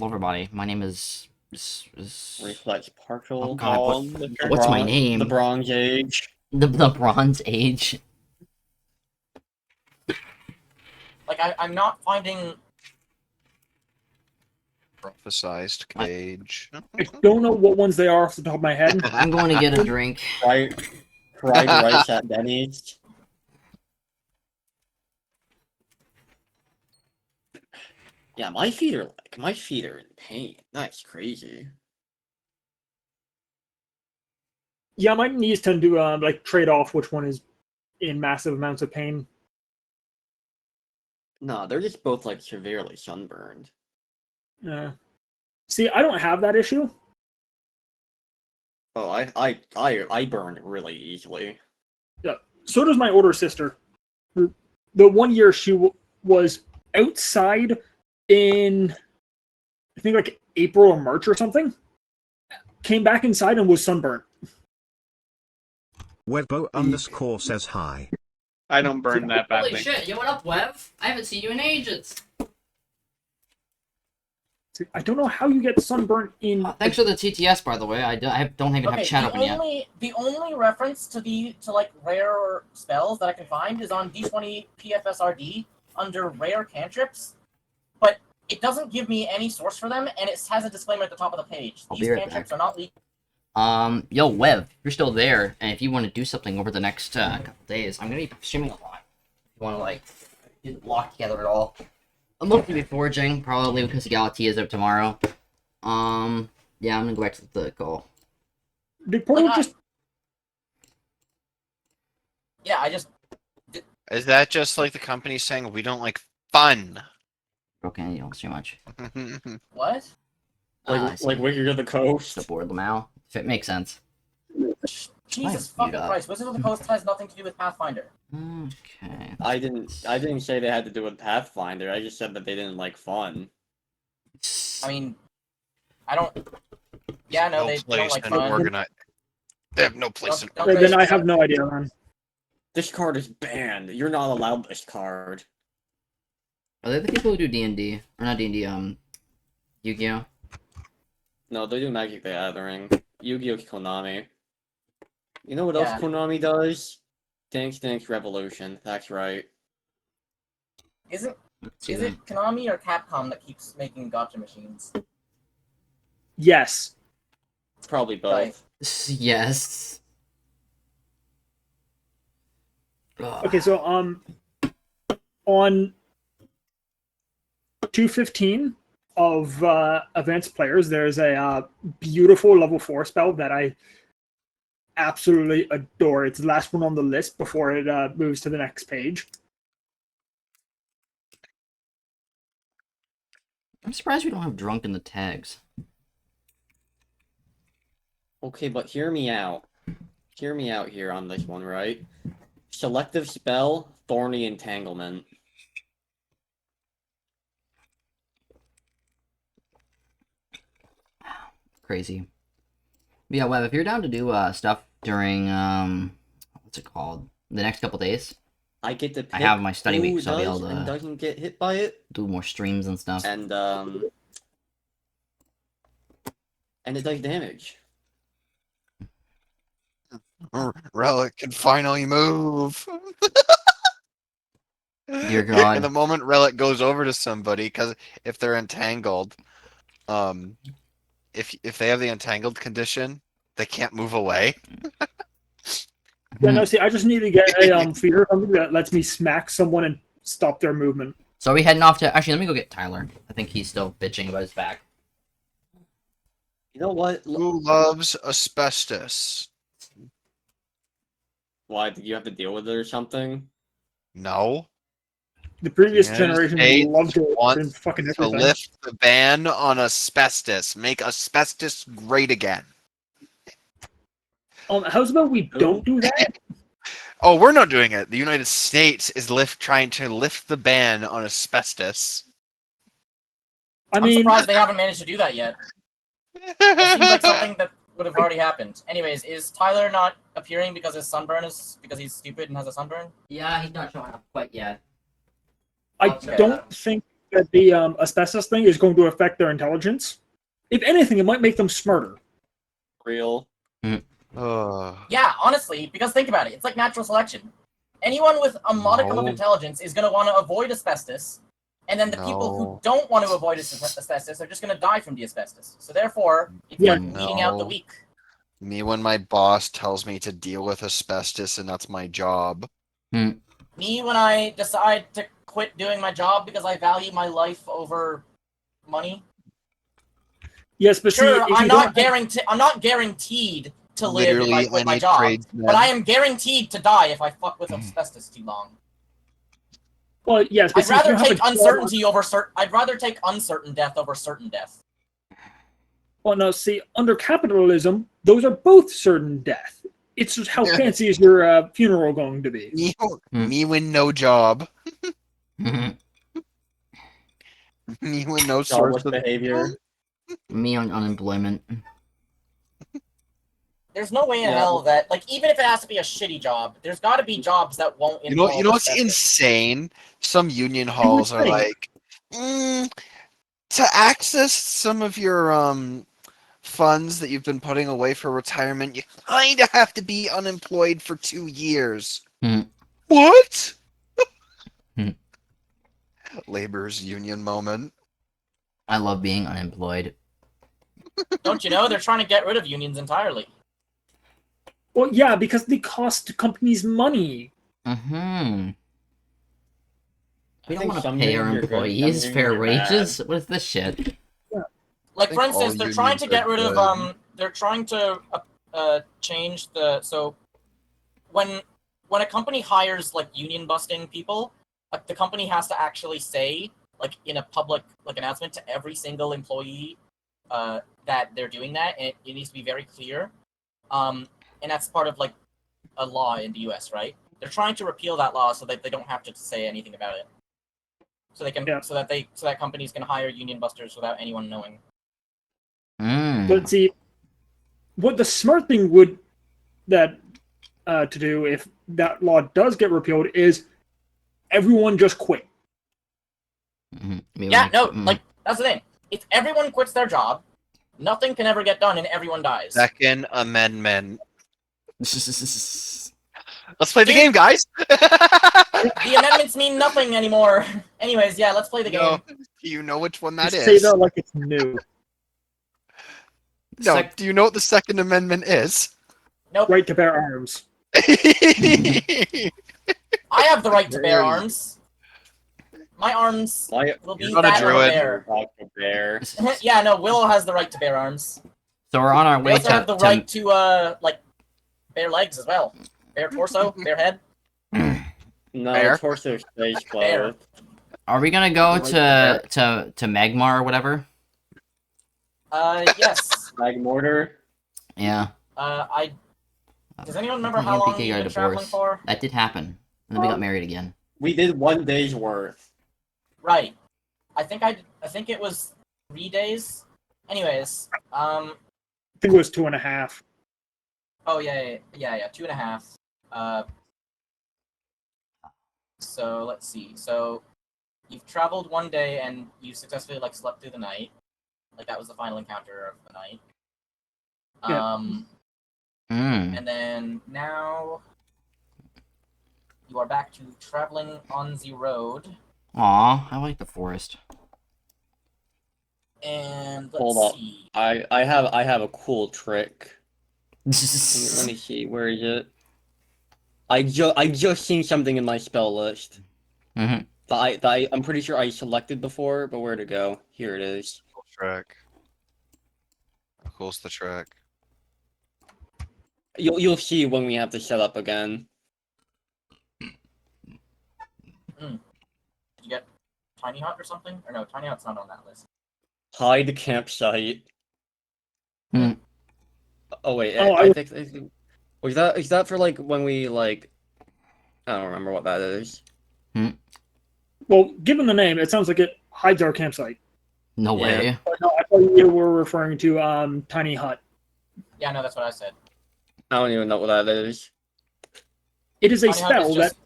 Hello, everybody. My name is Reflects oh partial God, on the what's my The name? Bronze Age. The Bronze Age. Like, I'm not finding... Prophesized cage. I don't know what ones they are off the top of my head. I'm going to get a drink. Fried rice at Denny's. Yeah, my feet are in pain. That's crazy. Yeah, my knees tend to like trade off which one is in massive amounts of pain. No, they're just both like severely sunburned. See, I don't have that issue. Oh, I burn really easily. Yeah, so does my older sister. The one year she was outside in, I think like April or March or something. Came back inside and was sunburned. Webbo_ says hi. I don't burn that Holy badly. shit! Yo, what up, Wev? I haven't seen you in ages. See, I don't know how you get sunburned in. Thanks for the TTS, by the way. I don't even have chat open yet. The only reference to like rare spells that I can find is on D20 PFSRD under rare cantrips, but it doesn't give me any source for them, and it has a disclaimer at the top of the page. I'll These be right cantrips back. are not legal. Yo, Wev, you're still there, and if you want to do something over the next couple days, I'm gonna be streaming a lot. If you want to like get it locked together at all, I'm mostly be foraging, probably because Galatea is out tomorrow. Yeah, I'm gonna go back to the call. Did Portal just? Yeah, I just... Is that just like the company saying we don't like fun? Okay, you don't see much. What? Like Wicked of the Coast. The board Lamau. If it makes sense. Jesus Fine, fucking Christ! Wizards of the Coast has nothing to do with Pathfinder. Okay. I didn't say they had to do with Pathfinder. I just said that they didn't like fun. I mean, I don't... Yeah, no, they don't place like in fun. They have no place in Don't Then raise- I have no idea, man. This card is banned. You're not allowed this card. Are they the people who do D&D? Or not D&D, Yu-Gi-Oh? No, they do Magic the Gathering. Yu-Gi-Oh! Konami. You know what else Yeah. Konami does? Dance Dance Revolution. That's right. Is it Let's see is them. it Konami or Capcom that keeps making gotcha machines? Yes. Probably both. Yes. Ugh. Okay, so on 215 of advanced players, there's a beautiful level 4 spell that I absolutely adore. It's the last one on the list before it moves to the next page. I'm surprised we don't have drunk in the tags. Okay, but hear me out. Hear me out here on this one, right? Selective spell, Thorny Entanglement. Crazy. But yeah, Web, if you're down to do stuff during what's it called? The next couple days, I get to pick I have my study who week, so I'll be does able and to doesn't get hit by it, do more streams and stuff. and it does damage. Relic can finally move. Dear God. And the moment Relic goes over to somebody, because if they're entangled, if they have the entangled condition, they can't move away. Yeah, no, see, I just need to get a feeder something that lets me smack someone and stop their movement. So are we heading off to... Actually, let me go get Tyler. I think he's still bitching about his back. You know what? Who loves asbestos? Why, did you have to deal with it or something? No. The previous The United generation States loved it and wants fucking to everything. lift the ban on asbestos. Make asbestos great again. How's about we don't do that? Oh, we're not doing it. The United States is trying to lift the ban on asbestos. I'm surprised they haven't managed to do that yet. It seems like something that would have already happened. Anyways, is Tyler not appearing because his sunburn is because he's stupid and has a sunburn? Yeah, he's not showing up quite yet. I Okay. don't think that the asbestos thing is going to affect their intelligence. If anything, it might make them smarter. Real. Yeah, honestly, because think about it. It's like natural selection. Anyone with a modicum of No. intelligence is going to want to avoid asbestos, and then the people who No. don't want to avoid asbestos are just going to die from the asbestos. So therefore, it's Yeah. like weeding out the No. weak. Me when my boss tells me to deal with asbestos and that's my job. Me when I decide to quit doing my job because I value my life over money. Yes, but Sure, see, if I'm you not don't I'm not guaranteed to live if I Literally quit my any job, tradesman. but I am guaranteed to die if I fuck with asbestos too long. well, yes, but I'd see, if you rather have a take job- uncertainty over I'd rather take uncertain death over certain death. Well, no, see, under capitalism, those are both certain death. It's just how fancy is your funeral going to be? Me when no job. Me Me when no source Jobless of behavior. on unemployment. There's no way in Yeah. hell that, like, even if it has to be a shitty job, there's got to be jobs that won't You know involve what's asbestos. insane? Some union halls are think. like, to access some of your funds that you've been putting away for retirement, you kind of have to be unemployed for 2 years. What? Labor's union moment. I love being unemployed. Don't you know they're trying to get rid of unions entirely? Well, yeah, because they cost companies money. Mm-hmm. We don't think want to some pay our unions are good, some employees unions fair are bad. wages. What is this shit? Like, for think all instance, they're trying to unions get are rid of good. they're trying to change the so when a company hires like union busting people, the company has to actually say, like, in a public like announcement to every single employee that they're doing that, and it needs to be very clear. And that's part of like a law in the U.S., right? They're trying to repeal that law so that they don't have to say anything about it. So they can Yeah. so that companies can hire union busters without anyone knowing. But see, what the smart thing would that to do if that law does get repealed is everyone just quit. Yeah, no, like, that's the thing. If everyone quits their job, nothing can ever get done and everyone dies. Second Amendment. Let's Let's play the Dude. game, guys. The amendments mean nothing anymore. Anyways, yeah, let's play the No. game. Do you know which one that Just say is? that like it's new. No. Do you know what the Second Amendment is? Nope. Right to bear arms. I have the right to bear Very- arms. My arms Why? will be You're not a that of a druid. bear. Bear. Yeah, no, Willow has the right to bear arms. So we're on our We way also have the to right to, like, bare legs as well. Bare torso, bare head. No, Bear? torso space Bear. clothes. Are we gonna go Right there. to Magmar or whatever? Yes. Like mortar. Yeah. Does anyone remember I think how long MPK we've got a been traveling divorce. for? That did happen. And then we got married again. We did 1 day's worth. Right. I think it was 3 days. Anyways, I think it was 2.5. oh yeah, 2.5. So let's see. So you've traveled 1 day and you successfully like slept through the night. Like that was the final encounter of the night. Yeah. And then now you are back to traveling on the road. Aw, I like the forest. And Hold let's up. see. I have a cool trick. Let me see. Where is it? I just seen something in my spell list. Mhm. I'm pretty sure I selected before, but where to go? Here it is. Cool track. Cool's the track. You'll see when we have to set up again. Did you get Tiny Hut or something? Or no, Tiny Hut's not on that list. Hide campsite. Hmm. Oh wait, Oh, I think is that for like when we like I don't remember what that is. Well, given the name, it sounds like it hides our campsite. No Yeah. way. But no, I thought you were referring to Tiny Hut. Yeah, no, that's what I said. I don't even know what that is. It is a Tiny Hut spell is that just...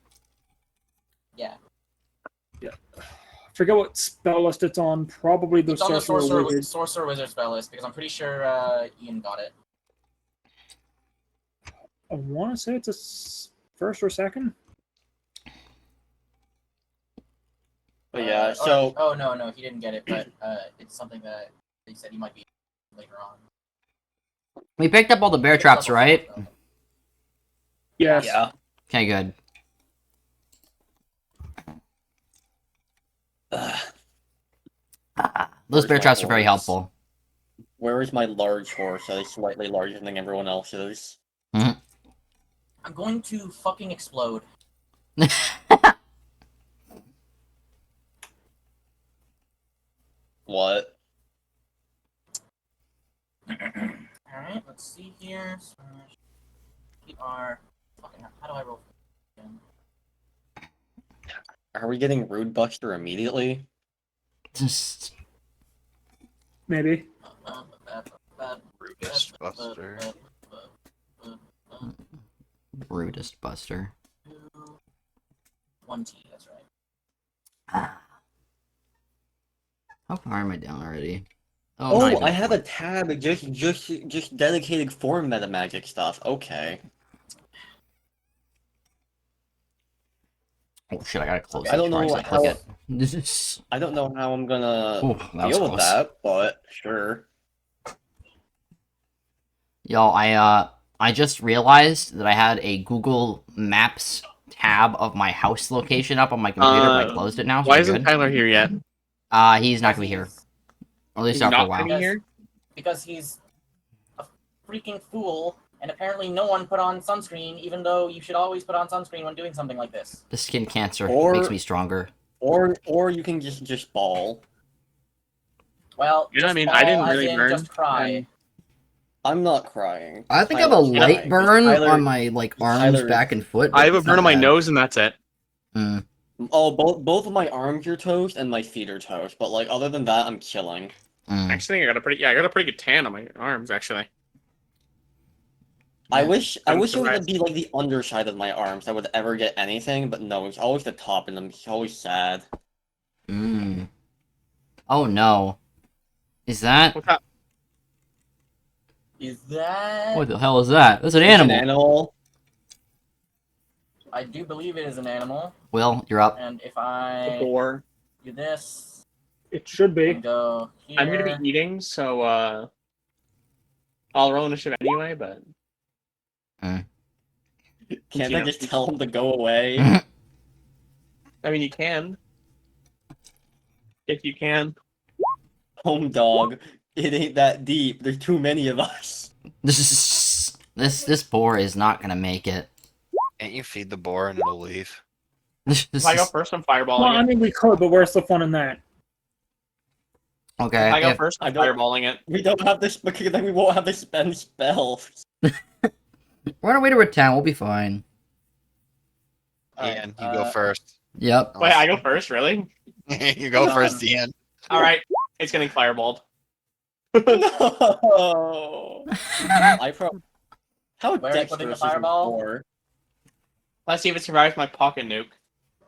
Yeah. forget what spell list it's on. Probably the It's on the sorcerer wizard. sorcerer wizard spell list because I'm pretty sure Ian got it. I want to say it's first or second. But yeah, so no, he didn't get it, but it's something that they said he might be later on. We picked up all the bear traps, right? Yes. yeah. Okay, good. Ugh. Those Where's bear my traps are very horse? helpful. Where is my large horse that is slightly larger than everyone else's? I'm going to fucking explode. What? Alright, let's see here. We are. Fucking, how do I roll? Again? Are we getting Rude Buster immediately? Maybe. Rudest Buster. Rudest Buster. 1T, that's right. How far am I down already? Oh, not even I have a 40. tab just dedicated for meta magic stuff. Okay. Oh shit! I gotta close. I don't before know accidentally how- click it. I don't know how I'm gonna Ooh, that was deal with close. that, but sure. Yo, I just realized that I had a Google Maps tab of my house location up on my computer, but I closed it now. So Why we're isn't good. Tyler here yet? He's not gonna be here. Or at least He's not for a not while. gonna be here? Because he's a freaking fool, and apparently no one put on sunscreen, even though you should always put on sunscreen when doing something like this. The skin cancer Or- makes me stronger. Or you can just ball. Well, Yeah, I just mean, ball, I didn't as really in burn, just cry. and- I'm not crying. I think I have a Tyler's light crying. burn Tyler- on my like arms, Tyler's- back, and foot. I have a It's burn not on my bad. nose, and that's it. Mm. Oh, both of my arms are toast and my feet are toast, but like other than that, I'm chilling. Mm. Actually, I got a pretty good tan on my arms. Actually, I Yeah. wish I'm it would surprised. be like the underside of my arms that would ever get anything, but no, it's always the top, and I'm always sad. Mm. Oh no. Is that? what's up? Is that? What the hell is that? That's an It's an animal. animal. I do believe it is an animal, Will, you're up. and if I Before do this It should be. and go here, I'm gonna be eating, so I'll roll initiative anyway. But Can't You I know. just tell him to go away? I mean, you can, if you can. Home dog. It ain't that deep. There's too many of us. This boar is not gonna make it. Can't you feed the boar and it'll leave? If I go first, I'm Well, fireballing I it. mean, we could, but where's the fun in that? Okay. If I go if- first, I'm I don't- fireballing it. We don't have this because then we won't have to spend spells. We're on our way to a town. We'll be fine. Alright, Ian, you go first. Yep. Wait, I go first, really? You go first, Ian. All right, it's getting fireballed. No. I probably. How Where are you putting the dexterous is your fireball? boar? Let's see if it survives my pocket nuke.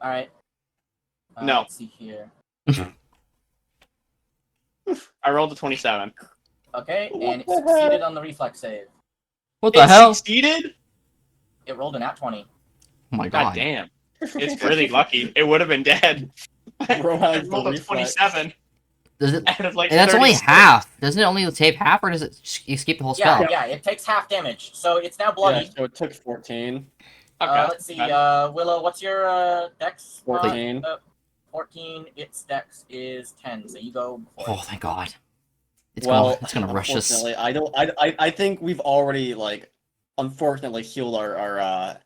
All right. No. Let's see here. I rolled a 27. Okay, What and it the succeeded heck? on the reflex save. What the It hell? succeeded? It rolled an at 20. Oh my God god. damn. It's really lucky. It would have been dead. Bro I has the rolled a reflex. 27 Does it? out of like And that's only 36. half. Doesn't it only save half, or does it escape the whole Yeah, spell? yeah, it takes half damage, so it's now Yeah, bloody. so it took 14. Okay. Let's see, okay. Willow, what's your dex? 14. 14. Its dex is 10, so you go before. Oh, thank God. It's Well, gonna rush us. unfortunately, I think we've already like, unfortunately, healed our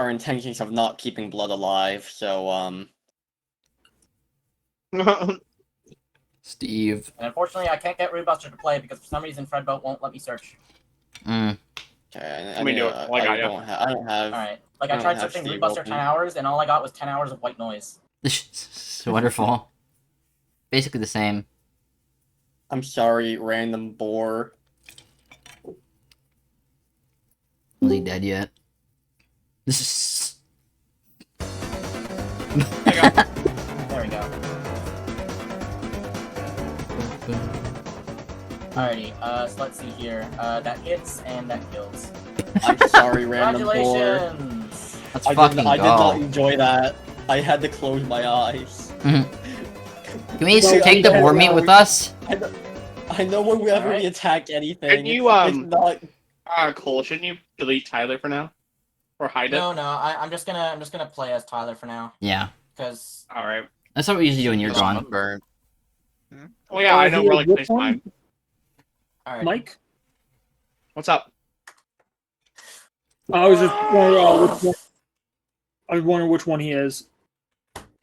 intentions of not keeping blood alive. So Steve. And unfortunately, I can't get Rudebuster to play because for some reason Fredboat won't let me search. Mm. okay. Let me do it. Well, I got ya. I don't have. Alright. Like, I I don't tried have searching Steve Rudebuster open. 10 hours, and all I got was 10 hours of white noise. Wonderful. Basically the same. I'm sorry, random boar. Was he dead yet? This is. I got There we go. Alrighty, so let's see here. That hits and that kills. I'm sorry, random board. Congratulations! Let's I fucking did not go. enjoy that. I had to close my eyes. Can we Well, take the I- board meet with us? I know whenever Alright. we attack anything, Can you, it's not... Cole, shouldn't you delete Tyler for now? Or hide it? No, I'm just gonna play as Tyler for now, Yeah. because Alright. That's what we usually do when you're gone. Sunburn. Well, yeah, I know Who- really which plays one? mine. alright. Mike? What's up? I was just wondering which one. I was wondering which one he is.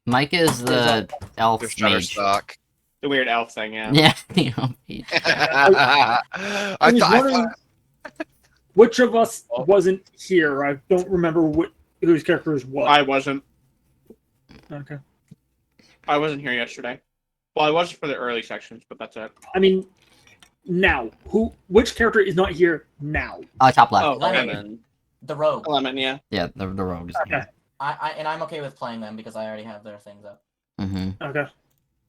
Mike is the elf There's mage. Shutterstock. The weird elf thing, yeah. Yeah, the elf mage. I was wondering which of us wasn't here. I don't remember whose character is what. I wasn't. Okay. I wasn't here yesterday. Well, I was for the early sections, but that's it. I mean, now which character is not here now? Top left. Oh, Lemon. Lemon. The rogue. Lemon, yeah. Yeah, the rogue is Okay. And I'm okay with playing them because I already have their things up. Mm-hmm. Okay.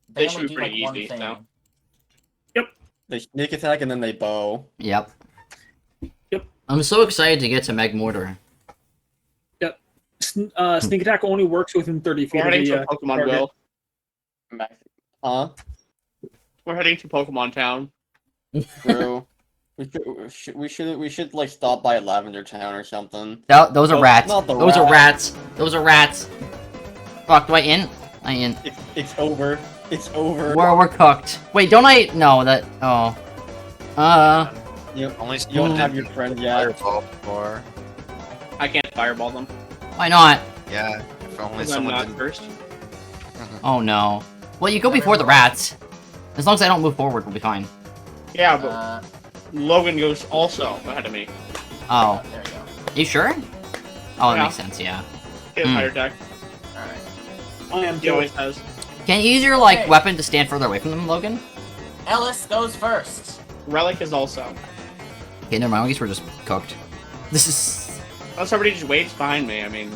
They only should be do, pretty one easy, thing. so. They sneak attack and then they bow. Yep. Yep. I'm so excited to get to Meg Mortar. Sneak attack only works within 30 feet We're of heading the to Pokemon target. Go. Huh? We're heading to Pokemon Town. True. we should like stop by Lavender Town or something. Those are Oh, rats. not the Those are rat. rats. Those are rats. Fuck, do I in? I in. It's over. It's over. We're cooked. Wait, don't I? No, that. Oh. Only You don't have your friend yet. Fireball before. I can't fireball them. Why not? Yeah, if only Because I'm someone not didn't. first. Oh no. Well, you go before the rats. As long as I don't move forward, we'll be fine. Yeah, but Logan goes also ahead of me. Oh. There we go. You sure? Oh, that Yeah. makes sense, yeah. He has higher deck. Alright. I am He too. always has. Can you use your, like, Okay. weapon to stand further away from them, Logan? Ellis goes first. Relic is also. Okay, never mind. I guess we're just cooked. This is... Unless somebody just waits behind me, I mean.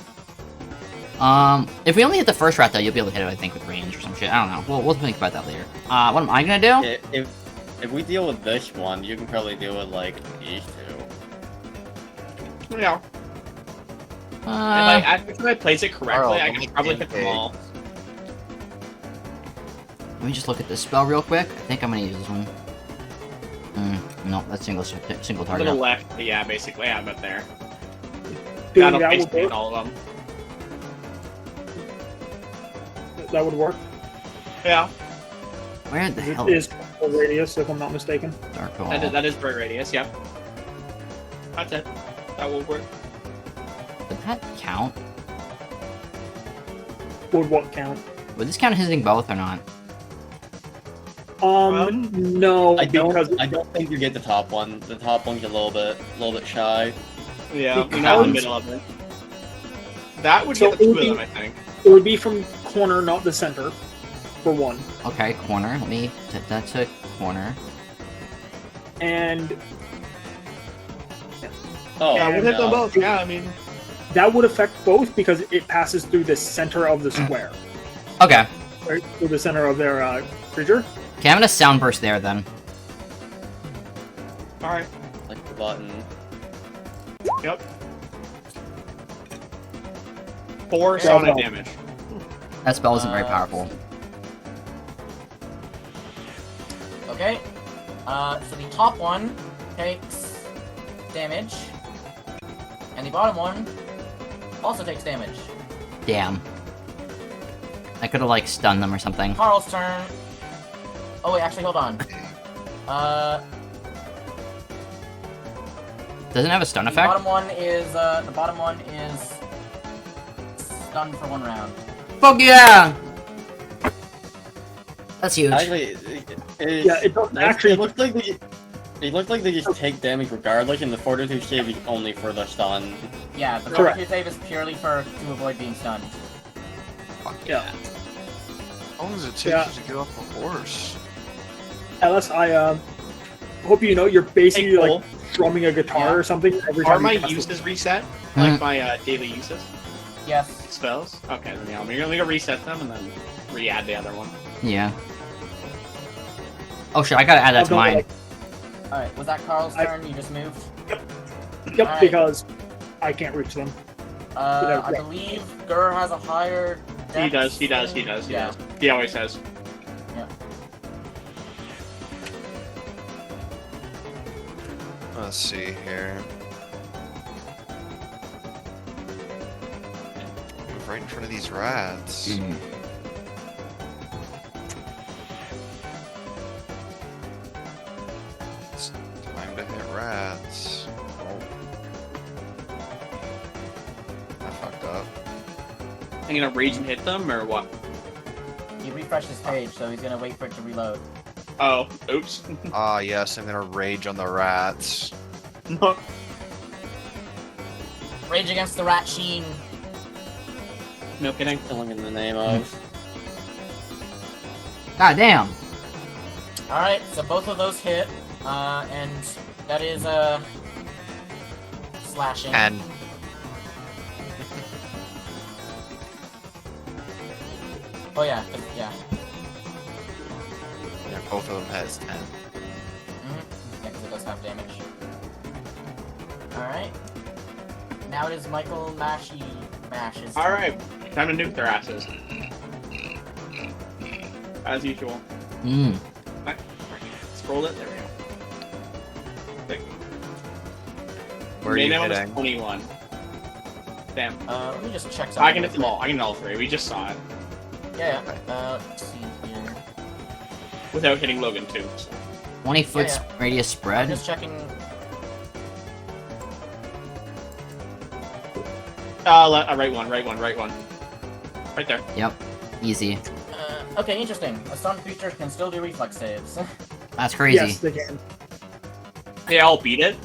If we only hit the first rat, though, you'll be able to hit it, I think, with range or some shit. I don't know. We'll think about that later. What am I gonna do? If we deal with this one, you can probably deal with like these two. Yeah. If I place it correctly, I can probably hit them all. Let me just look at this spell real quick. I think I'm gonna use this one. No, that's single To the target. left, but yeah, basically, I'm up there. Doing That'll that would basically hit work. all of them. That would work. Yeah, Where the hell It is full radius, if I'm not mistaken. Dark Hole? that is bird radius, yeah. That's it. That will work. Would that count? Would what count? Would this count hitting both or not? No, I because don't think you get the top one. The top one's a little bit shy. Yeah, Because- not in the middle of it. That would So get the it two would of be- them, I think. it would be from corner, not the center, for one. Okay, corner. Let me set that to corner. And Oh, Yeah, we'll hit them no. both. Yeah, I mean. that would affect both because it passes through the center of the square, Okay. right? Through the center of their creature. Okay, I'm gonna sound burst there then. Alright. Like the button. Yep. 4 Yeah, sonic no. damage. That spell isn't very powerful. Okay. So the top one takes damage, and the bottom one also takes damage. Damn. I could have like stunned them or something. Carl's turn. Oh wait, actually, hold on. Doesn't it have a stun The effect? bottom one is stunned for 1 round. Fuck yeah! That's huge. Actually, Yeah, it doesn't actually. It looks like they just take damage regardless, and the fortitude save is only for the stun. Yeah, the Correct. fortitude save is purely to avoid being stunned. Fuck Yeah. How long does it take Yeah. you to get off a horse? Ellis, I hope you know you're basically Hey, like Cole, strumming a guitar Yeah. or something every are time my you cast it. uses reset? Hmm. Like my daily uses? Yes. Spells? Okay, then yeah, I'm gonna reset them and then re-add the other one. Yeah. Oh shit, I gotta add that to mine. Alright, was that Carl's turn? You just moved? Yep, Alright. because I can't reach them. I believe Gur has a higher He dex does. than- He does. He always says. Let's see here. Move right in front of these rats. It's time to hit rats. Oh. I fucked up. I'm gonna rage and hit them, or what? He refreshed his page, so he's gonna wait for it to reload. Oh, oops. Ah, yes, I'm gonna rage on the rats. Rage against the rat sheen. No kidding. Killing in the name of. God damn. Alright, so both of those hit, and that is, slashing. And Oh yeah, yeah. yeah, both of them has 10. Yeah, because it does have damage. Alright. Now it is Michael Mash's turn. Alright, time to nuke their asses. As usual. Scroll it, there we go. Where are you Main one is hitting? 21. Damn. Let me just check something. I can hit them all. I can hit all three. We just saw it. Yeah, let's see here. Without hitting Logan, too. So. 20 foot Yeah. radius I'm spread. just checking. Right one. Right there. Yep. Easy. Okay, interesting. A stunned creature can still do reflex saves. That's crazy. Yes, they can. They all beat it.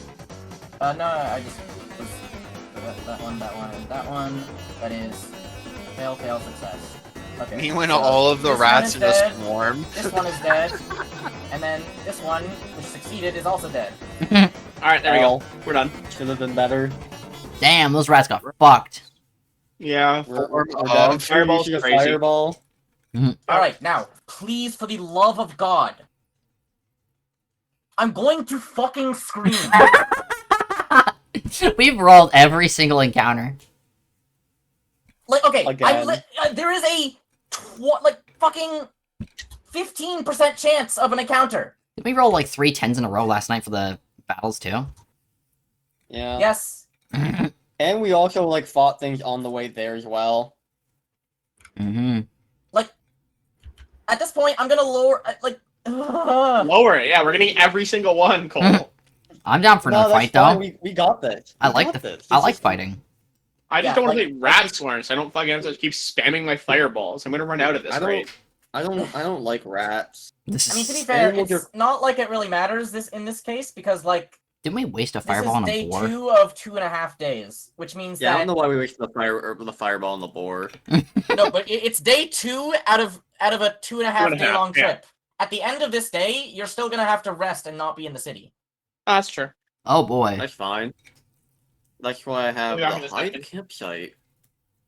No, I just was that one, and that one. That is fail, success. Okay. Me when so all of the this rats one are is just dead, warm. This one is dead, and then this one, which succeeded, is also dead. Alright, there we go. We're done. Should have been better. Damn, those rats got fucked. Yeah. We're Oh, down. Fireball's Shooting a crazy. Fireball. All right, now, please, for the love of God, I'm going to fucking scream. We've rolled every single encounter. Like, okay, Again. there is a fucking 15% chance of an encounter. Did we roll like 3 10s in a row last night for the battles too? Yeah. Yes. And we also like fought things on the way there as well. At this point, I'm gonna lower, Lower it. Yeah, we're getting every single one, Cole. I'm down for No, another that's fight fine. though. We got this. I We like got this. I It's like just- fighting. I just Yeah, don't want to like- play rat swarms. I don't fucking have to keep spamming my fireballs. I'm gonna run out at this I don't- rate. I don't like rats. This I mean, to be is... fair, Animal it's not like it really matters in this case, because, like, Didn't we waste a this fireball on is a day boar? 2 of 2.5 days, which means Yeah, I that don't know why we wasted the fireball on the boar. no, but it's day 2 out of a 2.5 day long yeah. trip. At the end of this day, you're still gonna have to rest and not be in the city. Oh, that's true. Oh boy. That's fine. That's why I have We'll be back in the a hide second. campsite.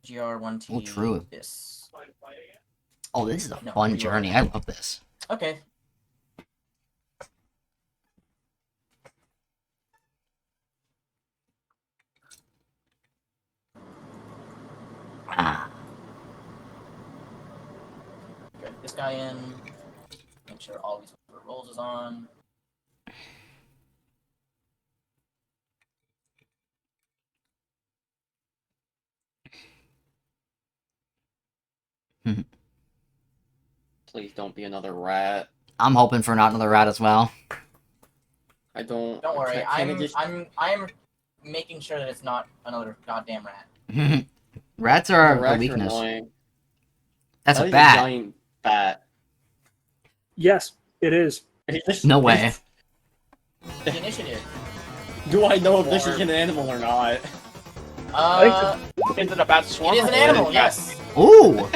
GR1T. Oh, true. This. Oh, this is a No, fun you are journey. right. I love this. Okay. Ah. Get this guy in. Make sure all these rolls is on. Please don't be another rat. I'm hoping for not another rat as well. I don't. Don't worry, can I just- I'm making sure that it's not another goddamn rat. Rats are Rats a weakness. annoying. That's That a is bat. giant bat. Yes, it is. No way. The initiative. Do I know if this is an animal or not? Is it a bat swarm? It is an or animal, is it yes. Ooh.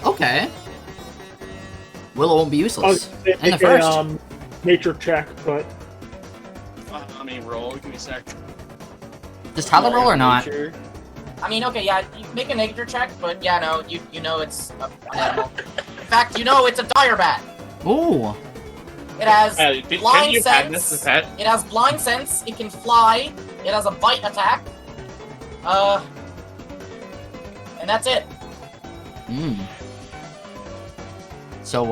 Okay. Willow won't be I useless. was gonna And the make first. a nature check, but Let me roll. Give me a sec. Does Tyler roll or not? Nature. I mean, okay, yeah, you make a nature check, but yeah, no, you know it's an animal. fact, you know it's a dire bat. Ooh. It has Didn't blind you have this sense. as a pet? It has blind sense. It can fly. It has a bite attack. And that's it. Hmm. So,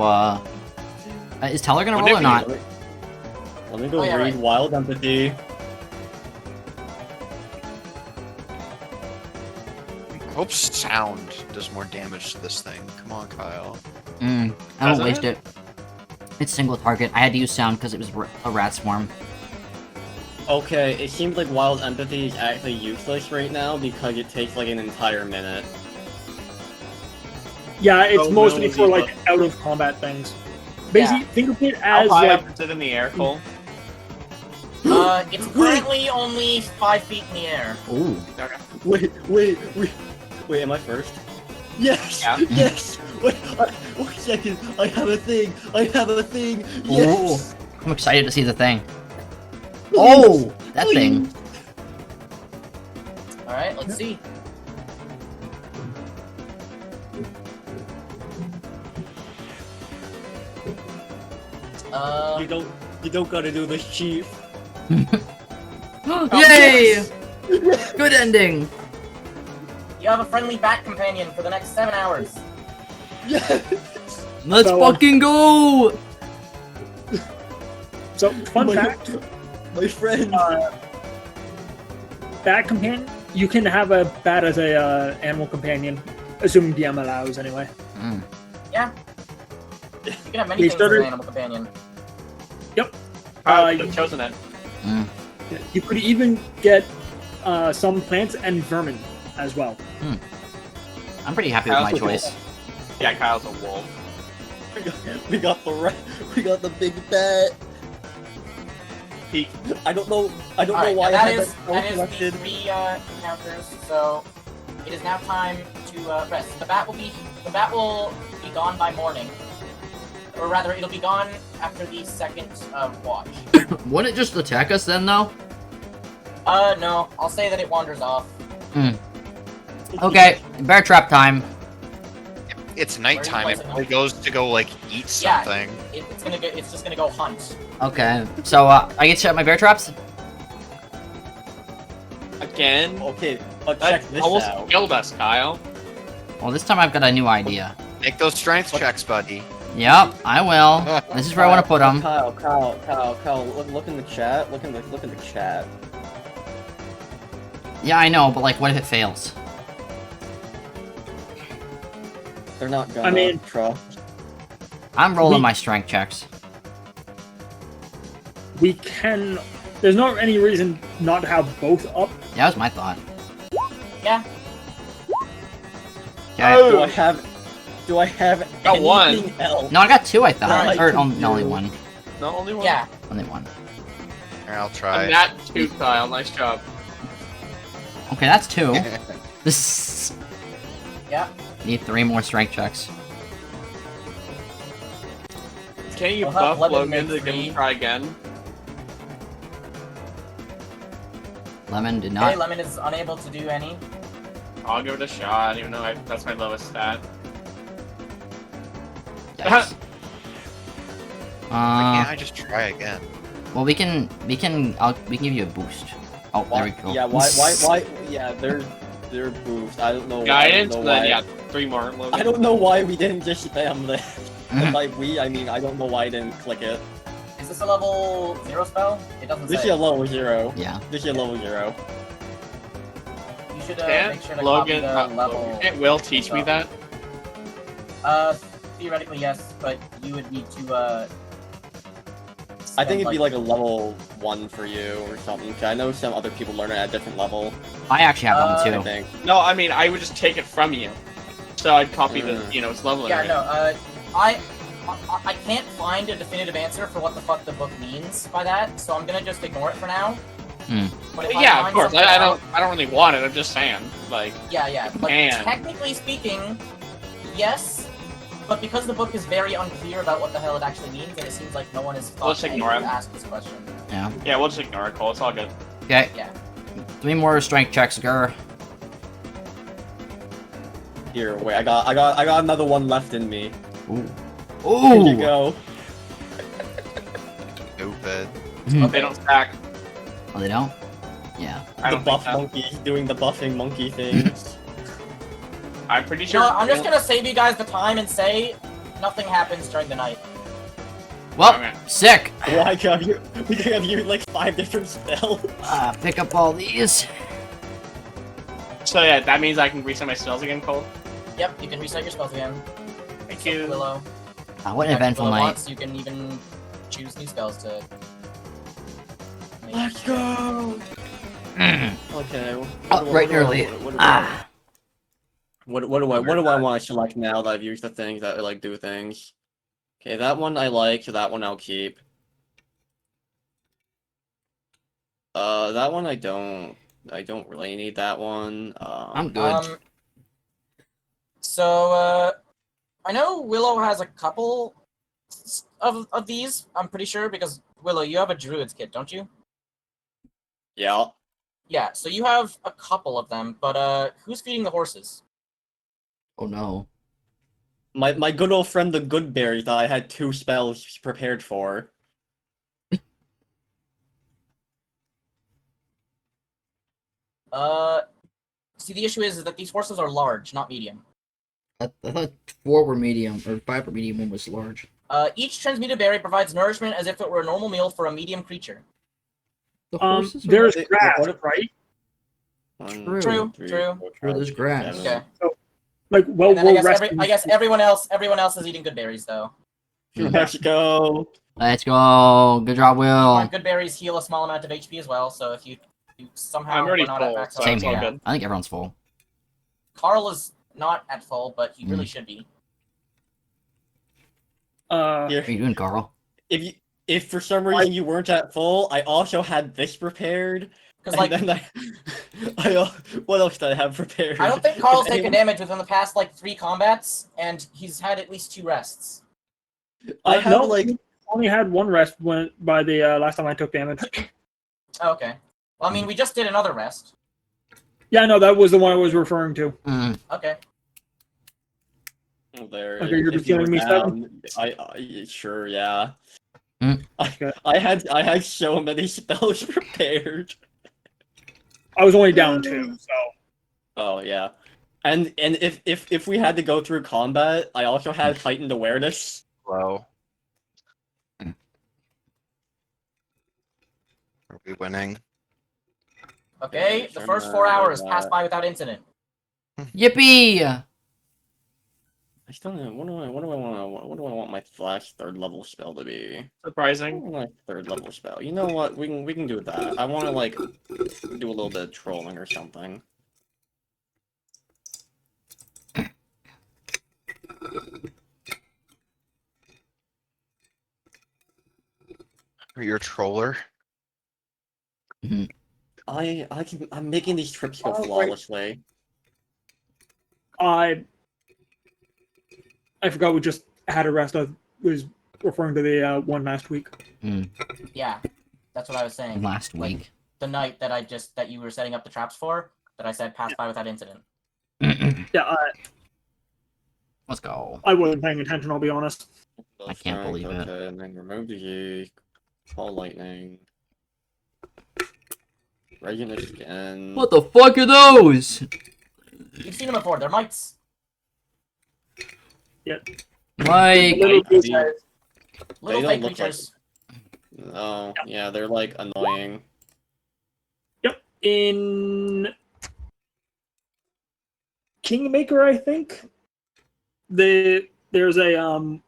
is Teller gonna Wouldn't roll or it be- not? Let me go Oh, yeah, read right. Wild Empathy. I hope sound does more damage to this thing. Come on, Kyle. I don't Doesn't waste it. It's single target. I had to use sound because it was a rat swarm. Okay, it seems like Wild Empathy is actually useless right now because it takes like an entire minute. Yeah, it's Oh, mostly no, for like Ziva. out of combat things. Basically, think of it How as high like up is it in the air, Cole? It's currently only 5 feet in the air. Ooh. Okay. Wait, am I first? Yes! Yeah. Yes! Wait, 1 second, I have a thing! Ooh. Yes! I'm excited to see the thing. Oh, that thing. Alright, let's see. You don't gotta do this, Chief. Yay! Good ending. You have a friendly bat companion for the next 7 hours. Yes! Let's So, fucking go! so. Fun My- fact: My friend! bat companion. You can have a bat as a animal companion, assuming DM allows, anyway. Yeah. You can have many They things as started- an animal companion. I've chosen it. You could even get some plants and vermin as well. I'm pretty happy with my Kyle's a choice. wolf. Yeah, Kyle's a wolf. We got the big bat. He, I don't know Alright, why now I that had is that the selected. 3 encounters, so it is now time to rest. The bat will be gone by morning. Or rather, it'll be gone after the second watch. Wouldn't it just attack us then, though? No. I'll say that it wanders off. Okay, bear trap time. It's nighttime. Where are It you probably placing goes to go like eat Yeah. something. It's just gonna go hunt. Okay, so I get to set my bear traps? again? Okay, but That check this almost out. killed us, Kyle. Well, this time I've got a new idea. Make those strength checks, buddy. Yep, I will. This is where I want to put them. Kyle, look in the chat. Look in the chat. Yeah, I know, but like, what if it fails? They're not gonna I mean- trust. I'm rolling my strength checks. We can. There's not any reason not to have both up. Yeah, that was my thought. Yeah. Okay. Do I have Got one. anything else? No, I got two, I thought. Right. Or no, only one. No, only one. Yeah. Only one. Here, I'll And try. that too, Kyle. Nice job. Okay, that's two. This Yeah. need 3 more strength checks. Can you I'll have buff Lemon Logan make to give 3. him try again? Lemon did Okay, not. Lemon is unable to do any. I'll give it a shot, even though that's my lowest stat. Yikes. Why can't I just try again? Well, we can give you a boost. Oh, there we go. Yeah, why? Yeah, they're boofed. I don't know. Guidance, I don't and know then why. yeah, 3 more. Logan. I don't know why we didn't just spam this. Mhm. And by we, I mean I don't know why I didn't click it. Is this a level 0 spell? It doesn't This say. is a level 0. Yeah. This is a level 0. You should Can't make sure to Logan, copy not the level. Logan. Can't Will teach me that? Theoretically yes, but you would need to I think it'd be like a level 1 for you or something. 'Cause I know some other people learn it at a different level. I actually have I them too. think. No, I mean I would just take it from you. So I'd copy the, Mm. its level. Yeah, and no, I can't find a definitive answer for what the fuck the book means by that, so I'm gonna just ignore it for now. Hmm. But if Well, I yeah, of find course. something I out- don't really want it. I'm just saying, like, Yeah, but Man. technically speaking, yes. But because the book is very unclear about what the hell it actually means, and it seems like no one has Let's thought ignore to him. ask this question. Yeah. yeah, we'll just ignore it, Cole. It's all good. Okay. Yeah. 3 more strength checks, Gur. Here, wait. I got another one left in me. Ooh. There you Ooh. go. Stupid. They don't stack. Oh, they don't? Yeah. I The don't buff think so. monkey doing the buffing monkey things. I'm pretty You sure. know what, I'm just gonna save you guys the time and say nothing happens during the night. Well, Okay. sick. Why have you? We have you like 5 different spells. Pick up all these. So yeah, that means I can reset my spells again, Cole. Yep, you can reset your spells again. Thank So, you. Willow. What an If eventful Willow night. wants, you can even choose new spells to. Let's go. Mm. Okay. Oh, right early. Ah. What do I want to select now that I've used the things that like do things? Okay, that one I like, so that one I'll keep. That one I don't really need that one. I'm good. So, I know Willow has a couple of these, I'm pretty sure, because, Willow, you have a Druid's kit, don't you? Yeah. Yeah, so you have a couple of them, but, who's feeding the horses? Oh no. My good old friend the Goodberry that I had 2 spells prepared for. See, the issue is that these horses are large, not medium. I thought 4 were medium, or 5 were medium, 1 was large. Each transmuted berry provides nourishment as if it were a normal meal for a medium creature. The horses are There's What- grass, what- right? True. True. True, there's grass. Okay. Like, well, And then we're resting. I guess everyone else is eating good berries, though. Let's go. Let's go. Good job, Will. Good berries heal a small amount of HP as well, so if you somehow I'm already are not full, at max so health, Same it's all here. good. I think everyone's full. Carl is not at full, but he really should be. What are you doing, Carl? If for some reason you weren't at full, I also had this prepared. Because And like, then what else did I have prepared? I don't think Carl's If taken anyone- damage within the past like 3 combats, and he's had at least 2 rests. I have no, like only had 1 rest by the last time I took damage. Oh, okay. Well, I mean, we just did another rest. Yeah, no, that was the one I was referring to. Mm. Okay. there. Okay, you're if just you were killing me, down, I sure, yeah. Mm. I had so many spells prepared. I was only down 2, so. Oh yeah, and if we had to go through combat, I also had heightened awareness. Low. Are we winning? Okay, the first 4 hours passed by without incident. Yippee! I still don't know. What do I want my flash 3rd level spell to be? I Surprising. want my 3rd level spell. You know what? We can do that. I want to like do a little bit of trolling or something. Are you a troller? I'm making these trips go Oh, wait. flawlessly. I forgot we just had a rest. I was referring to the one last week. Yeah, that's what I was saying. Last Like, week. the night that you were setting up the traps for, that I said passed by without incident. Yeah, Let's go. I wasn't paying attention, I'll be honest. I can't believe it. Okay, and then remove the call lightning. Regular skin. What the fuck are those? You've seen them before, they're mites. Like, Little They- goose eyes. Little don't fake look like- creatures. Oh, yeah, they're like annoying. Yep. In Kingmaker, I think there's a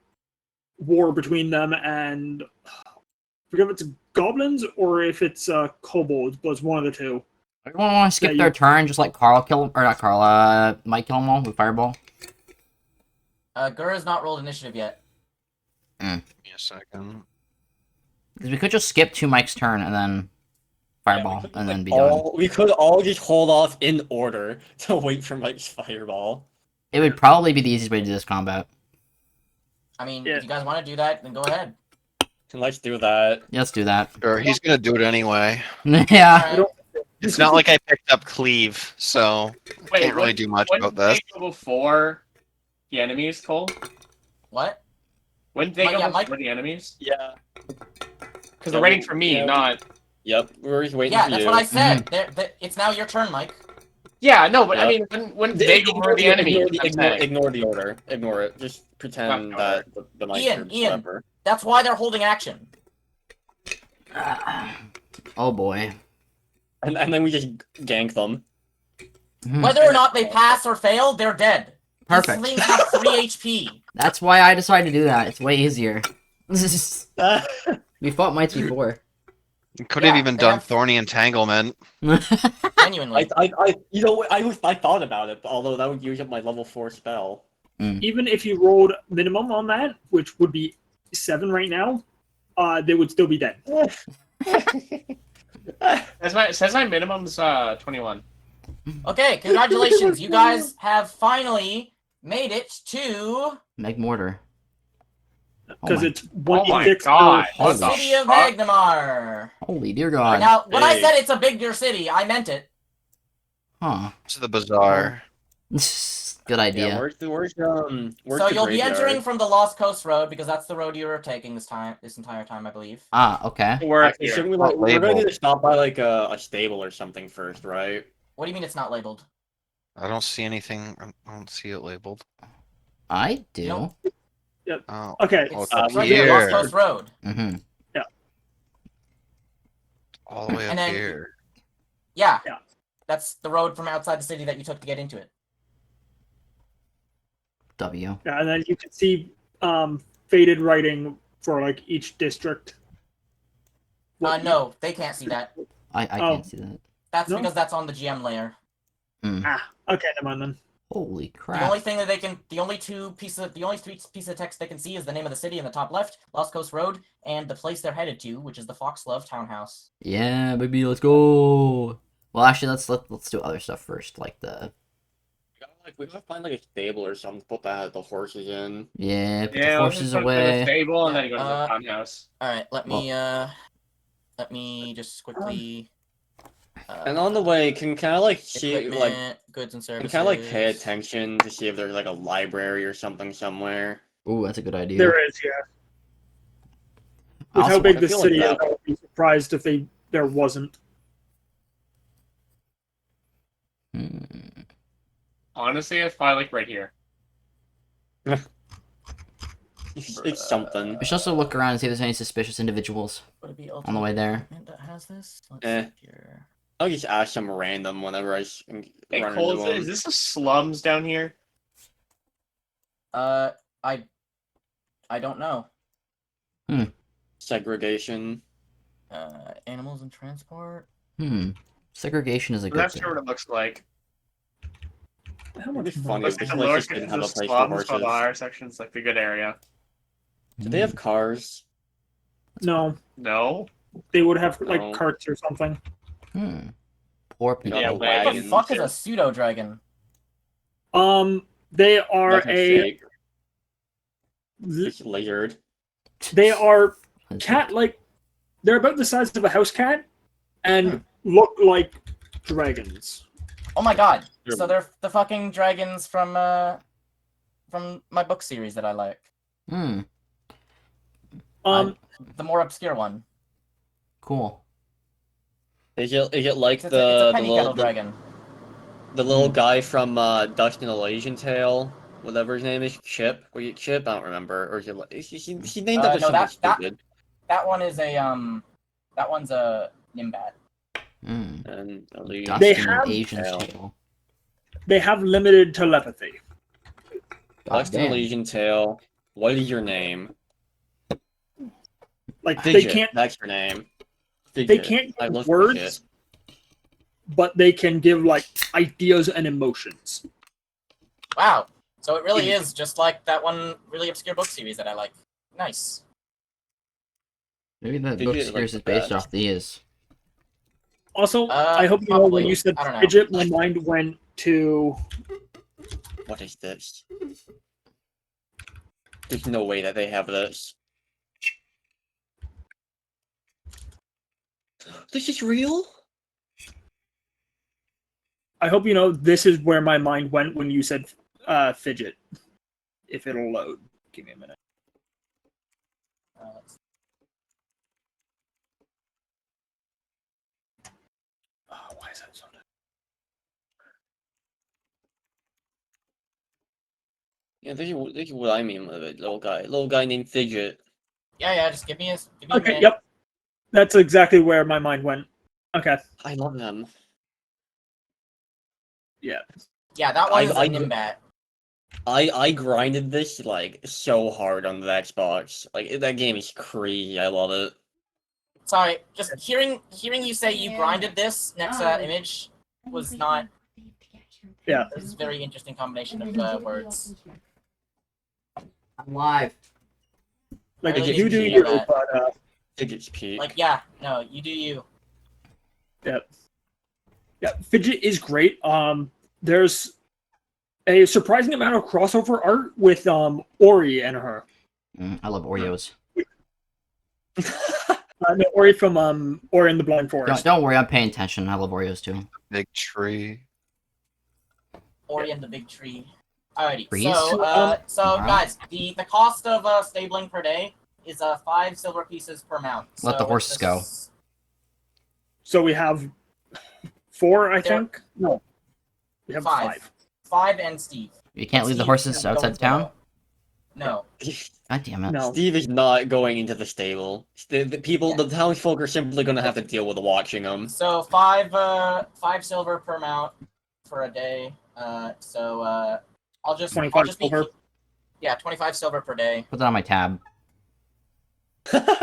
war between them and I forget if it's goblins or if it's kobolds, but it's one of the two. everyone want to skip Yeah, their turn, just like Carl kill him, or not Carl, Mike kill them all with Fireball. Gura's not rolled initiative yet. Give me a second. Because we could just skip to Mike's turn and then Fireball, and then be done. We could all just hold off in order to wait for Mike's fireball. It would probably be the easiest way to do this combat. I mean, Yeah. if you guys want to do that, then go ahead. Let's do that. Yeah, let's do that. Sure, he's gonna do it anyway. Yeah. Alright. It's not like I picked up Cleave, so Wait, can't really do much wouldn't about this. they go before the enemies, Cole? What? Wouldn't they go Mike? for the enemies? Yeah. Because they're waiting for me, Yeah. not. Yep, we're just waiting Yeah, for that's you. what I said. It's now your turn, Mike. Yeah, no, but I Yep. mean, when they go for the enemies, Ignore the order. Ignore it. Just pretend that the knights are Ian, whatever. that's why they're holding action. Oh boy. And then we just gank them. Whether or not they pass or fail, they're dead. Perfect. These things have 3 HP. That's why I decided to do that. It's way easier. We fought mites before. You could have Yeah, even they done have- Thorny Entanglement. Genuinely. I thought about it, although that would use up my level 4 spell. Even if you rolled minimum on that, which would be 7 right now, they would still be dead. Says my minimum's 21. Okay, congratulations. You guys have finally made it to Megmortar. Because it's Oh my 1d6 god. per- What the the city of fuck? Magnimar. Holy dear god. Now, when I Hey. said it's a bigger city, I meant it. Huh. To the bazaar. Good idea. Yeah, where's So the you'll be graveyard? entering from the Lost Coast Road because that's the road you were taking this entire time, I believe. Ah, okay. We're up Actually, here. shouldn't we Not we're gonna labeled. need to stop by like a stable or something first, right? What do you mean it's not labeled? I don't see anything. I don't see it labeled. I do. Nope. Oh, Okay, oh, It's it's up right here, Lost here. Coast Road. Mm-hmm. All the way up And then- here. Yeah. Yeah. That's the road from outside the city that you took to get into it. W. yeah, and then you can see faded writing for like each district. No, they can't see that. I Oh. can't see that. That's No? because that's on the GM layer. Okay, never mind then. Holy The crap. only thing that the only three pieces of text they can see is the name of the city in the top left, Lost Coast Road, and the place they're headed to, which is the Foxglove Townhouse. Yeah, baby, let's go. Well, actually, let's do other stuff first, like the We gotta find like a stable or something to put the horses in. yeah, put the Yeah, let's horses just go to the away. stable and then you go to the Uh, townhouse. All right, let me just quickly. And on the way, can I like see like equipment, goods and can services. kind of like pay attention to see if there's like a library or something somewhere? Ooh, that's a good idea. There is, yeah. With Also, how big I the feel city like is, I would be surprised if there wasn't. Honestly, it's probably like right here. It's something. We should also look around and see if there's any suspicious individuals Would it be on the way there. That has this. Let's Eh. see here. I'll just ask some random whenever I Hey, run Cole, into them. is this a slums down here? I don't know. Segregation. Animals and transport. Segregation is a I'm good not thing. sure what it looks like. How It'd much be funny money? if Let's this take a place look. just didn't Is have the a place for slums for the horses. R section's like the good area? Do they have cars? No, No. they would have like No. carts or something. Poor people. Yeah, What the wagons. fuck is a pseudo dragon? They are That's fake. l- It's lizard. they are cat like they're about the size of a house cat and look like dragons. Oh my god! Sure. So they're the fucking dragons from my book series that I like. The more obscure one. Cool. Is it like It's a penny kettle the dragon. little guy from Dust in Elysian Tale, whatever his name is, Chip? Or you Chip? I don't remember. Or is he named after No, something that- stupid? That one is that one's a Nimbat. And Elysian. Dust They in have- an Asian Hell. tale. They have limited telepathy. Dust in Goddamn. Elysian Tale. What is your name? Like Fidget. they can't That's your name. they Fidget. can't I give love words, Fidget. but they can give like ideas and emotions. Wow. So it really is just like that one really obscure book series that I like. Nice. Maybe that Did book you series like is based that? off these. Also, I hope you know probably. when you said I don't know. fidget, my mind went to What is this? There's no way that they have this. This is real? I hope you know this is where my mind went when you said fidget. If it'll load. Give me a minute. Why is that so? Yeah, this is what I mean with it, little guy named Fidget. Yeah, just give me a Okay, minute. yep. That's exactly where my mind went. Okay. I love them. Yeah. Yeah, that one is a I- Nimbat. I grinded this like so hard on the Xbox. Like that game is crazy. I love it. Sorry, just hearing you say you grinded this next image was not. Yeah. It was a very interesting combination of words. I'm live. Like, I really you didn't do hear you, that. but, Fidget's peak. Like, yeah, no, you do you. yeah, Fidget is great. There's a surprising amount of crossover art with Ori and her. I love Oreos. No, Ori from Ori and the Blind Forest. Don't worry, I'm paying attention. I love Oreos too. Big tree. Ori and the Big Tree. Alrighty, Trees? so Wow. guys, the cost of stabling per day is 5 silver pieces per mount. Let the So horses go. So we have 4, I There- think. No, we have 5. 5 and Steve. You can't leave the Steve horses is outside going the town? below. No. God damn it. No. Steve is not going into the stable. The townsfolk are simply gonna have to deal with watching him. So 5 silver per mount for a day. I'll just 25 be silver. 25 silver per day. Put that on my tab.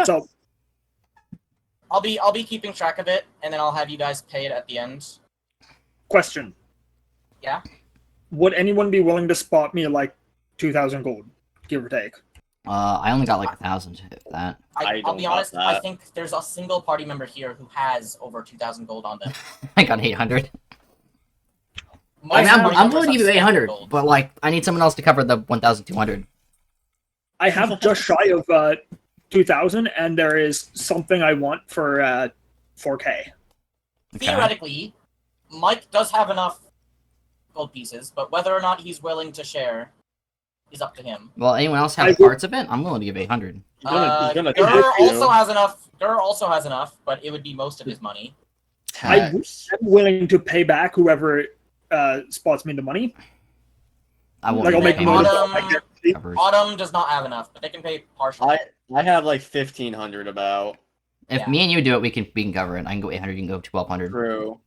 So I'll be keeping track of it, and then I'll have you guys pay it at the end. question. Yeah? Would anyone be willing to spot me like 2,000 gold, give or take? I only got like 1,000, if that. I I'll don't be got honest, I that. think there's a single party member here who has over 2,000 gold on them. I got 800. Most I mean, party I'm members willing to give you have 800, 600 gold. but like, I need someone else to cover the 1,200. I have just shy of 2,000, and there is something I want for 4K. Okay. Theoretically, Mike does have enough gold pieces, but whether or not he's willing to share is up to him. Well, anyone else I have will- parts of it? I'm willing to give 800. He's gonna Gur tip you. also has enough. Gur also has enough, but it would be most of his money. Tax. I'm willing to pay back whoever spots me the money. I won't Like, I'll make make payment. note of Autumn- I guarantee. Covers. Autumn does not have enough, but they can pay partially. I have like 1,500 about. If Yeah. me and you do it, we can cover it. I can go 800. You can go 1,200. True.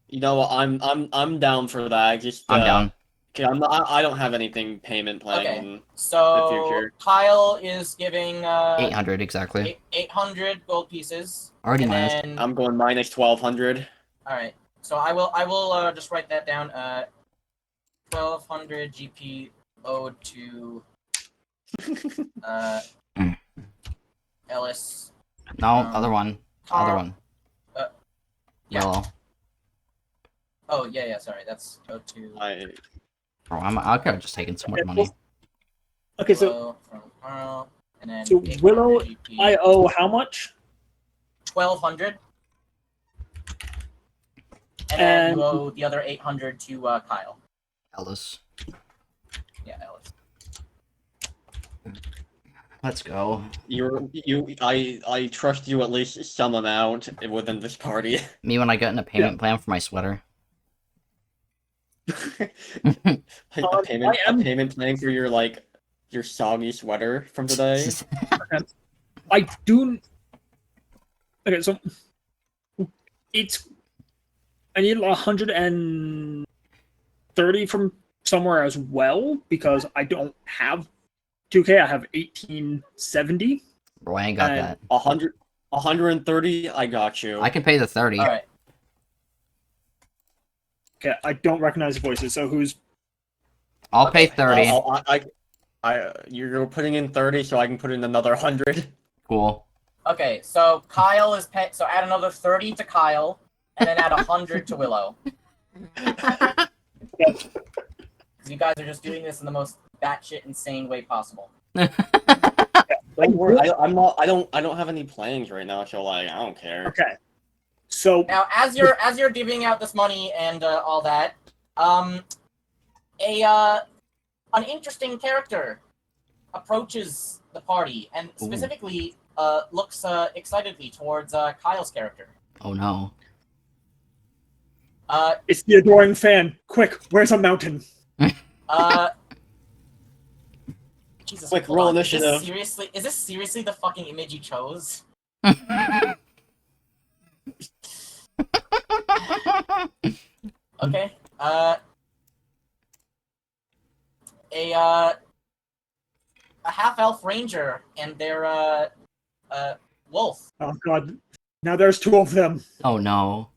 You know what? I'm down for that. Just I'm down. Okay, I don't have anything payment planned. Okay. in- So future. Kyle is giving 800 exactly. 800 gold pieces. Already And minus. then, I'm going minus 1,200. all right. So I will just write that down. 1,200 GP owed to Ellis. No, other one. Other Carl- one. yeah. Yellow. Oh yeah. Sorry, that's owed to Bro, I could have just taken so much Okay, money. Okay, so Willow from Carl, and then So 800 Willow, GP, I owe how much? 1,200. And then And- you owe the other 800 to Kyle. Ellis. Yeah, Ellis. Let's go. I trust you at least some amount within this party. Me when I got in a payment plan for my sweater. a I am- payment plan for your soggy sweater from today. I do. Okay, so it's. I need 130 from somewhere as well because I don't have 2K. I have 1870. Bro, I ain't got And- that. 130. I got you. I can pay the 30. All right. Okay, I don't recognize the voices. So who's? I'll pay 30. You're putting in 30, so I can put in another 100. Cool. Okay, so Kyle is pay. So add another 30 to Kyle, and then add 100 to Willow. You guys are just doing this in the most batshit insane way possible. Don't worry, I'm not. I don't have any plans right now, so like I don't care. Okay. So Now, as you're divvying out this money and all that, an interesting character approaches the party and specifically looks excitedly towards Kyle's character. Oh no. It's the adoring fan. Quick, where's a mountain? Jesus, Quick, hold roll on. initiative. Is this seriously the fucking image you chose? Okay. A half-elf ranger and their wolf. Oh god. Now there's 2 of them. Oh no.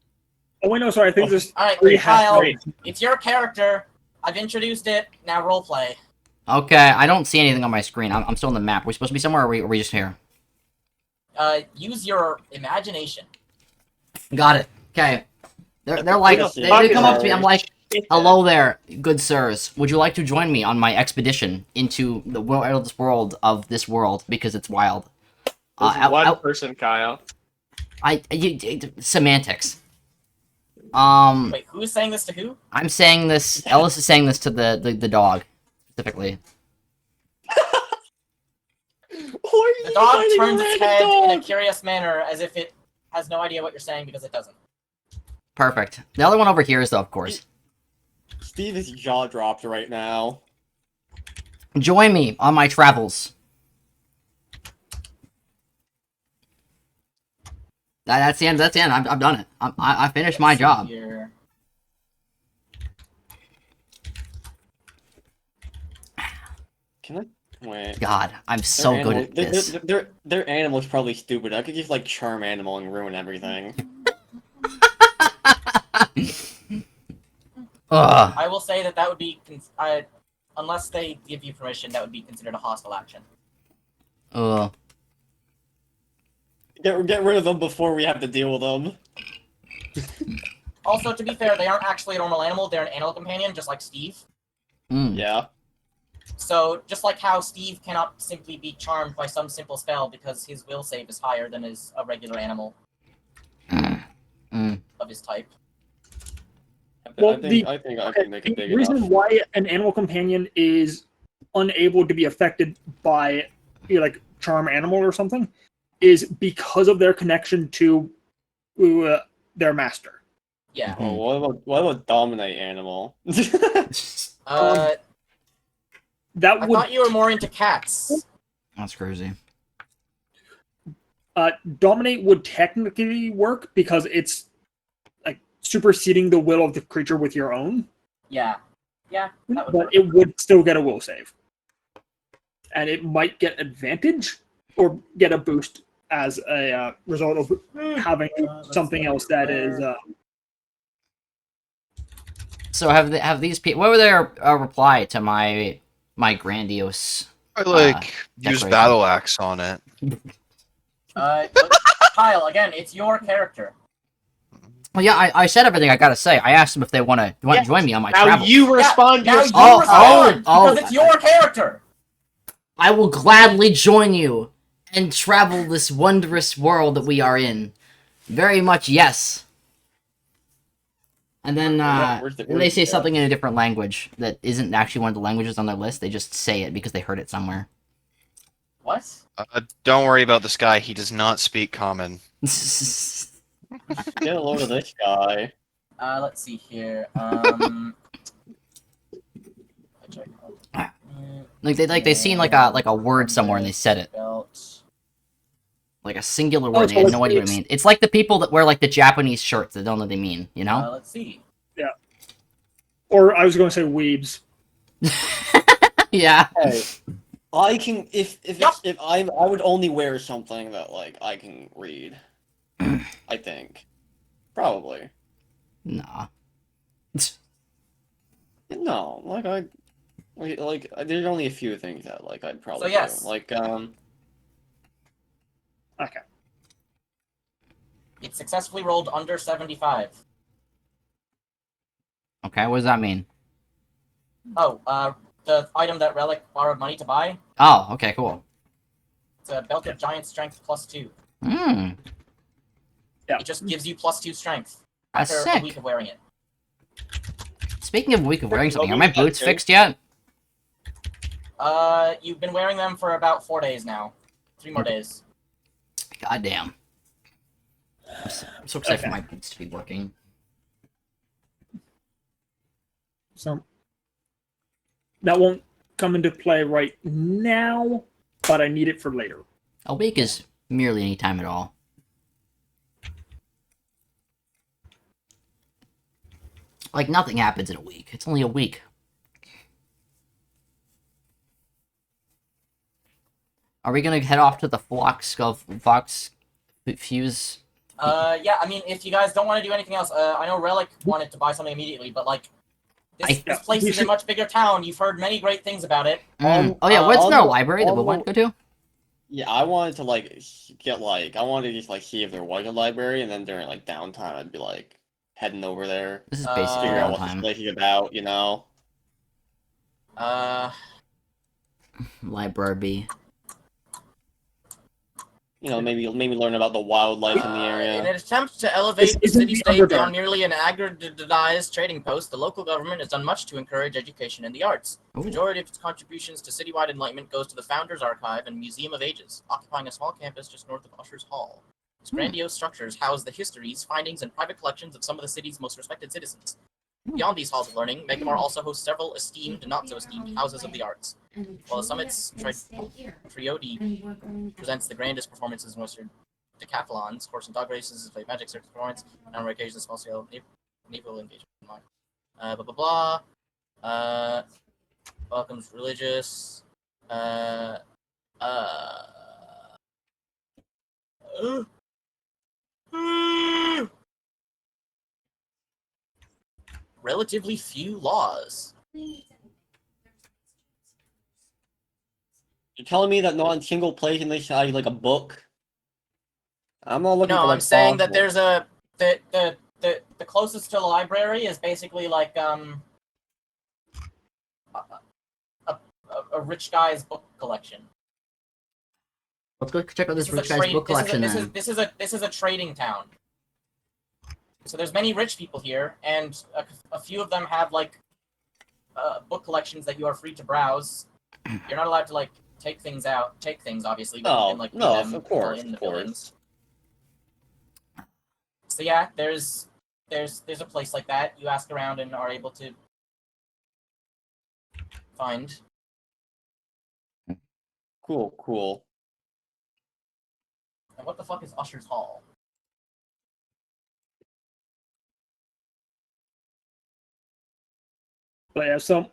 Oh wait, no, sorry. I think there's All right, 3 Kyle, half. it's your character. I've introduced it. Now roleplay. Okay, I don't see anything on my screen. I'm still on the map. Are we supposed to be somewhere, or are we just here? Use your imagination. Got it. Okay. They're like, they come up to me, I'm like, hello there, good sirs. Would you like to join me on my expedition into the wildest world of this world, because it's wild? One person, Kyle. Semantics. Wait, who's saying this to who? I'm saying this, Ellis is saying this to the dog, specifically. The dog turns its head in a curious manner as if it has no idea what you're saying because it doesn't. Perfect. The other one over here is, though, of course. Steve is jaw dropped right now. Join me on my travels. That's the end. That's the end. I've done it. I finished my job. Here. Can I? Wait. God, I'm so good at this. Their animal's probably stupid. I could just like charm animal and ruin everything. Ugh. I will say that would be, unless they give you permission, that would be considered a hostile action. Ugh. Get rid of them before we have to deal with them. Also, to be fair, they aren't actually a normal animal. They're an animal companion, just like Steve. Mm. Yeah. So, just like how Steve cannot simply be charmed by some simple spell because his will save is higher than a regular animal of his type. Well, I think I can make it big the reason enough. why an animal companion is unable to be affected by, like, charm animal or something is because of their connection to their master. Yeah. Oh, what about dominate animal? I That would thought you were more into cats. That's crazy. dominate would technically work because it's like superseding the will of the creature with your own. Yeah. Yeah, that would But work. it would still get a will save. And it might get advantage or get a boost as a result of having something else that is. So have these people? What were their reply to my grandiose? I like use decoration? battle axe on it. Look, Kyle, again, it's your character. Well, yeah, I said everything I gotta say. I asked them if they want to join me on my Now travels. you respond Now you yourself. respond oh. because it's your character. I will gladly join you and travel this wondrous world that we are in. Very much, yes. And then they say something in a different language that isn't actually one of the languages on their list. They just say it because they heard it somewhere. What? Don't worry about this guy. He does not speak common. Get a load of this guy. Let's see here. they seen like a word somewhere and they said it. Belt. Like a singular word. They had no idea what it mean. It's like the people that wear like the Japanese shirts that don't know what they mean, you know? Let's see. Yeah. Or I was going to say weebs. Yeah. Hey, I can if I would only wear something that like I can read. I think, probably. Nah. No, like there's only a few things that like I'd probably So, yes. do. Like Okay. It successfully rolled under 75. Okay, what does that mean? Oh, the item that Relic borrowed money to buy. Oh, okay, cool. It's a belt of giant strength +2. Hmm. Yeah. It just gives you +2 strength That's after sick. a week of wearing it. Speaking of a week of wearing something, are my boots fixed yet? You've been wearing them for about 4 days now. 3 more days. Goddamn. I'm so excited for my boots to be working. So that won't come into play right now, but I need it for later. A week is merely any time at all. Like, nothing happens in a week. It's only a week. Are we gonna head off to the Fox Fuse? Yeah, I mean, if you guys don't want to do anything else, I know Relic wanted to buy something immediately, but, like, this place is a much bigger town. You've heard many great things about it. Oh yeah, what's their library that we want to go to? Yeah, I wanted to like get like I wanted to just like see if there was a library, and then during like downtime, I'd be like heading over there, This is basically figure out what this downtime. place is about, you know. Library. You know, maybe learn about the wildlife in the In area. an attempt to elevate the isn't the city-state Underdark. beyond merely an aggregatized trading post, the local government has done much to encourage education in the arts. The Ooh. majority of its contributions to citywide enlightenment goes to the Founders Archive and Museum of Ages, occupying a small campus just north of Usher's Hall. Its grandiose structures house the histories, findings, and private collections of some of the city's most respected citizens. Beyond these halls of learning, Magnimar also hosts several esteemed and not-so-esteemed houses of the arts. While the summit's Triode presents the grandest performances in Western decathlons, horse and dog races, play magic, circus performance, and on occasions small-scale naval engagement. Blah blah blah. Welcomes religious. Relatively few laws. You're telling me that not a single place in this has like a book? I'm not looking No, for like I'm saying that possible. there's the closest to the library is basically like a rich guy's book collection. Let's go check out this This is rich guy's book collection then. This is a trading town. So there's many rich people here, and a few of them have like book collections that you are free to browse. You're not allowed to like take things obviously, but you can like No, leave them of course, in the of course. buildings. So yeah, there's a place like that. You ask around and are able to find. Cool. And what the fuck is Usher's Hall? But yeah, so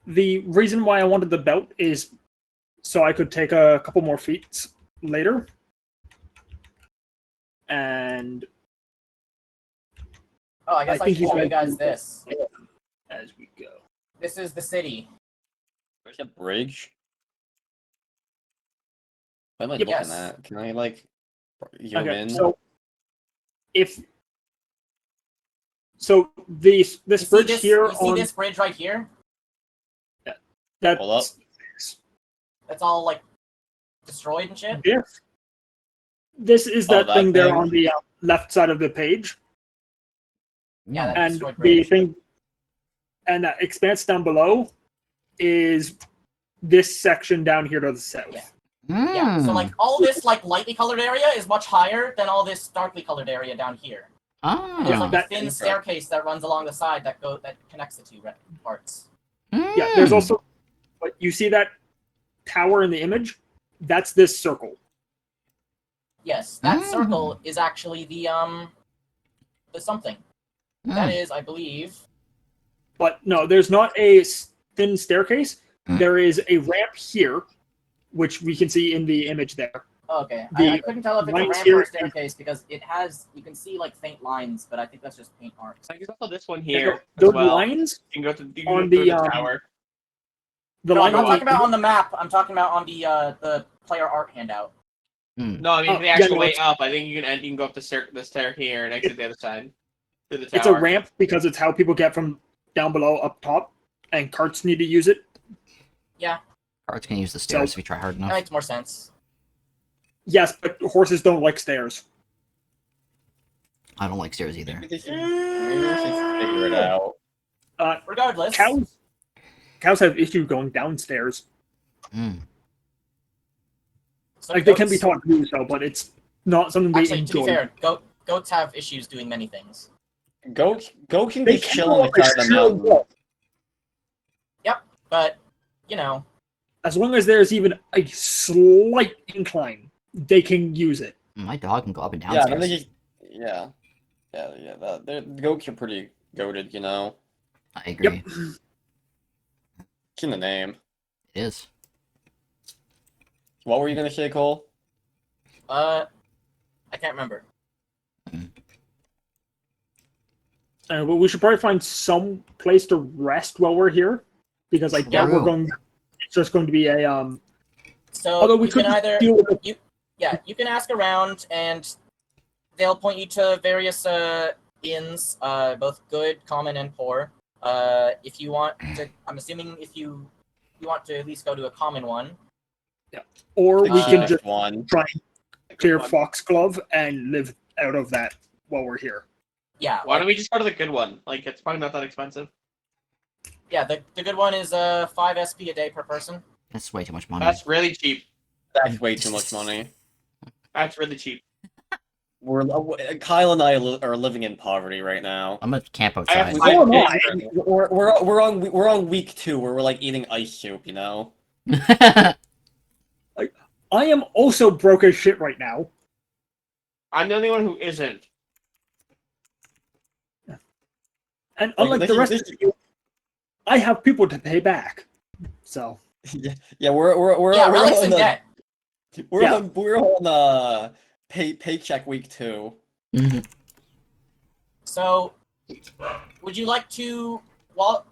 the reason why I wanted the belt is so I could take a couple more feats later. And Oh, I guess I think should he's show you right. guys this. as we go. This is the city. There's a bridge. Why am I Yes. looking at? Can I like zoom Okay, in? so this You see bridge this? here You see on this bridge right here? that Hold up. That's all like destroyed and shit. this is Oh, that that thing there thing? on the left side of the page, Yeah, that and destroyed the bridge. thing and that expanse down below is this section down here to the south. Yeah. Yeah. So like all this like lightly colored area is much higher than all this darkly colored area down here. And there's like a That- thin staircase that runs along the side that connects the two parts. Yeah, there's also, but you see that tower in the image? That's this circle. Yes, that circle is actually the something. That is, I believe. But no, there's not a thin staircase. There is a ramp here, which we can see in the image there. Oh, okay, The I couldn't tell if it's a lines ramp here or a staircase because it has. You can see like faint lines, but I think that's just paint marks. There's also this one here Those as well. lines You can go to you on can go through the, the tower. the No, I'm line not on talking about the on the map. I'm talking about on the player art handout. No, I mean Oh, the yeah, actual no, way it's- up. I think you can go up the stair here and exit the other side to the tower. it's a ramp because it's how people get from down below up top, and carts need to use it. Cards can use the stairs if you try hard That enough. makes more sense. Yes, but horses don't like stairs. I don't like stairs either. Maybe they should figure it out. Regardless, cows have issues going downstairs. Mm. So Like they can be goats- taught to do so, but it's not something they Actually, to be enjoy. fair, goats have issues doing many things. Go can They just can chill on the always side of the chill, mountain. But, you know, as long as there's even a slight incline, they can use it. My dog can go up and down Yeah, then stairs. they just yeah. The goats are pretty goated, you know. I agree. It's in the name. It is. What were you gonna say, Cole? I can't remember. But we should probably find some place to rest while we're here, because I doubt we're True. going. It's just going to be a So Although we you can could either deal with it. you can ask around and they'll point you to various inns, both good, common, and poor. If you want to, I'm assuming if you want to at least go to a common one. or The we can cheapest just one. try and clear Foxglove and live out of that while we're here. Yeah. Why don't we just go to the good one? Like, it's probably not that expensive. Yeah, the good one is 5 SP a day per person. That's way too much money. That's really cheap. That's way too much money. That's really cheap. Kyle and I are living in poverty right now. I'm gonna camp I have outside. So am I. We're on week 2 where we're like eating ice soup, you know. I am also broke as shit right now. I'm the only one who isn't. And Like, unlike this the is- rest this of you, I have people to pay back. So Yeah, we're Yeah, we're Relic's on in the, debt. we're on paycheck week 2. Mhm. So, would you like to? Well,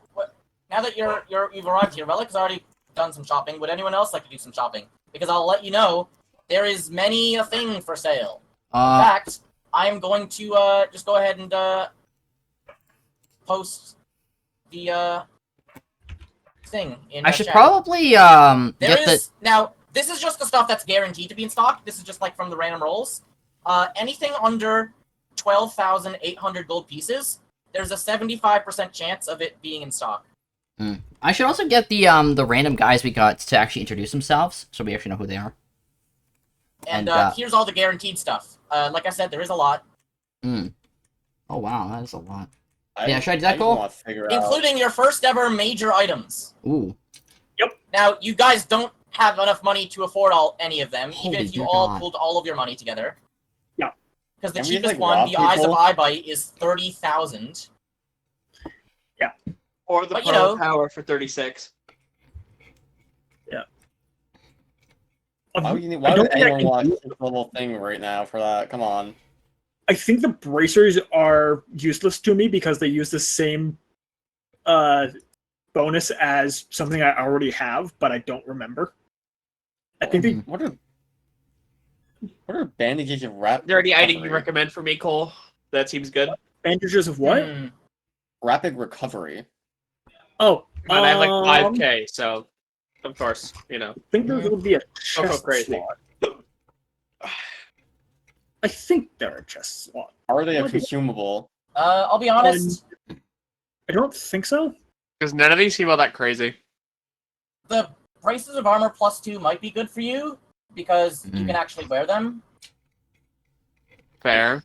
now that you've arrived here, Relic has already done some shopping. Would anyone else like to do some shopping? Because I'll let you know there is many a thing for sale. In fact, I am going to just go ahead and post the thing in. I should chat. probably There get the. is now. This is just the stuff that's guaranteed to be in stock. This is just like from the random rolls. Anything under 12,800 gold pieces, there's a 75% chance of it being in stock. I should also get the random guys we got to actually introduce themselves, so we actually know who they are. And And, here's all the guaranteed stuff. Like I said, there is a lot, Oh wow, that is a lot. I, Yeah, should I do that, I just Cole? want to figure out. including your first ever major items. Ooh. Now, you guys don't have enough money to afford any of them, even Holy if you dear all God. pulled all of your money together. Yeah. Because the Can we, cheapest like, one, rob the Eyes of people? Eyebite, is 30,000. Or the But, you Pearl know- Power for 36. Why would, I why don't would think I anyone can want do this little thing right now for that? Come on. I think the bracers are useless to me because they use the same bonus as something I already have, but I don't remember. I think they What are bandages of Is there any item you recovery? recommend for me, Cole? That seems good. bandages of what? Rapid recovery. Oh, And I have like 5k, so of course, you know. I think there would be a Don't go chest crazy. slot. I think there are a chest slot. Are they a What? consumable? I'll be honest, I don't think so. Because none of these seem all that crazy. the braces of armor +2 might be good for you, because you can actually wear them. Fair.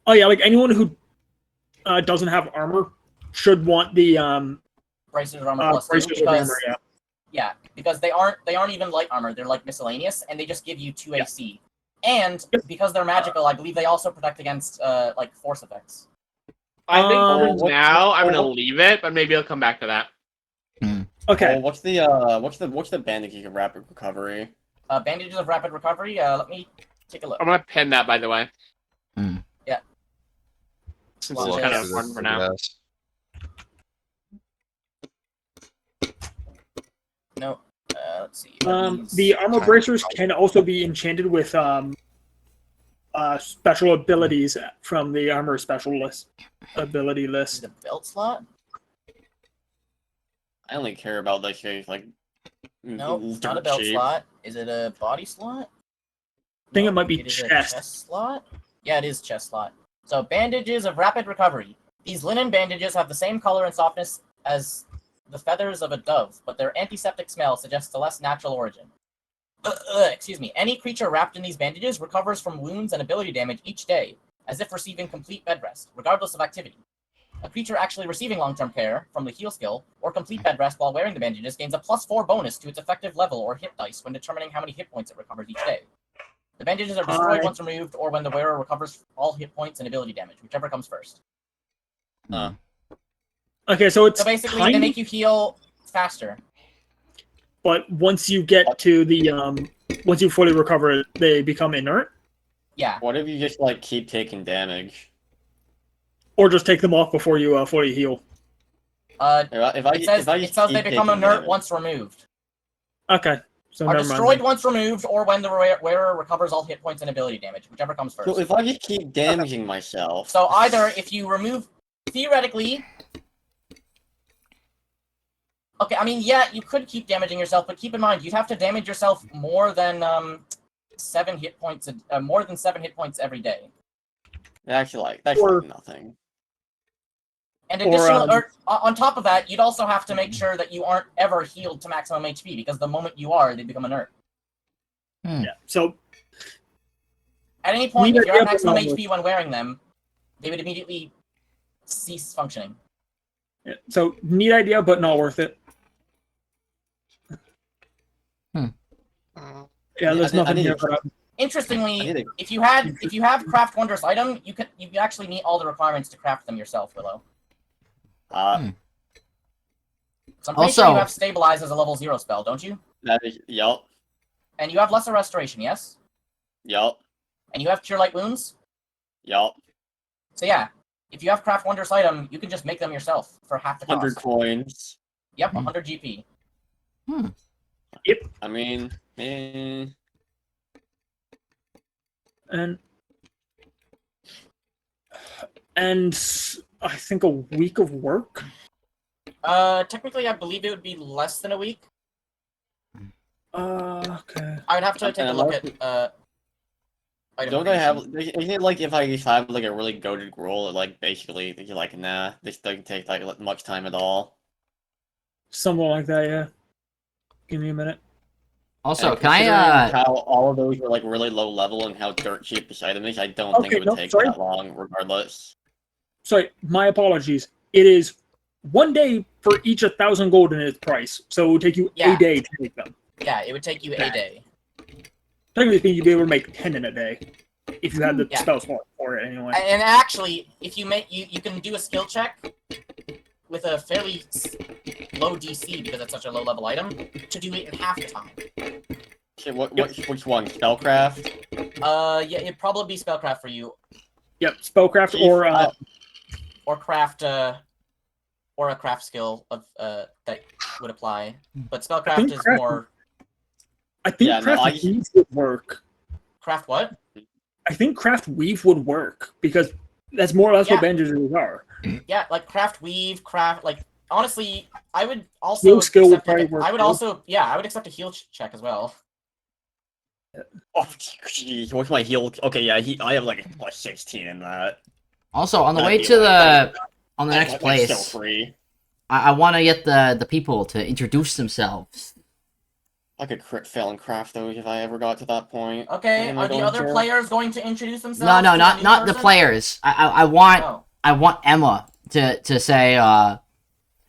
Oh yeah, like anyone who doesn't have armor should want the Braces of armor +2, bracers of because armor. Yeah. because they aren't even light armor. They're like miscellaneous, and they just give you 2 Yeah. AC. And because they're magical, I believe they also protect against like force effects. I think Um, for now I'm gonna leave it, but maybe I'll come back to that. Okay. Well, what's the bandage of rapid recovery? Bandages of rapid recovery. Let me take a look. I'm gonna pin that, by the way. Yeah. Since Well, it's yeah, kind of this important for now. No. Let's see. The armor bracers can also be enchanted with special abilities from the armor specialist ability Is list. it a belt slot? I only care about that shit like. No, dirt not a belt cheap. slot. Is it a body slot? I think it Nope, might be is a chest. chest slot. Yeah, it is chest slot. So bandages of rapid recovery. These linen bandages have the same color and softness as the feathers of a dove, but their antiseptic smell suggests a less natural origin. Excuse me. Any creature wrapped in these bandages recovers from wounds and ability damage each day, as if receiving complete bed rest, regardless of activity. A creature actually receiving long-term care from the heal skill or complete bed rest while wearing the bandages gains a +4 bonus to its effective level or hit dice when determining how many hit points it recovers each day. The bandages are destroyed once removed, or when the wearer recovers all hit points and ability damage, whichever comes first. Okay, so it's So basically, they make you heal faster. But once you get to the once you fully recover, they become inert, Yeah. What if you just like keep taking damage? or just take them off before you fully heal. If I It says they become inert once removed. Okay, so Are never mind destroyed then. once removed, or when the wearer recovers all hit points and ability damage, whichever comes first. So if I just keep damaging myself. So either if you remove, theoretically. Okay, I mean, yeah, you could keep damaging yourself, but keep in mind you'd have to damage yourself more than 7 hit points, more than 7 hit points every day. Actually, that's like nothing. And additional, on top of that, you'd also have to make sure that you aren't ever healed to maximum HP, because the moment you are, they become inert. Yeah. So at any point, if you're at maximum HP when wearing them, they would immediately cease functioning. Yeah, so neat idea, but not worth it. Yeah, there's nothing here. Interestingly, if you have craft wondrous item, you actually meet all the requirements to craft them yourself, Willow. So I'm pretty sure you have stabilize as a level 0 spell, don't you? Yup. And you have lesser restoration, yes? Yup. And you have cure light wounds? Yup. So yeah, if you have craft wondrous item, you can just make them yourself for half the cost. 100 coins. Yep, 100 GP. Yep. I mean, And I think a week of work. Technically, I believe it would be less than a week. Okay. I would have to take a look at. Don't I have? Isn't it like if I just have like a really goated roll, like basically you're like, nah, this doesn't take like much time at all. Something like that, yeah. Give me a minute. Also, and can I how all of those were like really low level and how dirt cheap this item is, I don't think it would take that long, regardless. Sorry, my apologies. It is 1 day for each 1,000 gold in its price, so it would take you a day to make them. Yeah, it would take you a day. Technically speaking, you'd be able to make 10 in a day if you had the spells for it anyway. And actually, if you make you can do a skill check with a fairly low DC because it's such a low level item to do it in half the time. Okay, which one? Spellcraft? Yeah, it'd probably be spellcraft for you. Yep, spellcraft or craft or a craft skill of that would apply. But spellcraft is more. I think craft weave would work. Craft what? I think craft weave would work because that's more or less what bandages are. Yeah, like craft weave, like honestly, I would also skill would accept, work. I would also I would accept a heal check as well. Oh, geez, what's my heal? Okay, yeah, I have like a 16 in that. Also, on the way to the next place, still free. I want to get the people to introduce themselves. I could crit fail and craft those if I ever got to that point. Okay, are the other players going to introduce themselves? No, not the players. I want Emma to say,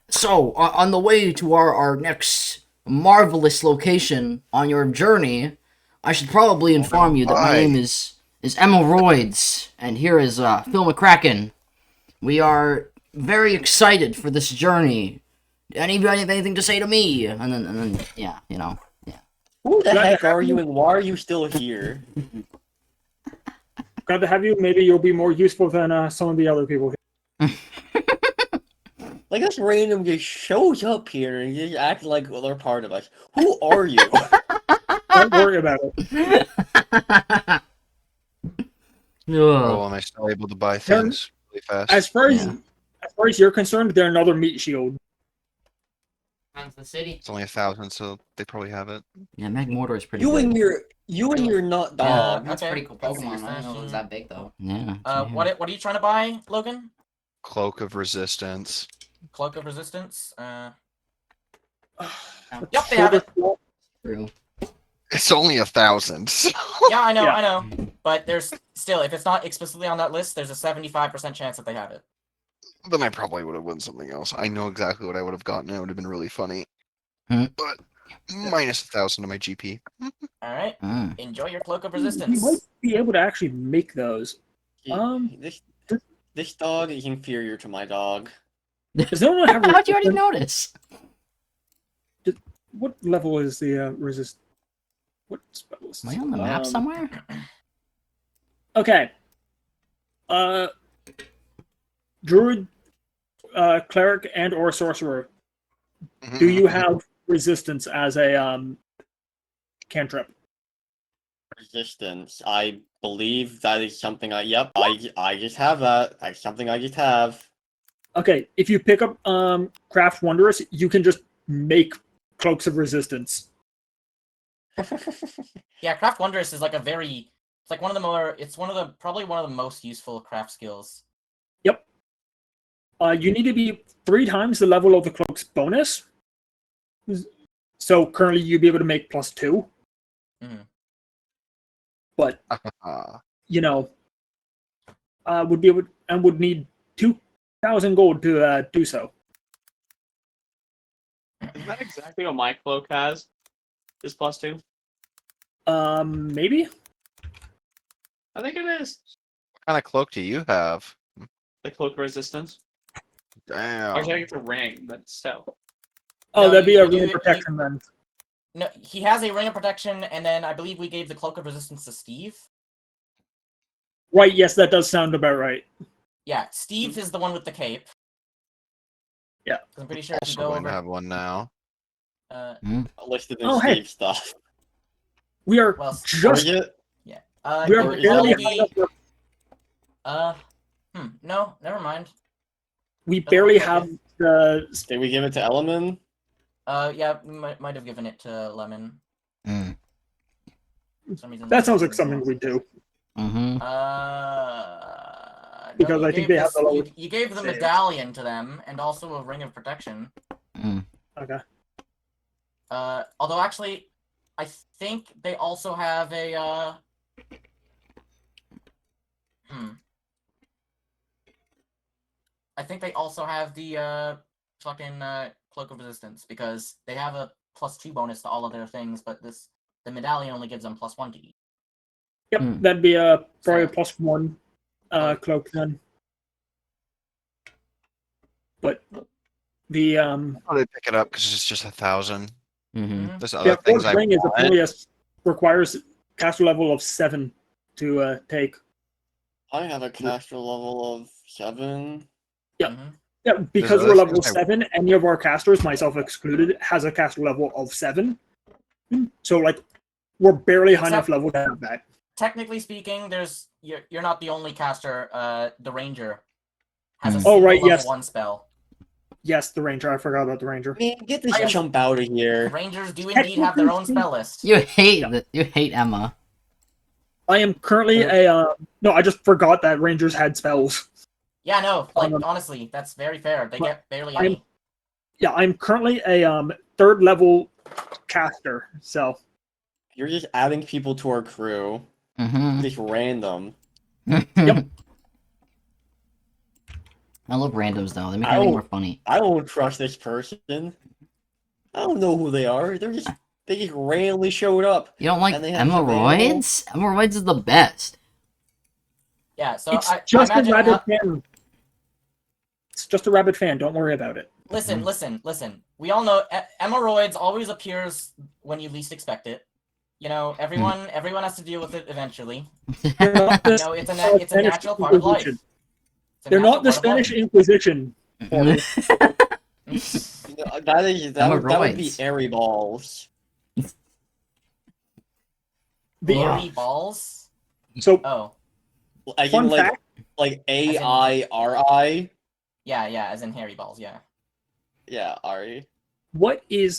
so on the way to our next marvelous location on your journey, I should probably inform you that my name is Emma Royds, and here is Phil McCracken. We are very excited for this journey. Anybody have anything to say to me? And then yeah, you know. Who the heck are you and why are you still here? Glad to have you. Maybe you'll be more useful than some of the other people here. Like this random just shows up here and just act like they're part of us. Who are you? Don't worry about it. Oh, am I still able to buy things really fast? As far as you're concerned, they're another meat shield. The city. It's only 1,000, so they probably have it. Yeah, Magnimar is pretty You good. and your nut dog. That's pretty cool Pokemon. I didn't know it was that big though. Yeah. What are you trying to buy, Logan? Cloak of Resistance. Cloak of Resistance. Yep, they have it. True. It's only 1,000. So. Yeah, I know, Yeah. I know. But there's still, if it's not explicitly on that list, there's a 75% chance that they have it. Then I probably would have won something else. I know exactly what I would have gotten. It would have been really funny. Hmm. But minus 1,000 to my GP. Alright. Mm. Enjoy your Cloak of You might Resistance. be able to actually make those. This dog is inferior to my dog. Does anyone have How'd you already resistance? notice? What level is the resist? What spell list? Am I on the map somewhere? Okay. Druid, cleric, and or sorcerer. Do you have resistance as a cantrip? Resistance. I believe that is something I just have that. That's something I just have. Okay, if you pick up Craft Wondrous, you can just make cloaks of resistance. Yeah, Craft Wondrous is like it's like one of the more, probably one of the most useful craft skills. Yep. You need to be 3 times the level of the cloak's bonus. So currently you'd be able to make +2. Mhm. But would be able and would need 2,000 gold to do so. Is that exactly what my cloak has? Is +2? Maybe. I think it is. What kind of cloak do you have? The cloak resistance. Damn. Or I think it's a ring, but still. Oh, No, that'd be you a do ring it- protection then. No, he has a Ring of Protection, and then I believe we gave the Cloak of Resistance to Steve. Right, yes, that does sound about right. Yeah, Steve is the one with the cape. Yeah. I'm pretty sure if you Also go going to over... have one now. Listed in Oh, hey. Steve stuff. We are Well, just Target? Yeah. we it are would barely probably high be... enough. No, never mind. We Doesn't barely look like have it. the. Did we give it to Elemen? Yeah, we might have given it to Lemon. Mm. For some reason, That sounds like Lemon's something not. we do. Mm-hmm. No, Because you I think gave they have the lowest you gave the save. medallion to them, and also a Ring of Protection. Mm. Okay. Although actually, I think they also have a I think they also have the fucking Cloak of Resistance, because they have a +2 bonus to all of their things, but the medallion only gives them +1 to each. Yep, Hmm. that'd be probably So- a +1 cloak then. But the I'll pick it up because it's just 1,000. Mm-hmm. There's other yeah, things Forge I Ring is want. apparently requires caster level of 7 to take. I have a caster level of 7. Yeah. Mhm. Yeah, because other we're level things I- 7, any of our casters, myself excluded, has a caster level of 7. So like we're barely high enough Except- level to have that. Technically speaking, you're not the only caster. The Ranger has a Hmm. single Oh, right, level yes. 1 spell. Yes, the Ranger. I forgot about the Ranger. Man, get this I am- jump out of here. Rangers do indeed have their own spell list. You hate Emma. I am currently a no, I just forgot that Rangers had spells. Yeah, no, like Um, honestly, that's very fair. They but get barely I'm- any. Yeah, I'm currently a 3rd level caster. So You're just adding people to our crew. Mm-hmm. Just random. Yep. I love randoms though. They make I everything don't- more funny. I don't trust this person. I don't know who they are. They just randomly showed up. You don't like And they have some Emeralds? Emeralds is the best. Yeah, so it's I just a imagine. rabbit fan. It's just a rabbit fan. Don't worry about it. Listen. We all know Emeralds always appears when you least expect it. You know, everyone has to deal with it eventually. They're not You the know, it's a Spanish natural part of life. Inquisition. It's a They're natural not the part of life. Spanish Inquisition. For me. That would be Hemorrhoids. airy balls. The Airy balls. so Oh, I fun can fact. like AIRI. yeah, as in hairy balls. Yeah. Yeah, Ari. What book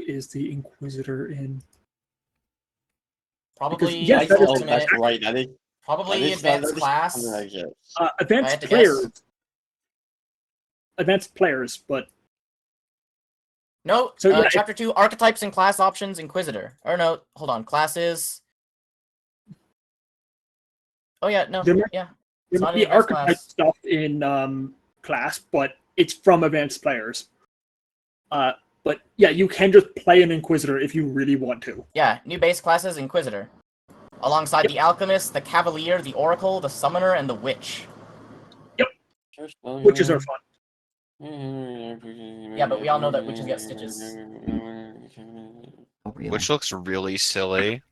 is the Inquisitor in? Probably yes, that the is- Oh, ultimate. that's right. That is Probably advanced class. something I get. I Advanced had to guess. players. Advanced players, but No, So, yeah, chapter 2, archetypes and class options, Inquisitor. Or no, hold on, classes. Oh yeah, no, There might- yeah. There It's might not be an advanced archetype class. stuff in class, but it's from advanced players. But yeah, you can just play an Inquisitor if you really want to. Yeah, new base classes, Inquisitor. Alongside the Alchemist, the Cavalier, the Oracle, the Summoner, and the Witch. Witches are fun. Yeah, but we all know that witches get stitches. Oh, really? Which looks really silly.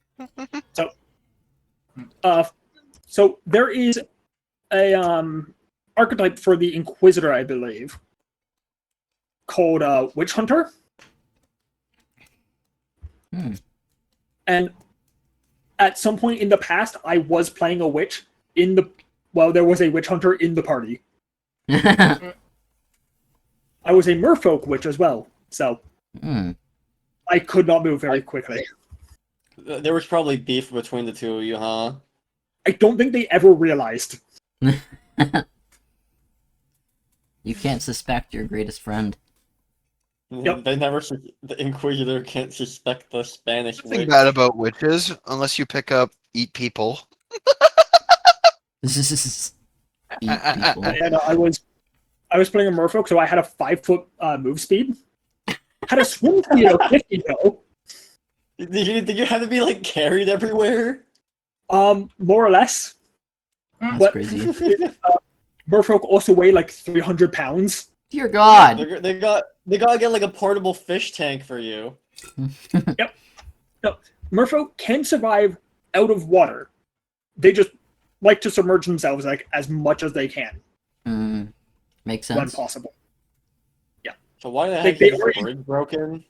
So there is a archetype for the Inquisitor, I believe, called Witch Hunter. Hmm. And at some point in the past, I was playing a witch there was a witch hunter in the party. I was a merfolk witch as well, so I could not move very quickly. There was probably beef between the two of you, huh? I don't think they ever realized. You can't suspect your greatest friend. Yep. They never. The Inquisitor can't suspect the Spanish Nothing witch. bad about witches, unless you pick up Eat People. Eat people. And I was playing a merfolk, so I had a 5-foot move speed. Had a swim speed of 50 though. Did you have to be like carried everywhere? More or less. That's But crazy. merfolk also weigh like 300 pounds. Dear God. They gotta get like a portable fish tank for you. No, merfolk can survive out of water. They just like to submerge themselves like as much as they can Makes when sense. possible. So why the Like, heck they is this already- bridge broken?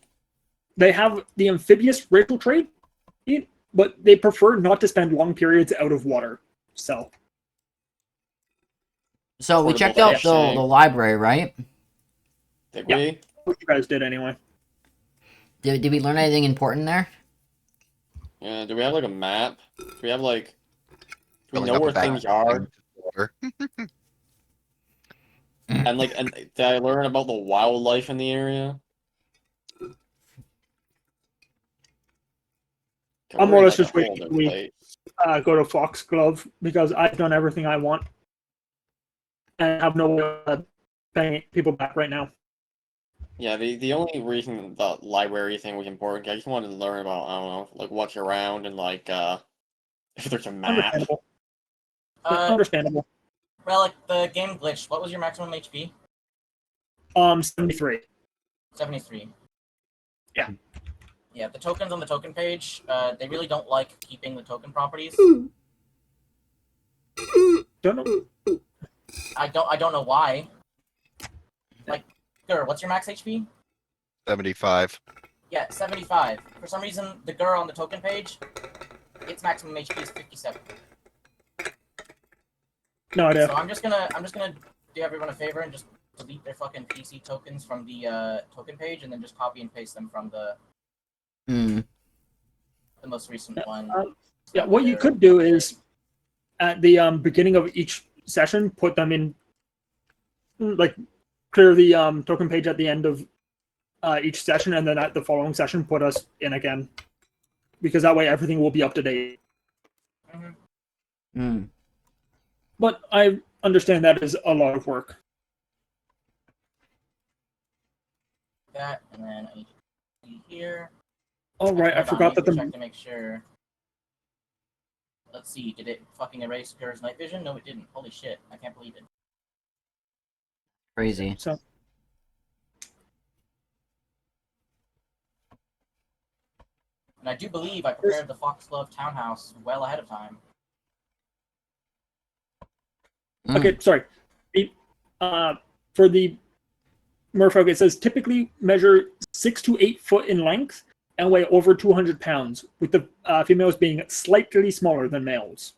They have the amphibious racial trait, but they prefer not to spend long periods out of water. So So we Portable checked out fish the tank. library, right? Did Yeah. we? what you guys did anyway. Did we learn anything important there? Yeah. Do we have like a map? Do we have like? Do we Filling know up a where bag things are? of water. And did I learn about the wildlife in the area? I'm more or less We're in, just like, a waiting whole till we- other place. Go to Foxglove because I've done everything I want and have no way of paying people back right now. Yeah, the only reason the library thing was important, I just wanted to learn about, I don't know, like what's around and like if there's a map. Understandable. Uh, Understandable. Relic, the game glitched. What was your maximum HP? 73. 73. Yeah. Yeah, the tokens on the token page, they really don't like keeping the token properties. Don't know. I don't know why. Like, Gur, what's your max HP? 75. Yeah, 75. For some reason, the Gur on the token page, its maximum HP is 57. No idea. So I'm just gonna do everyone a favor and just delete their fucking PC tokens from the token page and then just copy and paste them from the most recent one. Yeah, what you could do is at the beginning of each session, put them in, like, clear the token page at the end of each session, and then at the following session, put us in again, because that way everything will be up to date. But I understand that is a lot of work. That, and then I need to see here. Oh right, I Hold on, forgot need that to the check to make sure. Let's see, did it fucking erase Gur's night vision? No, it didn't. Holy shit, I can't believe it. Crazy. so And I do believe I prepared the Foxglove Townhouse well ahead of time. okay, sorry. For the merfolk, it says typically measure 6 to 8 foot in length and weigh over 200 pounds, with the females being slightly smaller than males.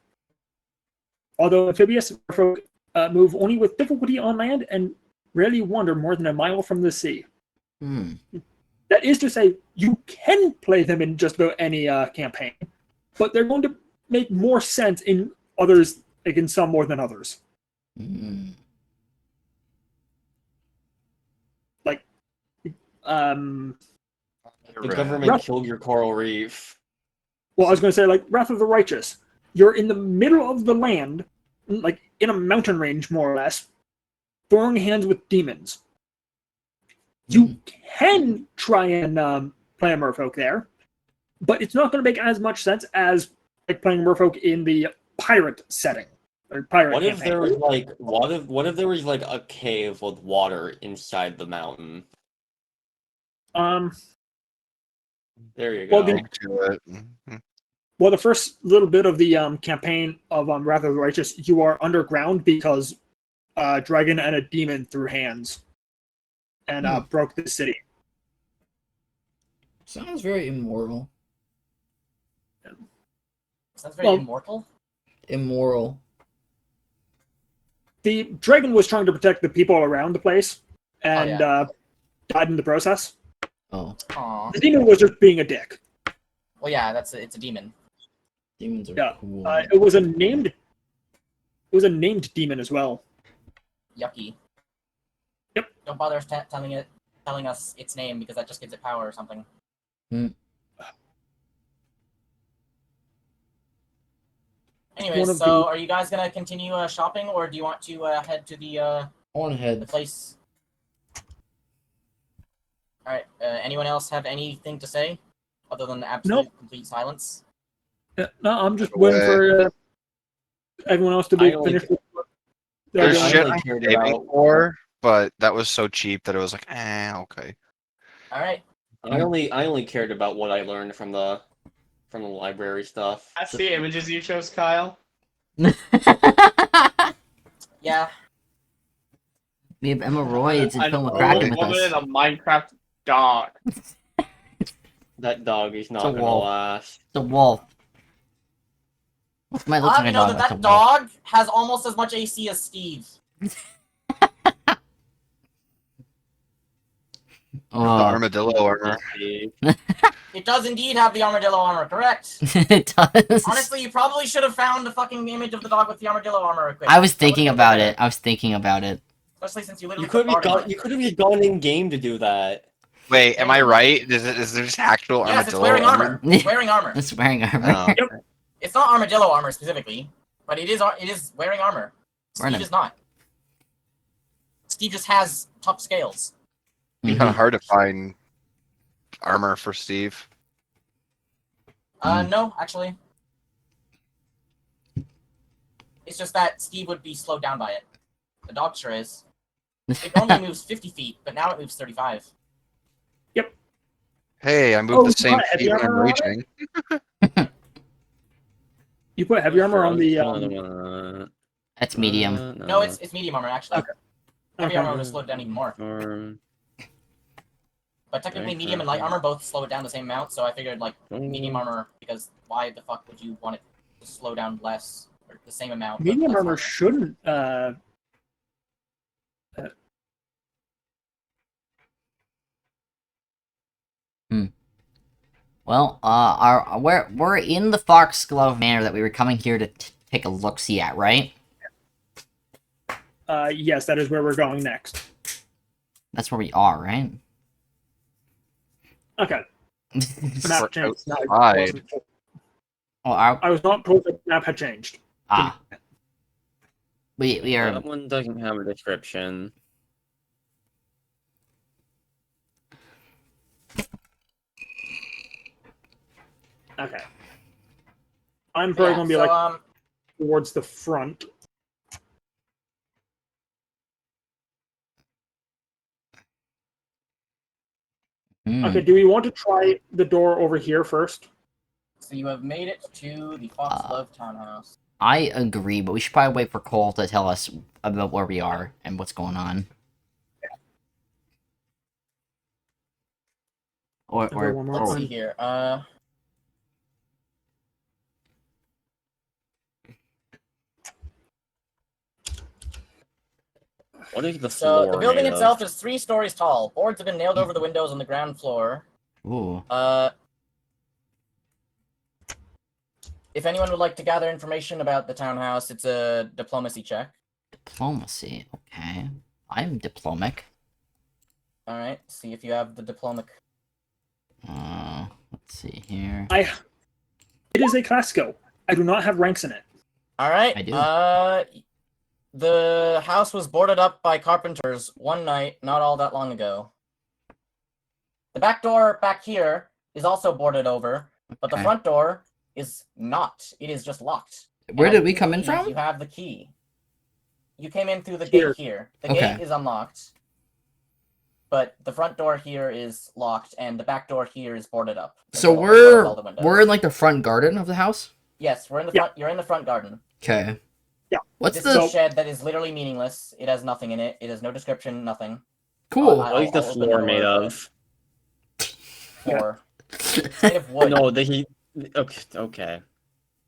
Although amphibious, merfolk move only with difficulty on land and rarely wander more than a mile from the sea. That is to say, you can play them in just about any campaign, but they're going to make more sense in others, like in some more than others. Like, The Right. government killed your coral reef. Well, I was going to say, like, Wrath of the Righteous. You're in the middle of the land, like, in a mountain range, more or less, throwing hands with demons. You can try and play a merfolk there, but it's not going to make as much sense as like playing merfolk in the pirate setting or pirate What if campaign. there was like what if there was like a cave with water inside the mountain? There you go. Well, the first little bit of the campaign of Wrath of the Righteous, you are underground because a dragon and a demon threw hands and broke the city. Sounds very immoral. Sounds very immortal. Immoral. The dragon was trying to protect the people around the place and died in the process. Oh. Aww. The demon was just being a dick. Well, yeah, it's a demon. Demons are cool. It was a named demon as well. Yucky. Yep. Don't bother telling us its name because that just gives it power or something. Anyways, so are you guys gonna continue shopping, or do you want to head to the the place? All right. Anyone else have anything to say other than absolute complete silence? No, I'm just waiting for everyone else to be finished. There's shit I'm saving for, but that was so cheap that it was like, okay. All right. I only cared about what I learned from the library stuff. That's the images you chose, Kyle. Yeah. We have hemorrhoids and An film a old Kraken with woman us. and a Minecraft dog. That dog is not It's a gonna wolf. last. It's a wolf. What's my looking You know that dog has almost as much AC as Steve. The armadillo armor. It does indeed have the armadillo armor, correct? It does. Honestly, you probably should have found the fucking image of the dog with the armadillo armor equipped. I was thinking about it. Especially since you literally You could have gone in game to do that. Wait, am I right? Is there just actual Yes, it's armadillo wearing armor. It's wearing armor. It's wearing armor. Oh. It's not armadillo armor specifically, but it is wearing armor. Wearing Steve is not. Steve just has tough scales. It's kind of hard to find armor for Steve. No, actually. It's just that Steve would be slowed down by it. The dog sure is. It normally moves 50 feet, but now it moves 35. Hey, I moved the same feet when I'm raging. You put heavy armor on the. That's medium. No, it's medium armor actually. Okay. Heavy armor would have slowed it down even more. But technically, medium and light armor both slow it down the same amount, so I figured like medium armor, because why the fuck would you want it to slow down less or the same amount? but Medium less armor shouldn't. Well, we're in the Foxglove Manor that we were coming here to take a look-see at, right? Yes, that is where we're going next. That's where we are, right? Okay. Map changed. No, Outside. I was not told that the map had changed. We are. That one doesn't have a description. Okay. I'm probably gonna be like towards the front. Okay, do we want to try the door over here first? So you have made it to the Foxglove Townhouse. I agree, but we should probably wait for Cole to tell us about where we are and what's going on. Let's see here. What is the So floor the building made of? itself is 3 stories tall. Boards have been nailed over the windows on the ground floor. Ooh. If anyone would like to gather information about the townhouse, it's a diplomacy check. Diplomacy, okay. I'm diplomatic. All right. See if you have the diploma. Let's see here. It is a class skill. I do not have ranks in it. All right. I do. The house was boarded up by carpenters one night, not all that long ago. The back door back here is also boarded over, but the Okay. front door is not. It is just locked. Where And I did we do come in believe from? You have the key. You came in through the Here. gate here. The Okay. gate is unlocked, but the front door here is locked, and the back door here is boarded up. So as well as all the windows. we're in like the front garden of the house. Yes, we're in the Yeah. front. You're in the front garden. Okay. Yeah. What's This the is a shed that is literally meaningless. It has nothing in it. It has no description. Nothing. cool? What is the I'll open the floor door, made but- of? Floor. It's made of wood. No, okay.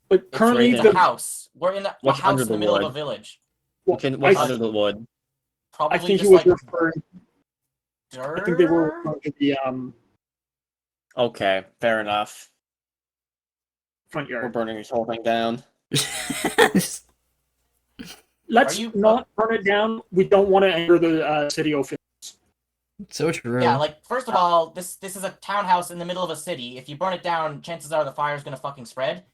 But It's currently, right It's there. a house. We're in a What's house under in the the middle of wood? a village. What's under I, the wood? Probably I think just he was like referring. dirt. I think they were referring to the Okay, fair enough. front We're yard. burning this whole thing down. Let's Are you- not burn it down. We don't want to enter the city officials. So true. Yeah, like first of all, this is a townhouse in the middle of a city. If you burn it down, chances are the fire's gonna fucking spread.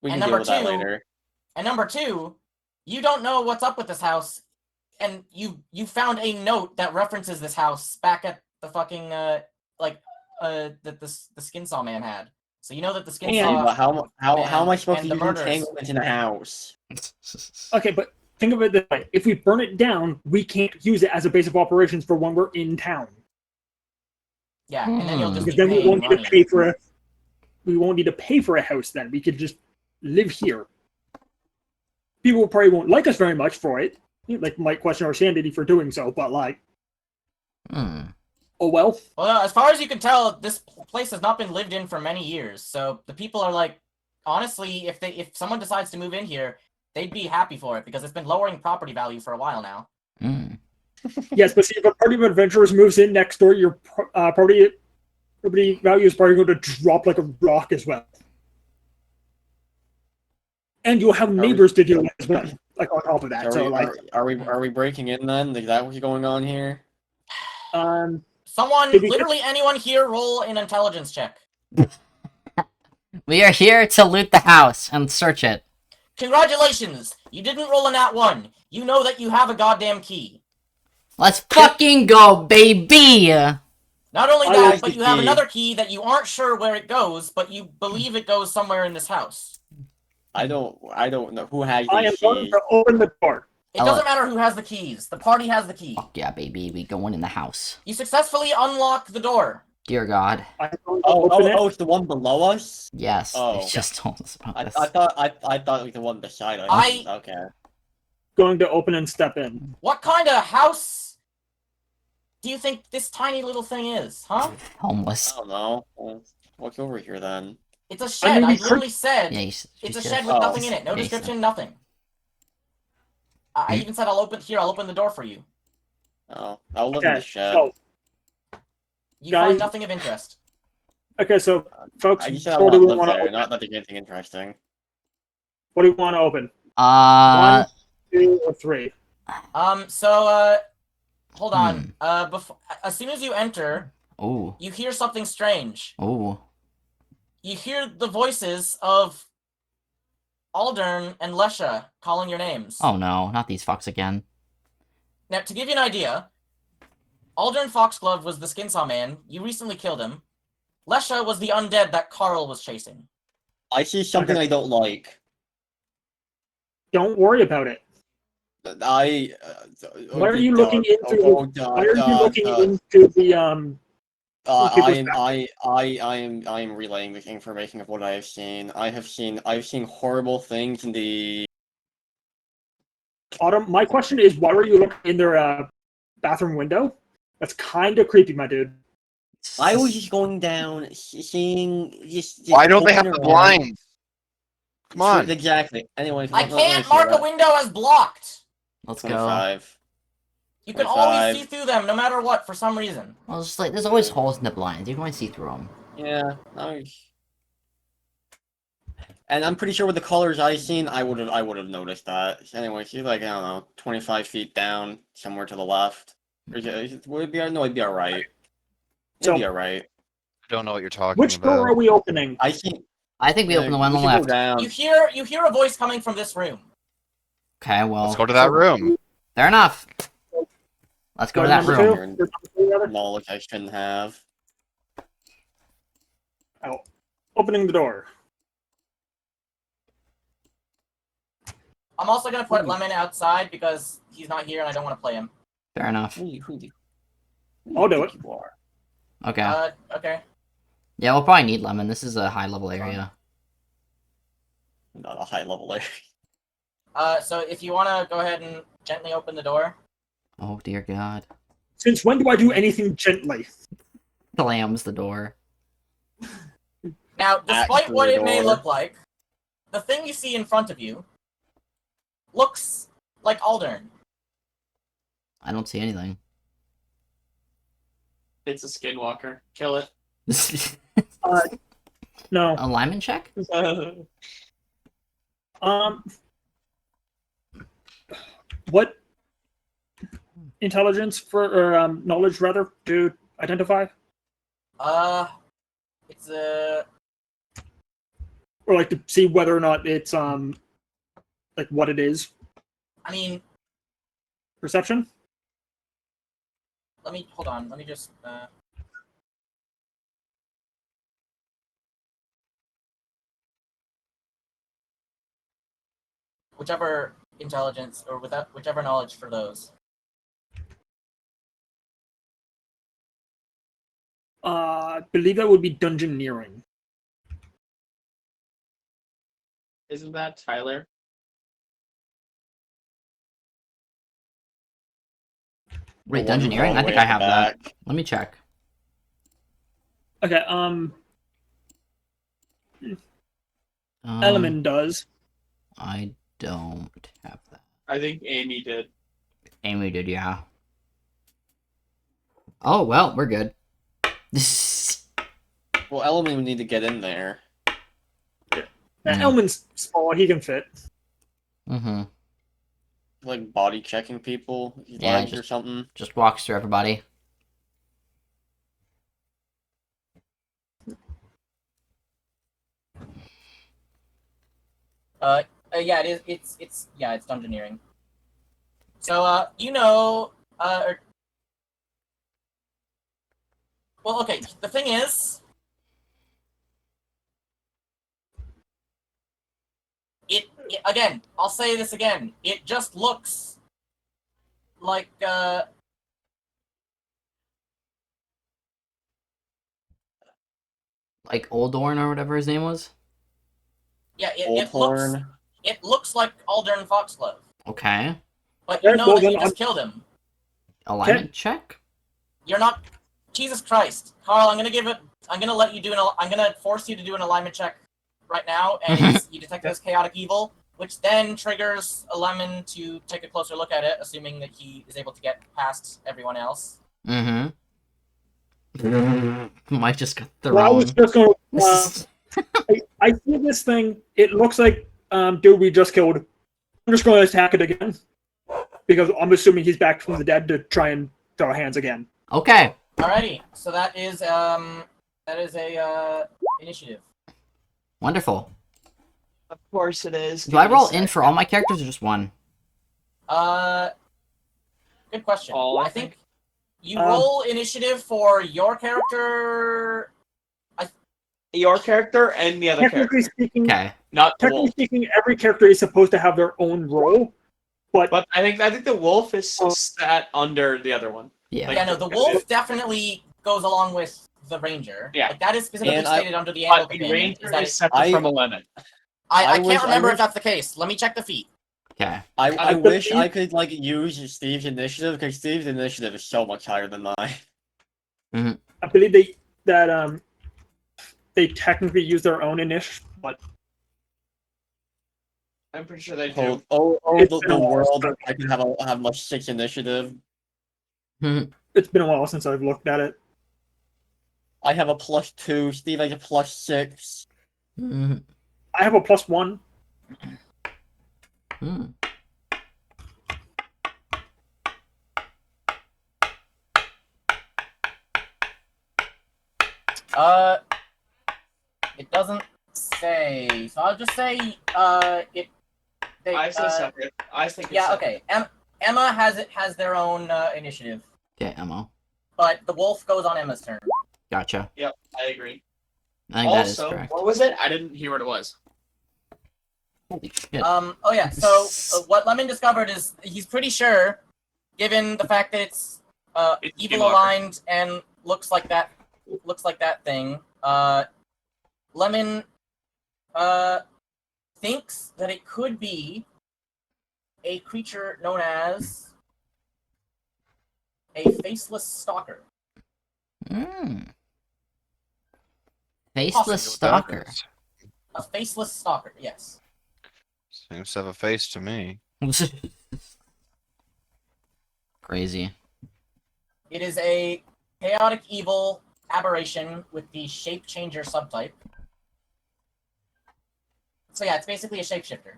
We And can deal number with that two- later. And number two, you don't know what's up with this house, and you found a note that references this house back at the fucking that the skin saw man had. So you know that the skin And- saw. But how am I supposed and to the use murders. entanglement in a house? Okay, but think of it this way: if we burn it down, we can't use it as a base of operations for when we're in town. Yeah, and then you'll just Because be then we paying won't need to money. pay for a. We won't need to pay for a house. Then we could just live here. People probably won't like us very much for it. Like, might question our sanity for doing so, but like, Hmm. oh well. Well, as far as you can tell, this place has not been lived in for many years. So the people are like, honestly, if someone decides to move in here, they'd be happy for it because it's been lowering property value for a while now. Hmm. Yes, but see, if a party of adventurers moves in next door, your property value is probably going to drop like a rock as well. And you'll have neighbors to deal with as well, like on top of that. So, like, Are we breaking in then? Is that what's going on here? Someone, Did we- literally anyone here, roll an intelligence check. We are here to loot the house and search it. Congratulations! You didn't roll a nat 1. You know that you have a goddamn key. Let's fucking go, baby! Not only I that, like but the you have key. another key that you aren't sure where it goes, but you believe it goes somewhere in this house. I don't know who has I am the going key. to open the door. It doesn't matter who has the keys. The party has the key. Fuck yeah, baby. We going in the house. You successfully unlock the door. Dear God. I am going to open it. It's the one below us. Yes, Oh. they just told us about I this. thought it was the one beside us. Okay. Going to open and step in. What kind of house do you think this tiny little thing is, huh? Homeless. I don't know. Well, what's over here then? It's a shed. I mean, literally said Yeah, it's a said- shed with Oh. nothing in it. No Yeah, you description, nothing. I even said I'll open the door for you. Oh, I'll live in Okay, the shed. so You Guys- find nothing of interest. folks, You said I what do want to we live want to there, open? not that there's anything interesting. What do we want to open? 1, 2, or 3? Hold on. As soon as you enter, Oh, you hear something strange. oh. You hear the voices of Aldern and Lesha calling your names. Oh no, not these fucks again. Now, to give you an idea, Aldern Foxglove was the Skinsaw Man. You recently killed him. Lesha was the undead that Carl was chasing. I see something I don't like. Don't worry about it. I. Why are you looking into Why are you looking into the I am relaying the information of what I have seen. I've seen horrible things in the. Autumn? My question is, why were you looking in their bathroom window? That's kind of creepy, my dude. I was just going down, seeing. Just Why don't they have the poking around. blinds? Come on. Exactly. Anyway, I can't mark a window as blocked. Let's go. 25. You can 25. always see through them, no matter what, for some reason. Well, it's just like, there's always holes in the blinds. You can always see through them. Yeah. And I'm pretty sure with the colors I seen, I would have noticed that. Anyway, she's like, I don't know, 25 feet down, somewhere to the left. Would it be? No, it'd be alright. It'd So- be alright. I don't know what you're talking Which door about. are we opening? I think. I think we open the one on the we should go left. down. You hear a voice coming from this room. Okay, well, Let's go to that room. fair enough. Let's go to that Number room. two? Or number three, rather? Knowledge I shouldn't have. Opening the door. I'm also gonna put Lemon outside because he's not here and I don't want to play him. Fair enough. Who do I'll do think it. you are? Okay. Okay. Yeah, we'll probably need lemon. This is a high level area. Not a high level area. So if you want to go ahead and gently open the door. Oh dear God. Since when do I do anything gently? Slams the door. Now, despite what Actually, it may door. look like, the thing you see in front of you looks like Aldern. I don't see anything. It's a skinwalker. Kill it. No. Alignment check? What intelligence or knowledge rather to identify, It's a or like to see whether or not it's like what it is? I mean, Perception. hold on. Let me just whichever intelligence or whichever knowledge for those. I believe that would be dungeoneering. Isn't that Tyler? Wait, The one who's dungeoneering? all I the think way I at have the that. back. Let me check. Okay. Element does. I don't have that. I think Amy did. Amy did, yeah. Oh, well, we're good. Well, Element would need to get in there. Mm. Elman's small. He can fit. Mm-hmm. Like body checking people, his Yeah, legs or something. Just walks through everybody. Yeah, it is. It's dungeoneering. So, well, okay. The thing is, it again. I'll say this again. It just looks like Like Oldorn or whatever his name was? yeah. Bullhorn. It looks like Aldern Foxglove, Okay. but you Okay, know well, that you then just killed him. Alignment check? You're not. Jesus Christ, Carl! I'm gonna let you do I'm gonna force you to do an alignment check right now, and you detect it as chaotic evil, which then triggers a lemon to take a closer look at it, assuming that he is able to get past everyone else. Mm-hmm. Mike just got thrown. Well, I was just going. I see this thing. It looks like dude we just killed. I'm just going to attack it again because I'm assuming he's back from the dead to try and throw hands again. Okay. Alrighty, so that is a initiative. Wonderful. Of course it is. Do I roll in for all my characters or just one? Good question. All, I I think you roll initiative for your character. Your character and the other Technically character. speaking, Okay. Not the technically wolf. speaking, every character is supposed to have their own role, but But I think the wolf is stat under the other one. Yeah. Like- Yeah, no, the wolf definitely goes along with the ranger. Yeah. Like, that is specifically And stated under the animal But the companion. ranger Is that is separate from a lemon. I I can't wish- remember I if wish- that's the case. Let me check the feat. Okay. I but wish he- I could like use Steve's initiative because Steve's initiative is so much higher than mine. I believe they technically use their own initiative, but I'm pretty sure they do. It's The been a while. world I could have much 6 initiative. it's been a while since I've looked at it. I have a +2. Steve has a +6. Mhm. I have a +1. It doesn't say. So I'll just say it. They, I say separate. I think it's yeah. separate. Okay. Emma has their own initiative, Okay, Emma. but the wolf goes on Emma's turn. Gotcha. Yep, I agree. I think that is Also, correct. what was it? I didn't hear what it was. Holy shit. Oh yeah. So what Lemon discovered is he's pretty sure, given the fact that it's It's evil Skinwalker. aligned and looks like that thing. Lemon thinks that it could be a creature known as a faceless stalker. Faceless Possibly. stalker. A faceless stalker, yes. Seems to have a face to me. Crazy. It is a chaotic evil aberration with the shape changer subtype. So yeah, it's basically a shapeshifter.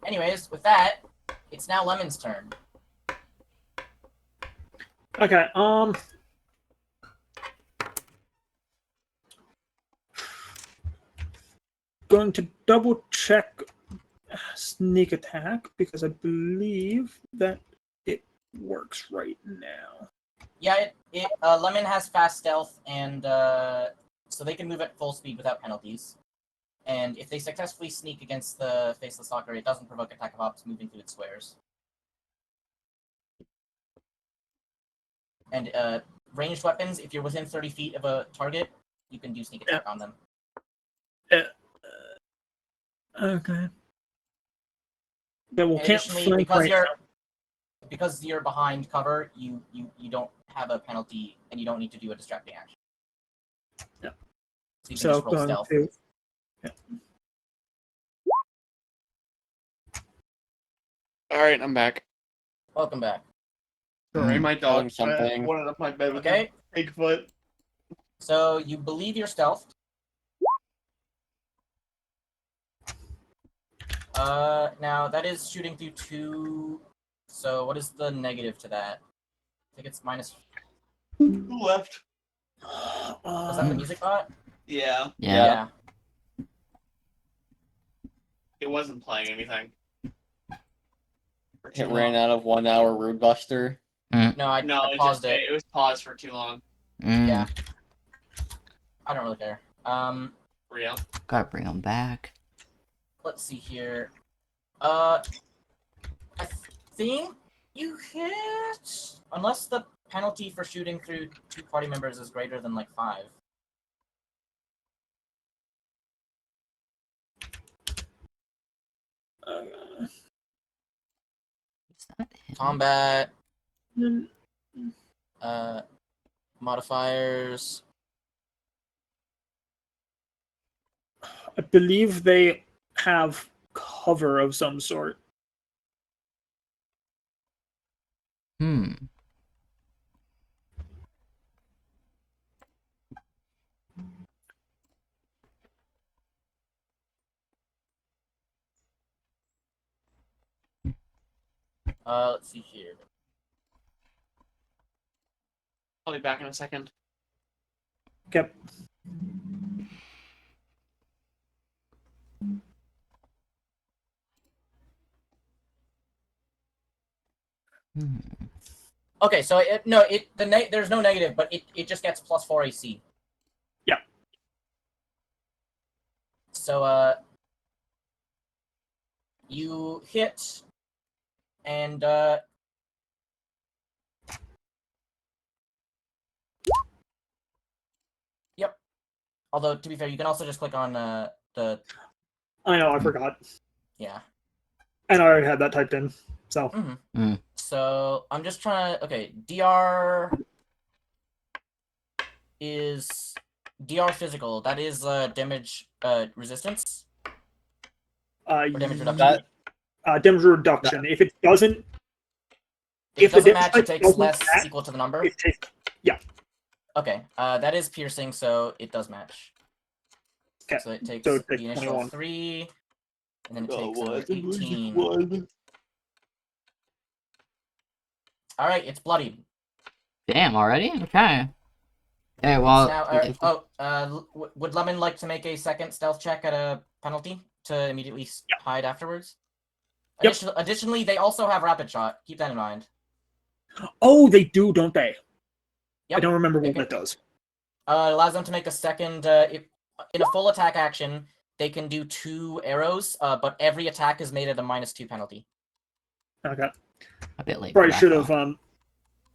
Anyways, with that, it's now Lemon's turn. Okay. Going to double check sneak attack because I believe that it works right now. Yeah, Lemon has fast stealth, and so they can move at full speed without penalties. And if they successfully sneak against the faceless stalker, it doesn't provoke attack of ops moving through its squares. And ranged weapons, if you're within 30 feet of a target, you can do sneak attack on them. Okay. Yeah, well, can't Additionally, flank because you're behind cover, you don't have a penalty, and you don't need to do a distracting action. Yeah. So you can So just roll going stealth. to. Yeah. Alright, I'm back. Welcome back. Sorry, my dog something. wanted up my bed with Okay. Bigfoot. So you believe you're stealthed. Now that is shooting through 2. So what is the negative to that? I think it's minus. Who left? Was that the music bot? Yeah, Yeah. it wasn't playing anything. It ran out of 1 hour Rude Buster. No, I No, paused it. it was paused for too long. Yeah. I don't really care. Real. Gotta bring them back. Let's see here. I think you hit, unless the penalty for shooting through 2 party members is greater than like 5. Combat. Modifiers. I believe they have cover of some sort. Let's see here. I'll be back in a second. Yep. Okay, so there's no negative, but it just gets +4 AC. Yeah. So you hit, and yep. Although to be fair, you can also just click on the. I know, I forgot. Yeah. And I already had that typed in. So. So I'm just trying to. Okay, DR is DR physical. That is damage resistance. Or damage reduction. Damage reduction. If it doesn't. If it doesn't the match, it takes less equal to the number. Yeah. Okay. That is piercing, so it does match. Okay. So it takes So it the takes initial 21. 3, and then it takes another 18. All right, it's bloodied. Damn, already? Okay. Hey, well, Now, would Lemon like to make a second stealth check at a penalty to immediately hide afterwards? Yep. Additionally, they also have rapid shot. Keep that in mind. Oh, they do, don't they? Yep. I don't remember what that does. It allows them to make a second. In a full attack action, they can do 2 arrows, but every attack is made at a -2 penalty. Okay. a bit late. Probably for that, should have. though.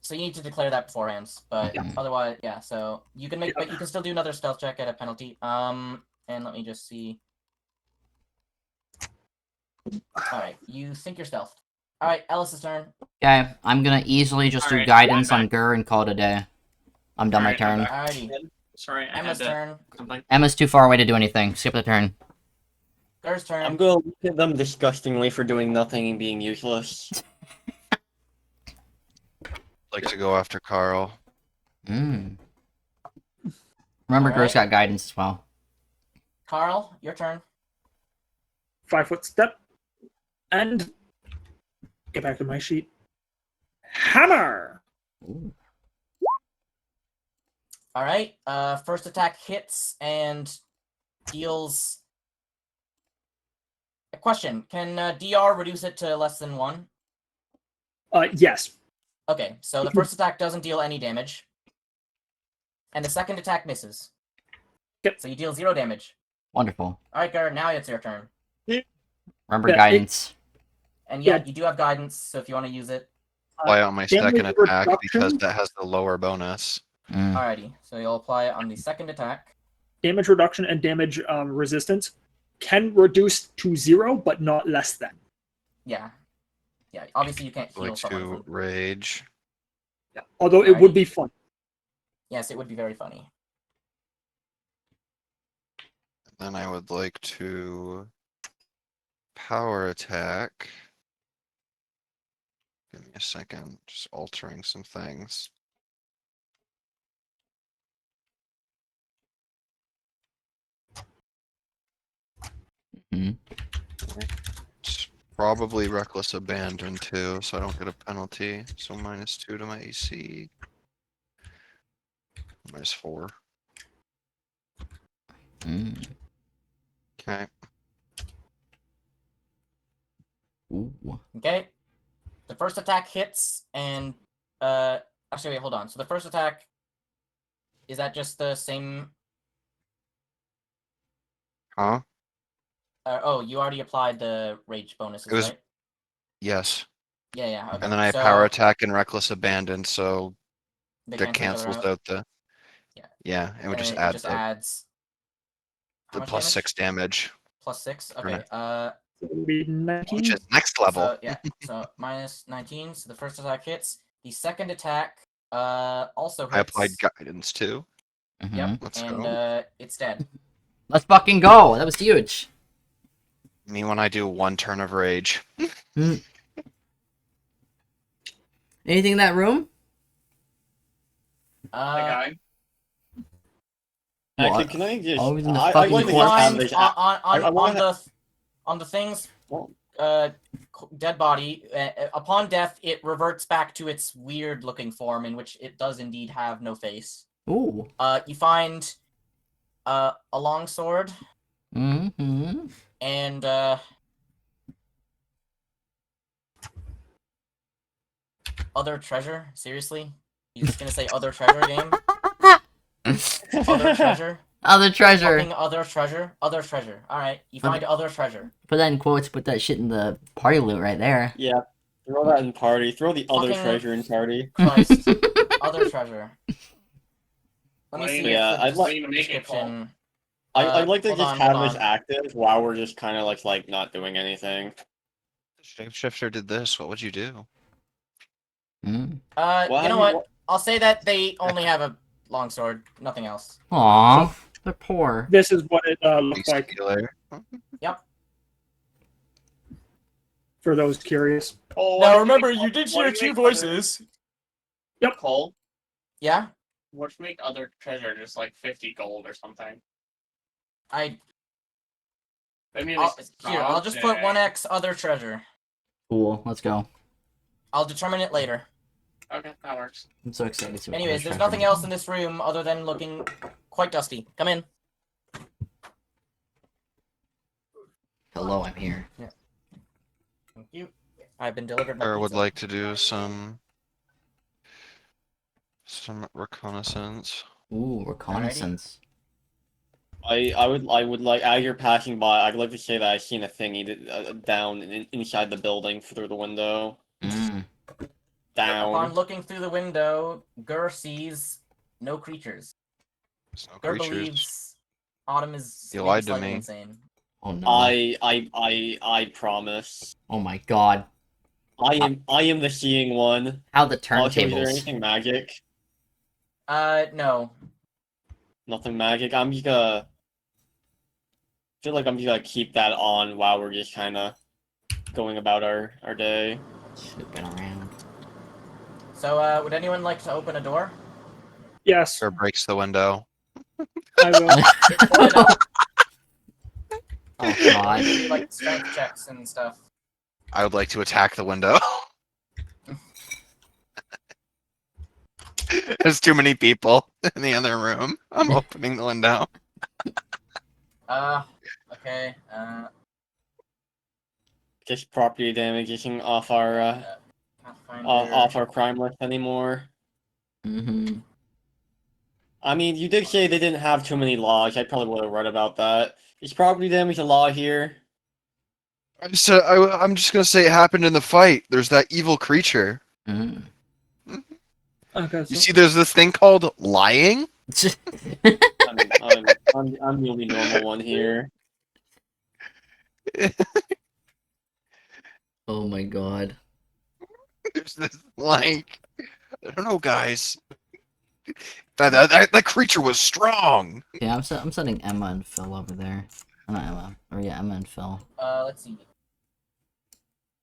So you need to declare that beforehand. But Yeah. otherwise, yeah. So you can make, but you can still do another stealth check at a penalty. And let me just see. All right, you think you're stealthed. All right, Ellis's turn. Okay, I'm gonna easily just do Alright, guidance I'm on Gur and call it a day. I'm done my Alright, I'm turn. back. Alrighty, Sorry, I Emma's had to. turn. Something. Emma's too far away to do anything. Skip the turn. Gur's turn. I'm gonna look at them disgustingly for doing nothing and being useless. Like to go after Carl. Mm. Remember, Alright. Gur's got guidance as well. Carl, your turn. 5-foot step. And get back to my sheet. Hammer! Ooh. All right. First attack hits and deals. A question: can DR reduce it to less than 1? Yes. Okay, so the first attack doesn't deal any damage, and the second attack misses. Yep. So you deal 0 damage. Wonderful. All right, Gar. Now it's your turn. Remember Yeah, guidance. And Yeah. you do have guidance, so if you want to use it. Apply on my damage second attack because reduction. that has the lower bonus. Mm. Alrighty, so you'll apply it on the second attack. Damage reduction and damage resistance can reduce to 0, but not less than. Yeah. Yeah, obviously you can't heal Like someone. to rage. Yeah. Although it would be fun. Yes, it would be very funny. Then I would like to power attack. Give me a second, just altering some things. Mhm. It's probably reckless abandon too, so I don't get a penalty. So -2 to my AC. -4. Mm. Okay. Ooh. Okay. The first attack hits, and actually wait, hold on. So the first attack, is that just the same? Huh? Oh, you already applied the rage bonuses, It was- right? Yes. Yeah, yeah. Okay. And then I so power attack and reckless abandon, so they that cancel each other cancels out. out the. Yeah. Yeah, it would And just it add just the, adds how the much plus damage? 6 damage, +6. Or Okay. So it would be 19. which is next level. So yeah. So -19. So the first attack hits. The second attack also hits. I applied guidance too. Mhm. Yep. Let's and go. it's dead. Let's fucking go. That was huge. Me when I do 1 turn of rage. Anything in that room? The guy. What? Actually, can I just? Always in the I fucking want to corpse. have Find this. on the thing's Well, dead body. Upon death, it reverts back to its weird-looking form, in which it does indeed have no face. Ooh. You find a long sword Mm-hmm. and other treasure. Seriously, you just gonna say other treasure game? Other treasure. Other treasure. Fucking other treasure. Other treasure. All right, you find other treasure. Put that in quotes. Put that shit in the party loot right there. Yeah. Throw that in party. Throw the other Fucking treasure in party. Christ. Other treasure. Let me Why see do Yeah, if the I'd like- to make it call. description. I'd like to hold just on, have hold this on. active while we're just kind of like not doing anything. Shapeshifter did this, what would you do? Mm. Well, You know I mean, what? I'll say that they only have a longsword, nothing else. Aw, they're poor. This is what it looks Beast like Healer. for those curious. Oh, Now why remember, make- you did why share do 2 make voices. Yep. Cole, Yeah, what if we make other treasure just like 50 gold or something? I. Maybe I'll just put 1x other treasure. Cool. Let's go. I'll determine it later. Okay, that works. I'm so excited to see what Anyways, this there's tracker nothing does. else in this room other than looking quite dusty. Come in. Hello, I'm here. Thank you. I've been delivered my Or would pizza. like to do some reconnaissance. Ooh, reconnaissance. I would like, as you're passing by, I'd like to say that I've seen a thingy down inside the building through the window. Mm. Upon Down. looking through the window, Gur sees no creatures. There's no Gur creatures. believes Autumn is You maybe lied to slightly me. insane. Oh no. I promise. Oh my god. I am the seeing one. How the Also, is there turntables. anything magic? No. Nothing magic. I'm just gonna feel like I'm just gonna keep that on while we're just kinda going about our day. Snooping around. So, would anyone like to open a door? Yes, Or breaks the window. I will. It's boarded up. Oh You god. do like strength checks and stuff. I would like to attack the window. There's too many people in the other room. I'm opening the window. Okay. Just property damage isn't off our Pathfinder. off our crime list anymore. Mm-hmm. I mean, you did say they didn't have too many laws. I probably would have read about that. Is property damage a law here? I'm just gonna say it happened in the fight. There's that evil creature. Mm. Okay, You so see, there's this thing called lying. I'm the only normal one here. Oh my god. There's this like, I don't know, guys. That creature was strong. Yeah, I'm sending Emma and Phil over there. Not Emma. Or yeah, Emma and Phil. Let's see.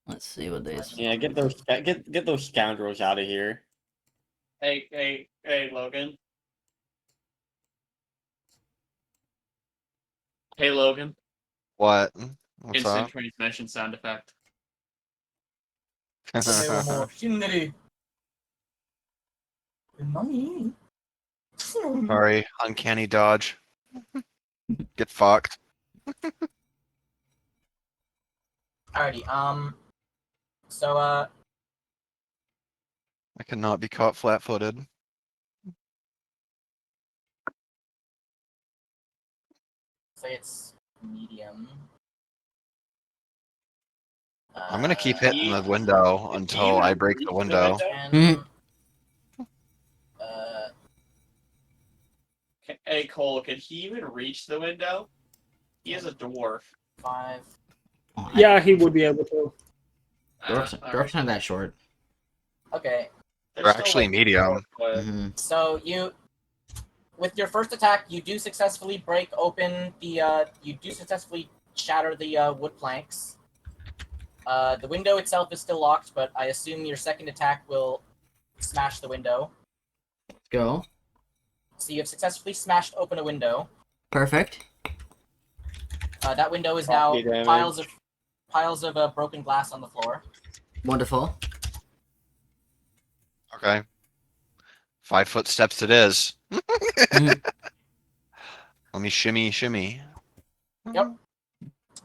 Let's see what they Yeah, get those scoundrels out of here. Hey, Logan. Hey, Logan. What? What's Instant up? transmission sound effect. Shinderu. Mommy. Sorry, uncanny dodge. Get fucked. Alrighty. So, I cannot be caught flat-footed. say it's medium. I'm gonna keep hitting the window until I break the window. And, Hey, Cole, can he even reach the window? He is a dwarf. 5. Oh, yeah, he would be able to. Dwarf's not that short. Okay. They're They're still, actually like, medium. but- Mm-hmm. So with your first attack, you do successfully break open the. You do successfully shatter the wood planks. The window itself is still locked, but I assume your second attack will smash the window. Let's go. So you have successfully smashed open a window. Perfect. That window is now Property damage. piles of broken glass on the floor. Wonderful. Okay. 5 footsteps it is. Mhm. Let me shimmy. Yep.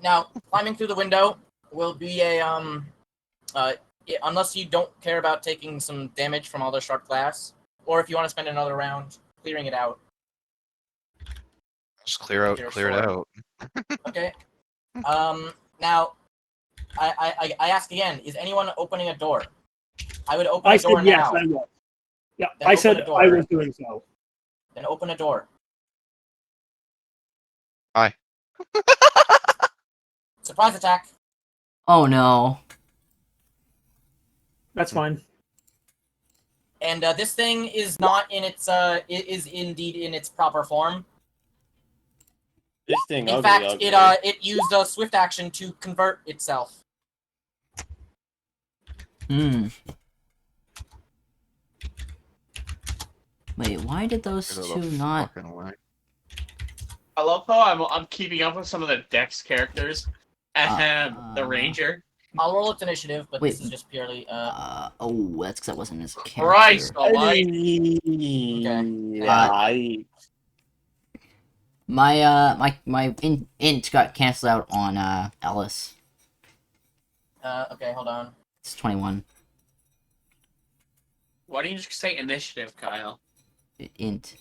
Now, climbing through the window will be a unless you don't care about taking some damage from all the sharp glass, or if you want to spend another round clearing it out. Just clear it out. Okay. Now, I ask again: is anyone opening a door? I would open I a door said yes, now. I will. Yeah, Then I open said the door. I was doing so. Then open a door. Hi. Surprise attack. Oh no. That's fine. And this thing is not in its it is indeed in its proper form. This thing In ugly, fact, ugly. it used a swift action to convert itself. Hmm. Wait, why did those Get out two of the not? fucking way. I love how I'm keeping up with some of the Dex characters and the Ranger. I'll roll its initiative, but Wait. this is just purely Oh, that's because that wasn't his character. Christ almighty. Yeah. My int got canceled out on Ellis. okay, hold on. It's 21. Why don't you just say initiative, Kyle? Int.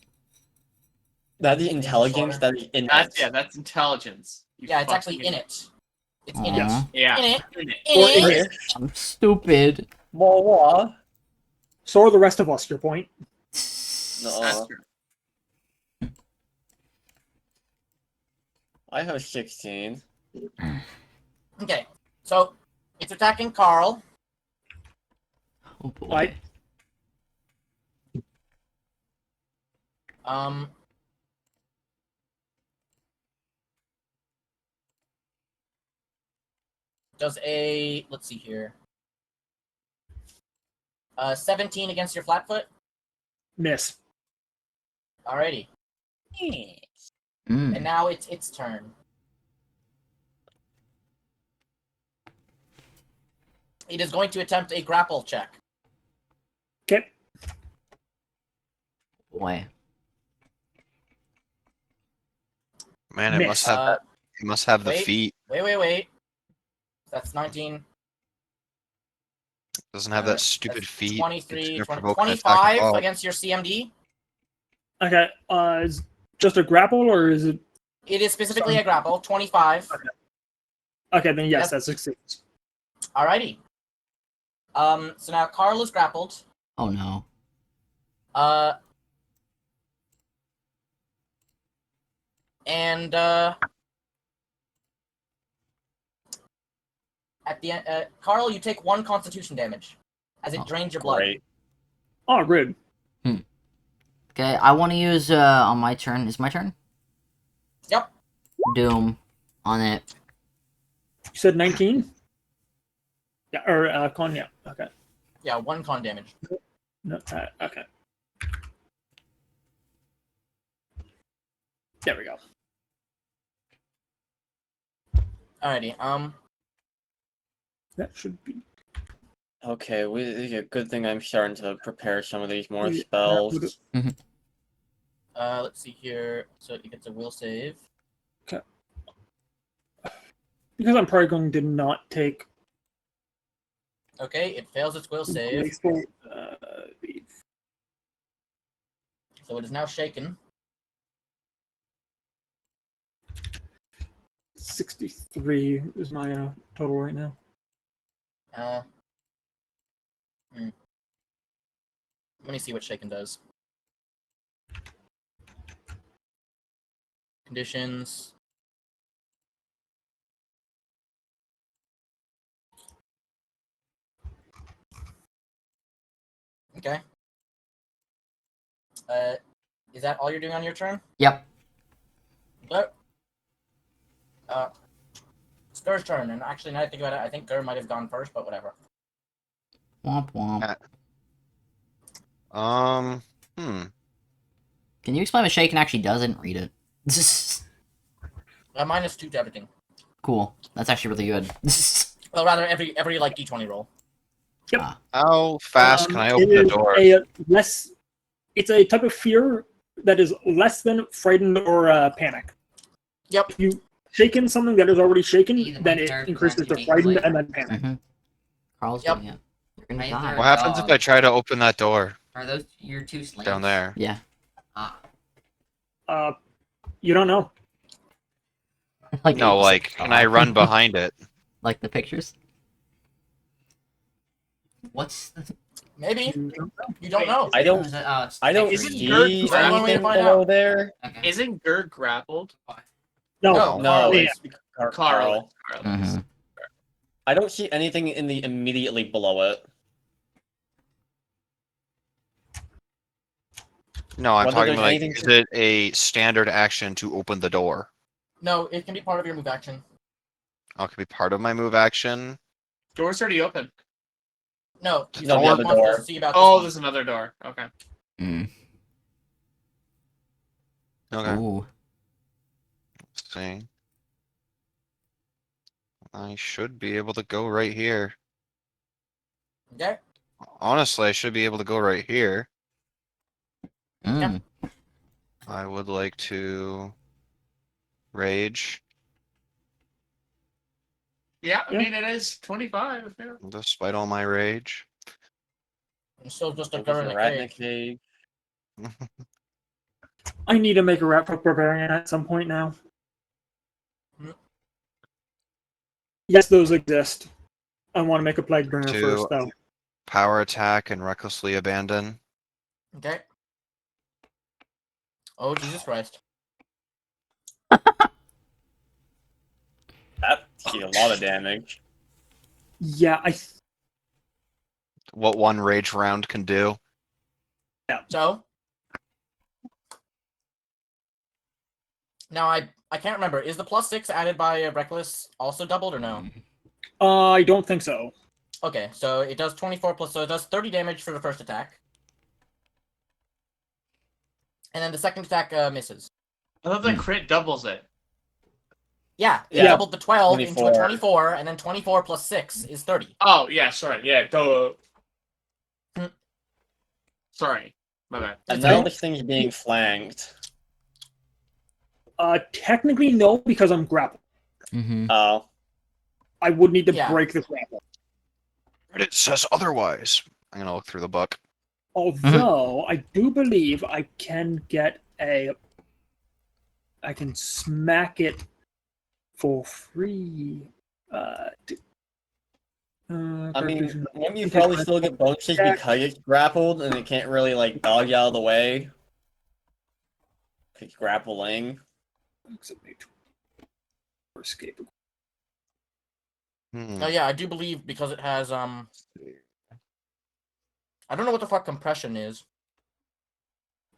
That is intelligence. That is innate. That's intelligence. You Yeah, it's actually fucking in it. It's Aw. in it. Yeah. In it. In it. In Or it. in it. I'm stupid. What? So are the rest of us. Your point. No. That's true. I have 16. Okay, so it's attacking Carl. Oh boy. Right. Does a let's see here. 17 against your flatfoot. Miss. Alrighty, Mm. and now it's its turn. It is going to attempt a grapple check. Okay. Boy. Man, it Miss. must have. It must have the wait. feet. Wait. That's 19. Doesn't have that stupid That's feet. 23, It's gonna 20, provoke an attack 25 of all. against your CMD. Okay. Is just a grapple or is it? It is specifically a grapple. 25. Okay, then yes, Yep. that succeeds. Alrighty. So now Carl is grappled. Oh no. And at the end, Carl, you take 1 Constitution damage as it drains your blood. Great. Oh, rude. Okay, I want to use on my turn. Is my turn? Yep. Doom on it. You said 19. Yeah, or con. Yeah. Okay. Yeah, 1 con damage. No. Okay. There we go. Alrighty. That should be. Okay, good thing I'm starting to prepare some of these more Yeah, spells. Let's see here. So it gets a will save. Because I'm probably going to not take. Okay, it fails its will save, Graceful, so it is now shaken. 63 is my total right now. Let me see what shaken does. Conditions. Okay. Is that all you're doing on your turn? Yep. But, it's Gur's turn, and actually, now that I think about it, I think Gur might have gone first, but whatever. Womp womp. Can you explain what shaken actually does? I didn't read it. -2 to everything. Cool. That's actually really good. Well, rather every like d20 roll. Yep. How fast can I It open the is door? It's a type of fear that is less than frightened or panic. Yep. If you shaken something that is already shaken, Either then one it character increases wants to to be frightened later. and then panic. Mm-hmm. Carl's Yep. doing it. You're gonna Right die. there. What happens if I try to open that door Are those your 2 slaves? down there? Yeah. Ah. You don't know. Like No, like, can I run behind it? Like the pictures? What's the... Maybe. You don't know. You don't know. I don't. Is it, it's I don't pictures. Isn't Gurg see grappled? anything Find below out. there. Okay. Isn't Gurg grappled? No. No. No, Yeah. it's Carl. Mm-hmm. I don't see anything in the immediately below it. No, I'm Whether talking there's like, anything is to- it a standard action to open the door? No, it can be part of your move action. Oh, it could be part of my move action. Door's already open. No, you No, the just other wants door. to see about Oh, this there's another door. Okay. Mm. Okay. Ooh. Let's see. I should be able to go right here. Okay. Honestly, I should be able to go right here. Mm. I would like to rage, Yeah, I Yeah. mean, it is 25. Yeah. despite all my rage. I'm still just a Focus girl in the a rat in a cage. cage. I need to make a Rat Folk Barbarian at some point now. Yes, those exist. I want to make a Plague Bringer To- first, though. Power attack and recklessly abandon. Okay. Oh, Jesus Christ. That did a lot of damage. Yeah, What one rage round can do. So now I can't remember. Is the +6 added by Reckless also doubled or no? I don't think so. Okay, so it does 24 plus, so it does 30 damage for the first attack. And then the second attack misses. I thought the crit doubles it. Yeah, it Yeah, doubled the 12 into a 24. 24, and then 24 plus 6 is 30. Oh, yeah, sorry. Yeah, go. Hmm. Sorry. My bad. And It's now okay. this thing's being flanked. Technically, no, because I'm grappled. Mm-hmm. Oh. I would need to Yeah. break the grapple. It says otherwise. I'm gonna look through the book. Although, I do believe I can get a... I can smack it for free. I mean, Confusion. wouldn't you probably still get bonuses because it's grappled and it can't really, like, dodge out of the way? It's grappling. Escape. Oh yeah, I do believe because it has I don't know what the fuck compression is.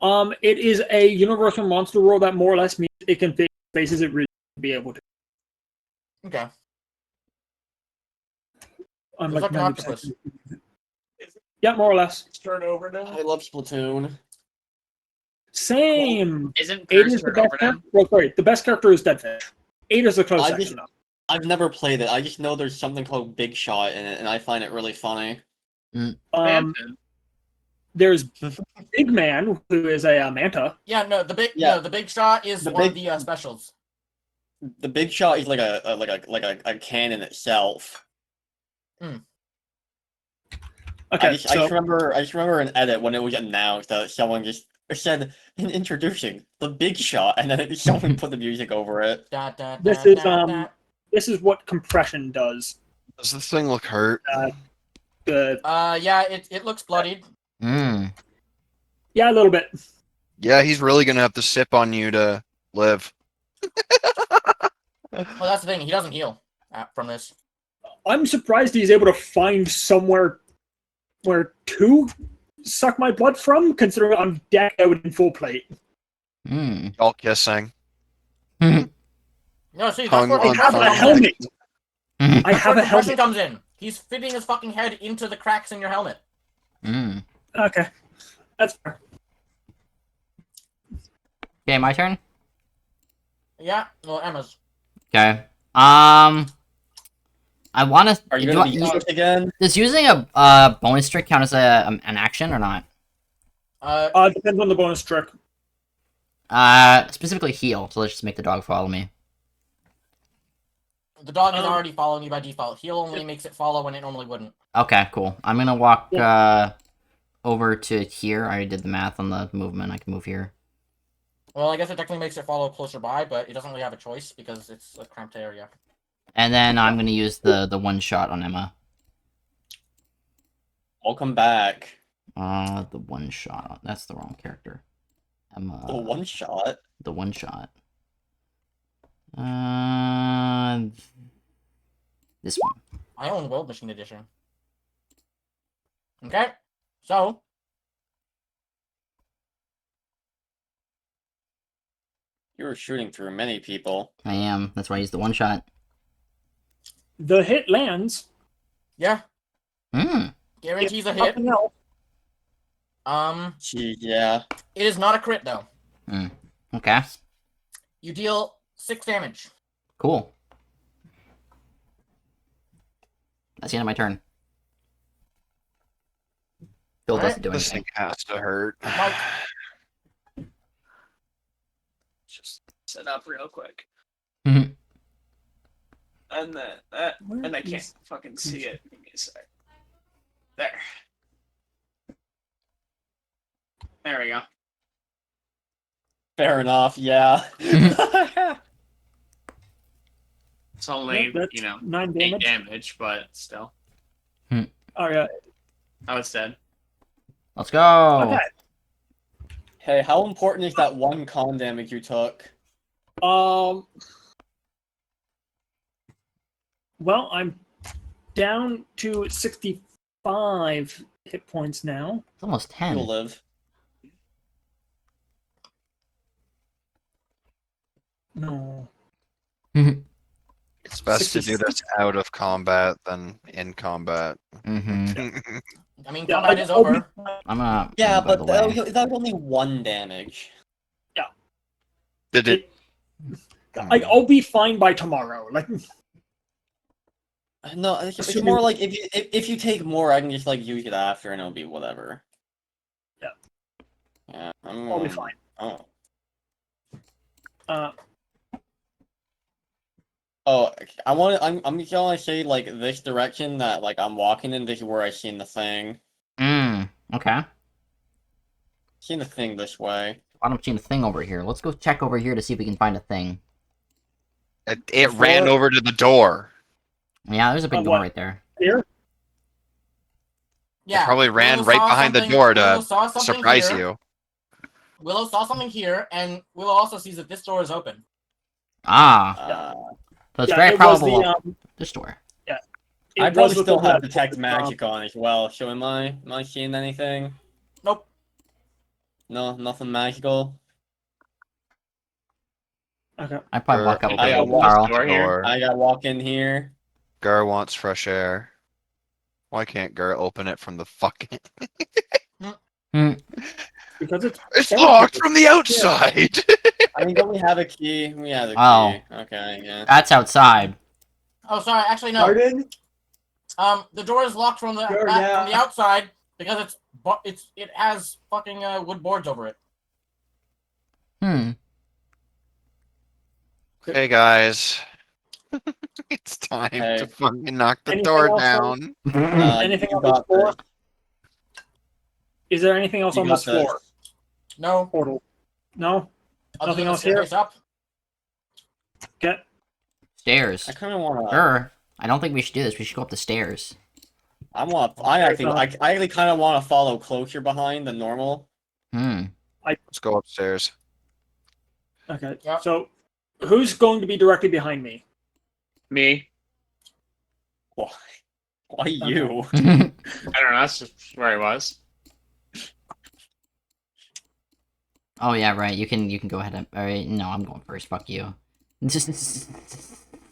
It is a universal monster rule that more or less means it can face faces it really be able to. Okay. I'm It's like like an 90%. octopus. Yeah, more or less. Start over now. I love Splatoon. Same. Isn't 8 Curse is the start best over now? character. Well, sorry, the best character is Deadfish. 8 is the close I second. just- though. I've never played it. I just know there's something called Big Shot in it, and I find it really funny. There's Big Man, who is a Manta. Yeah, no, the big Yeah. no, the big shot is The one of big- the specials. The Big Shot is like a cannon itself. Okay, I just remember an edit when it was announced that someone just said introducing the Big Shot, and then someone put the music over it. Da, da, da, This is da, da. this is what compression does. Does this thing look hurt? Yeah, it looks bloodied. Mm. Yeah, a little bit. Yeah, he's really gonna have to sip on you to live. Well, that's the thing. He doesn't heal from this. I'm surprised he's able to find somewhere where to suck my blood from, considering I'm decked out in full plate. Mm. All kissing. No, see, that's Hung where on I have a fire. helmet. I That's have where a compression helmet. comes in. He's fitting his fucking head into the cracks in your helmet. Mm. Okay, that's fair. Okay, my turn. Yeah, well, Emma's. Okay. I want to. Are you gonna be sick again? Does using a bonus trick count as an action or not? Depends on the bonus trick. Specifically heal. So let's just make the dog follow me. The dog is already following you by default. Heal only makes it follow when it normally wouldn't. Okay, cool. I'm gonna walk over to here. I already did the math on the movement. I can move here. Well, I guess it technically makes it follow closer by, but it doesn't really have a choice because it's a cramped area. And then I'm gonna use the one shot on Emma. Welcome back. The one shot. That's the wrong character. Emma. The one shot. The one shot. This one. I own World Machine Edition. Okay, so You were shooting through many people. I am. That's why I used the one shot. The hit lands. yeah, Hmm. guarantees a If hit. nothing else, Gee, yeah. It is not a crit though. Okay. You deal 6 damage. Cool. That's the end of my turn. Bill Alright. doesn't do This anything. thing has to hurt. Mike. Just set up real quick. Mhm. And then that, Where and I can't is- fucking see it. Give me a sec. There. There we go. Fair enough. Yeah. It's only, That's you know, 9 8 damage. damage, but still. Oh yeah. I was dead. Let's go. Okay. Hey, how important is that 1 con damage you took? Well, I'm down to 65 hit points now. It's almost 10. You'll live. No. It's best to do 66. this out of combat than in combat. Mm-hmm. I mean, Yeah, combat like, is over. I'm gonna Yeah, move out of but the that way. was, that was only 1 damage. Did it? I'll be fine by tomorrow. Like, No, it's Assuming- more like if you take more, I can just like use it after, and it'll be whatever. Yeah. Yeah. I'll be fine. Oh. Uh, I'm just gonna say like this direction that like I'm walking in. This is where I seen the thing. Okay. Seen the thing this way. I don't see a thing over here. Let's go check over here to see if we can find a thing. It ran over to the door. Yeah, there's a big door what? right there. here. Yeah. Probably ran Willow right saw behind the something- door Willow to saw something surprise here. you. Willow saw something here, and Willow also sees that this door is open. Ah, so it's Yeah, very it was probable the, this door. it I was probably the still thing have that- detect magic on as well. So am I seeing anything? Nope. No, nothing magical. Okay. I probably walk up Can over I to got one Carl. door here. Door. I gotta walk in here. Gar wants fresh air. Why can't Gar open it from the fucking? Because It's locked from the outside. I mean, don't we have a key? We have a key. Oh. Okay, yeah. That's outside. Oh, sorry. Actually, no. Pardon? The door is locked from the Sure, from the yeah. outside because it has fucking wood boards over it. Hey guys, it's time Hey. to fucking knock the Anything door else down. Anything You on this got floor? this. Is there anything else You on got this floor? No. Portal. No. Other Nothing than else the here? staircase up. Okay. Stairs. I kind of want to. Sure. I don't think we should do this. We should go up the stairs. I actually kind of want to follow closer behind than normal. Let's go upstairs. Okay. Yep. So, who's going to be directly behind me? Me. Why? Why you? I don't know. That's just where I was. Oh yeah, right. You can go ahead and. All right. No, I'm going first. Fuck you.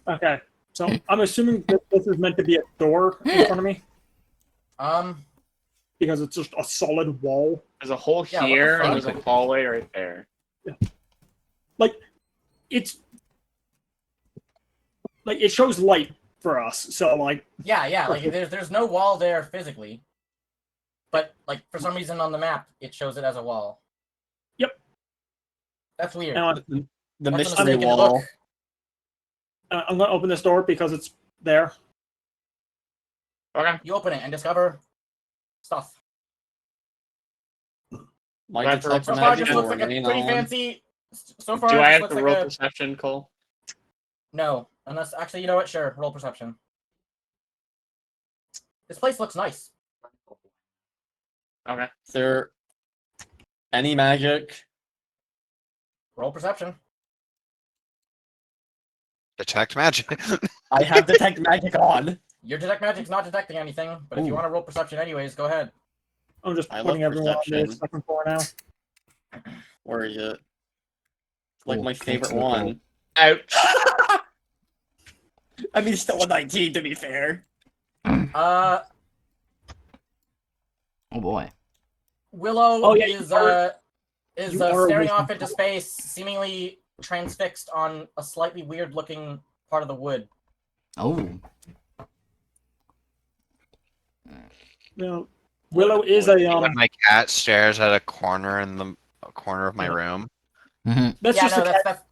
Okay. So I'm assuming that this is meant to be a door in front of me because it's just a solid wall. There's a hole Yeah, what the here, fuck? and there's a hallway right there. It's like it shows light for us. So like Yeah. Like there's no wall there physically, but like for some reason on the map it shows it as a wall. Yep. That's weird. now The What's mystery mistaken wall. look? I'm going to open this door because it's there. Okay. You open it and discover stuff. My Do I have to detect So roll far, it magic just will looks like a remain pretty on. fancy. So far, Do it I just have looks to like roll a perception, Cole? no. Unless actually, you know what? Sure, roll perception. This place looks nice. Okay. Is there any magic? Roll perception. Detect magic. I have detect magic on. Your detect magic's not detecting anything, but if you Ooh. want to roll perception anyways, go ahead. I'm just I putting love everyone on the perception. second floor now. Where is it? It's like Ooh, my thanks favorite for the one. Ouch. I mean, still a 19 to be fair. Uh, Oh boy. Willow Oh, yeah, is you are staring a off wizard. into space, seemingly transfixed on a slightly weird-looking part of the wood. Oh. know, Willow is a When my cat stares at a corner in the corner of my room. That's Yeah, just no, a cat.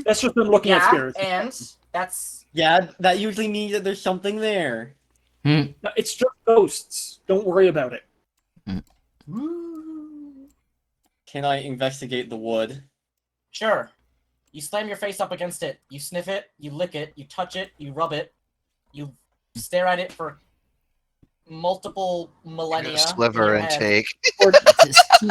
That's just them looking at Yeah, spirits. and that's Yeah, that usually means that there's something there. No, it's just ghosts. Don't worry about it. Can I investigate the wood? sure. You slam your face up against it. You sniff it. You lick it. You touch it. You rub it. You stare at it for multiple millennia. Sliver in your and head. take.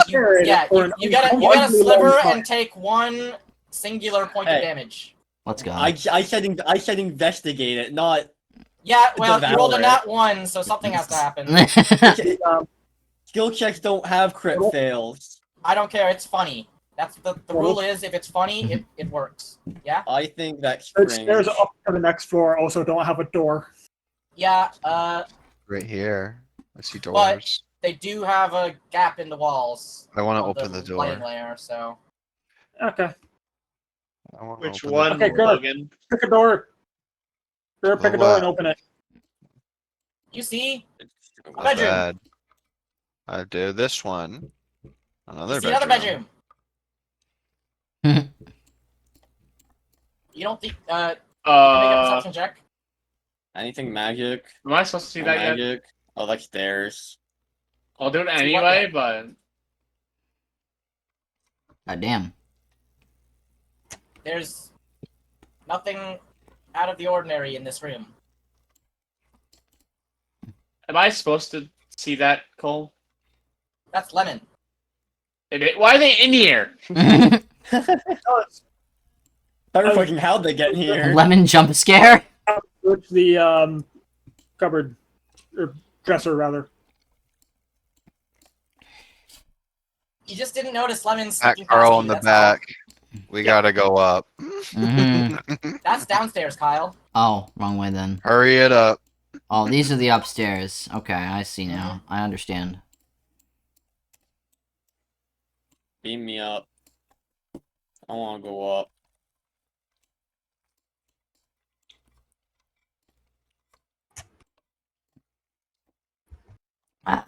You gotta sliver and take one singular point of Hey. damage. Let's go. I said investigate it, not Yeah, well, you rolled a Devour it. nat 1, so something has to happen. skill checks don't have crit fails. I don't care, it's funny. That's the rule is, if it's funny, it works. Yeah? I think that's The cringe. stairs up to the next floor also don't have a door. Yeah, Right here. I see doors. they do have a gap in the walls. I want to on open the door. lighting layer, so... Okay. I wanna Which open one, Okay, good. Logan? Pick a door. Pick a door and open it. You see? The bedroom. bed. I do this one. Another You see bedroom. another bedroom. You don't think, make a perception check. Anything magic? Am I supposed to see No that yet? magic? Oh, that's stairs. I'll do it what anyway, then? but God damn. There's nothing out of the ordinary in this room. am I supposed to see that, Cole? That's Lemon. Why are they in here? Fucking how'd they get here? Lemon jump scare. Which the cupboard or dresser rather. You just didn't notice Lemon That sneaking past girl you, in the that's all. back. We gotta go up. That's downstairs, Kyle. Oh, wrong way then. Hurry it up. Oh, these are the upstairs. Okay, I see now. I understand. Beam me up. I want to go up. Ah.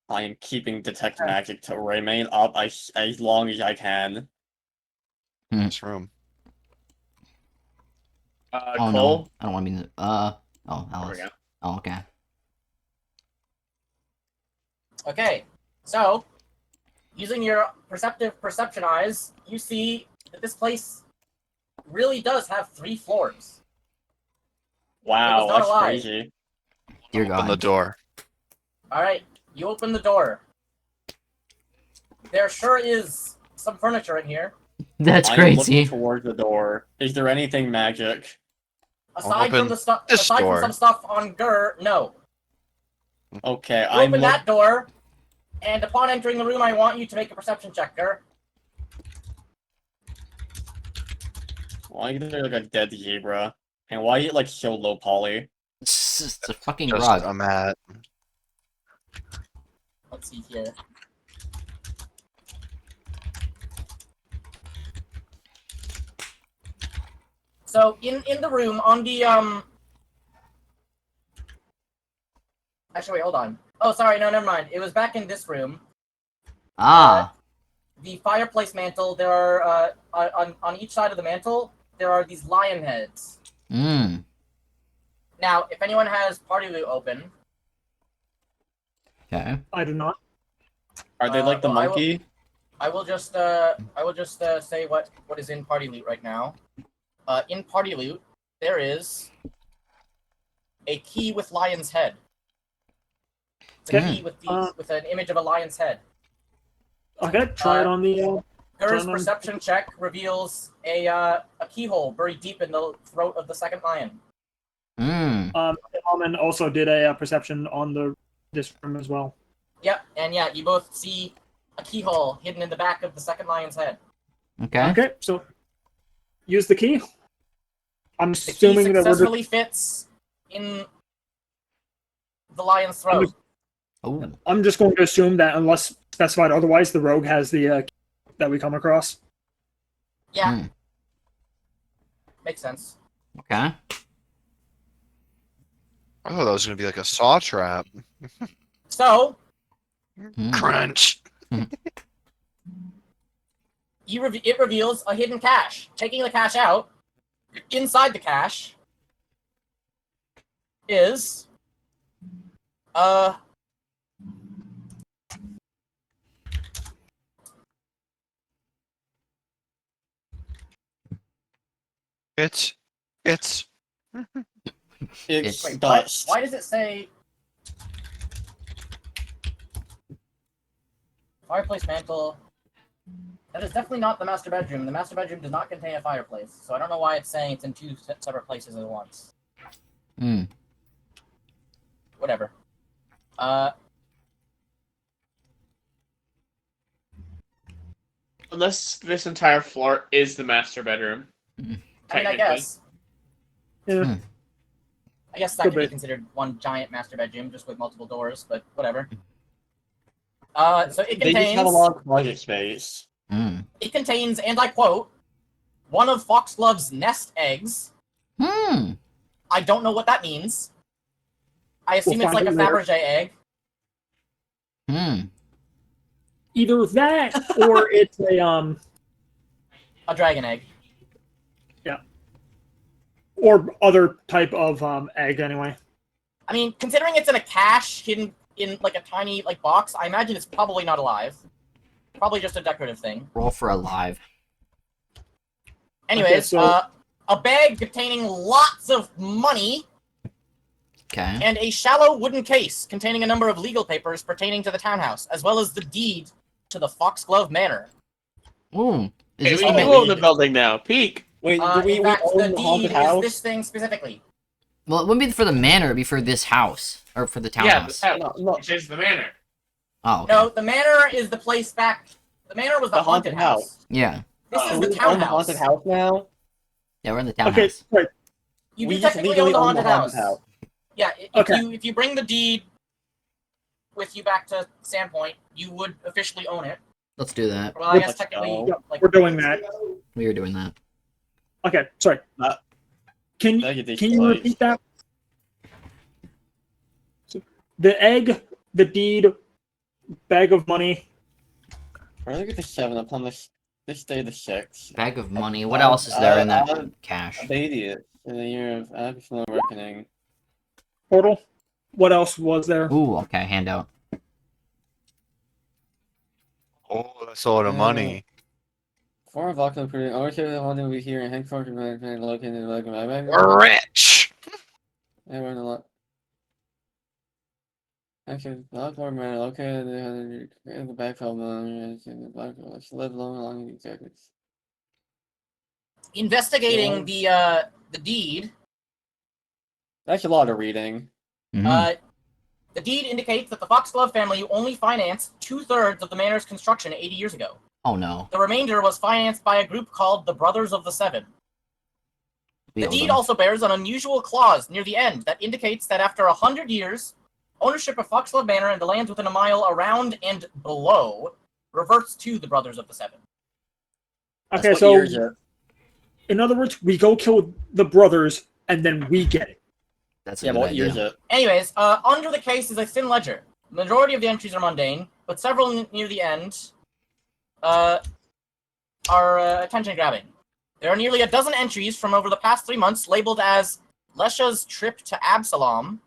I am keeping detect magic to remain up as long as I can. This room. Oh Cole? no, I don't want to be in the. Oh, There we Alice. go. Oh, okay. Okay, so, using your perception eyes, you see that this place really does have 3 floors. Wow, not that's a lie. crazy. Dear Open the God. door. Alright, you open the door. There sure is some furniture in here. That's I'm looking crazy. towards the door. Is there anything magic? Aside from open the stuff, this aside door. from some stuff on Gur, no. Okay, You I'm open that door, and upon entering the room, I want you to make a perception check, Gur. Why is there like a dead zebra? And why is it like so low poly? It's just a fucking Just rug. a mat. Let's see here. So in the room on the Actually, wait, hold on. Oh, sorry, no, never mind. It was back in this room. Ah. The fireplace mantle. There are on each side of the mantle there are these lion heads. Mmm. Now, if anyone has Party Loot open, Okay. I do not. Are they like the well, monkey? I will just say what is in Party Loot right now. In Party Loot, there is a key with lion's head. It's a Okay. key with an image of a lion's head. Okay, try it on the. Gur's Turn on- perception check reveals a keyhole buried deep in the throat of the second lion. Mmm. Alman also did a perception on this room as well. Yep, and yeah, you both see a keyhole hidden in the back of the second lion's head. Okay. Okay, so use the key. I'm The key assuming that we're just, successfully fits in the lion's throat. Oh. I'm just going to assume that unless specified otherwise, the rogue has the key that we come across. Yeah, Hmm. makes sense. Okay. I thought that was gonna be like a saw trap. So Crunch. it reveals a hidden cache. Taking the cache out, inside the cache is It's It's It's- wait, dust. why does it say fireplace mantle? That is definitely not the master bedroom. The master bedroom does not contain a fireplace, so I don't know why it's saying it's in two separate places at once. Hmm. Whatever. Unless this entire floor is the master bedroom. I mean, I Technically. guess. Yeah. I guess that Could could be be. considered one giant master bedroom, just with multiple doors, but whatever. So it They just have a contains, lot of project space. Hmm. and I quote, one of Foxglove's nest eggs. Hmm. I don't know what that means. I assume We'll it's like a find out Fabergé egg. Hmm. Either that or it's a dragon egg. or other type of egg anyway. I mean, considering it's in a cache hidden in like a tiny like box, I imagine it's probably not alive. Probably just a decorative thing. Roll for alive. Anyways, so- a bag containing lots of money Okay. and a shallow wooden case containing a number of legal papers pertaining to the townhouse, as well as the deed to the Foxglove Manor. Ooh. Is Hey, this we the do ma- own the building now. Peek. Wait, do we In fact, own the the deed haunted is house? this thing specifically. Well, it wouldn't be for the manor, it'd be for this house. Or for the Yeah, townhouse. this house. No. Which is the manor. Oh, okay. No, the manor is the place back. The manor was the, The haunted haunted house. house. Yeah. This So is we the just own the townhouse. haunted house now? Yeah, we're in the Okay, townhouse. right. You We do just technically own legally the own haunted house. Yeah, Okay. if you bring the deed with you back to Sandpoint, you would officially own it. Let's do that. Well, I guess Let's technically, go. Yep, like we're doing that. We are doing that. Okay, sorry. Can Gotta get these you plates. repeat that? So, the egg, the deed, bag of money. Where did I get the 7 upon this day the 6? Bag of money. What else is there in that cache? The idiot. In the year of absolute reckoning. Portal. What else was there? Ooh, okay, handout. Oh, that's a lot of money. Four of October pretty ownership of the one we here in headquarters located in the We're rich. Everyone a lot. Actually, the Lockport man located in the back of the black let's live long along these jackets. investigating the deed. That's a lot of reading. Mhm. The deed indicates that the Foxglove family only financed 2/3 of the manor's construction 80 years ago. Oh no. The remainder was financed by a group called the Brothers of the Seven. We The owe deed them. also bears an unusual clause near the end that indicates that after 100 years, ownership of Foxglove Manor and the lands within a mile around and below reverts to the Brothers of the Seven. That's Okay, what so year is it? in other words, we go kill the brothers and then we get it. That's a Yeah, good but what year is idea. it? Anyways, under the case is a thin ledger. The majority of the entries are mundane, but several near the end are attention-grabbing. There are nearly a dozen entries from over the past 3 months labeled as Lesha's trip to Absalom,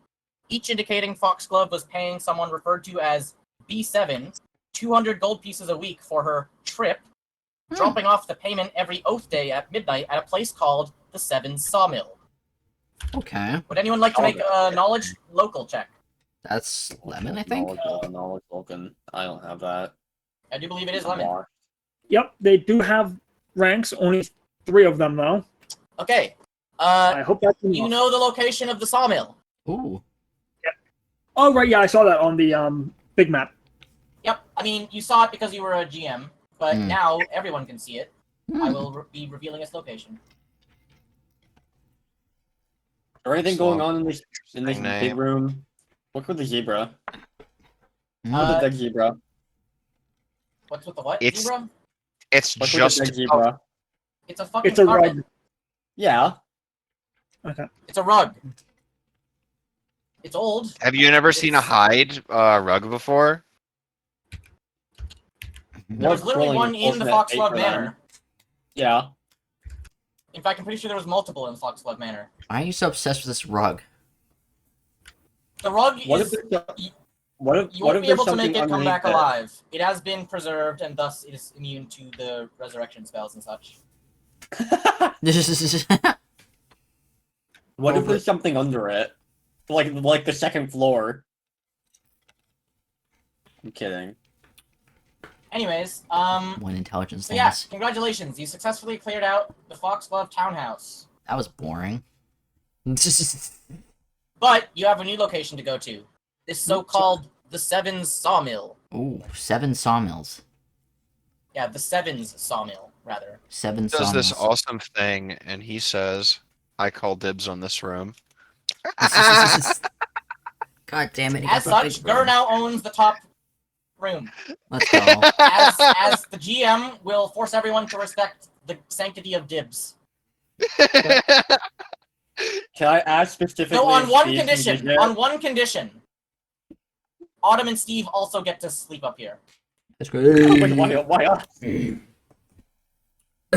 each indicating Foxglove was paying someone referred to as B7 200 gold pieces a week for her trip, dropping off the payment every oath day at midnight at a place called the Seven Sawmill. Okay. Would anyone like to make a knowledge local check? That's Lemon, I think? Knowledge Vulcan. I don't have that. I do believe it is Lemon. Yep, they do have ranks, only 3 of them though. Okay. I hope that's enough. You know the location of the sawmill. Ooh. Oh right, yeah, I saw that on the big map. Yep. I mean, you saw it because you were a GM, but Hmm. now everyone can see it. I Hmm. will be revealing its location. Is there anything going on in this big Name. room? Look with the zebra. Hmm. Look with the dead zebra. What's with the what? It's- Zebra? It's Look with the just dead zebra. It's a fucking It's a carpet. rug. Yeah. Okay. It's a rug. It's old. Have you never seen a It's- hide rug before? There was literally Scrolling one in the ultimate Foxglove fate for them. Manor. Yeah. In fact, I'm pretty sure there was multiple in Foxglove Manor. Why are you so obsessed with this rug? The rug What is... if there's what if You what won't if be there's able to make something it come back underneath it? alive. It has been preserved, and thus it is immune to the resurrection spells and such. What if there's something under it? Like the second floor. I'm kidding. Anyways, One intelligence so yeah, things. congratulations. You successfully cleared out the Foxglove Townhouse. That was boring. But you have a new location to go to. This so-called the Sevens Sawmill. Ooh, 7 sawmills. Yeah, the Sevens Sawmill, rather. 7 Does sawmills. this awesome thing, and he says, "I call dibs on this room." God damn it! He As got the such, big room. Gur now owns the top room. Let's go. As the GM will force everyone to respect the sanctity of dibs. Can I ask specifically? So on if one Steve can condition, visit? Autumn and Steve also get to sleep up here. That's great. Wait, why us?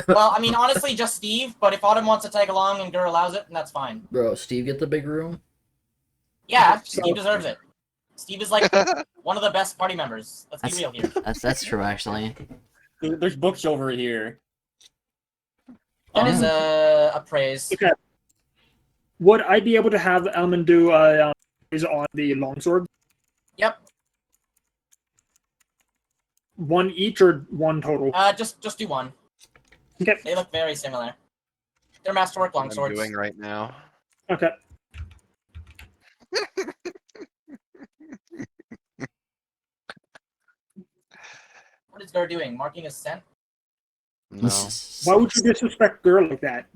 Well, I mean, honestly, just Steve, but if Autumn wants to tag along and Gur allows it, then that's fine. Bro, Steve get the big room? Yeah, Steve deserves it. Steve is like one of the best party members. Let's be real here. That's true, actually. There's books over here. That is a praise. Okay. Would I be able to have Elman do is on the longsword? Yep. One each or one total? Just do one. Okay. They look very similar. They're masterwork What I'm longswords. doing right now. Okay. What is Gur doing? Marking a scent? No. Why would you disrespect girl like that?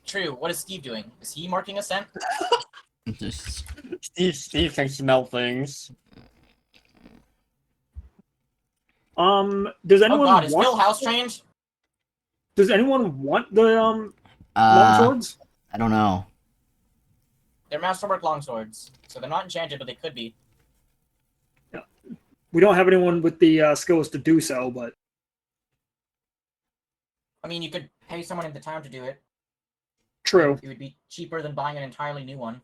True. What is Steve doing? Is he marking a scent? Steve can smell things. Does Oh anyone god, is Phil want? house trained? Does anyone want the Uh, longswords? I don't know. They're masterwork longswords, so they're not enchanted, but they could be. We don't have anyone with the skills to do so, but I mean, you could pay someone in the town to do it. true. It would be cheaper than buying an entirely new one.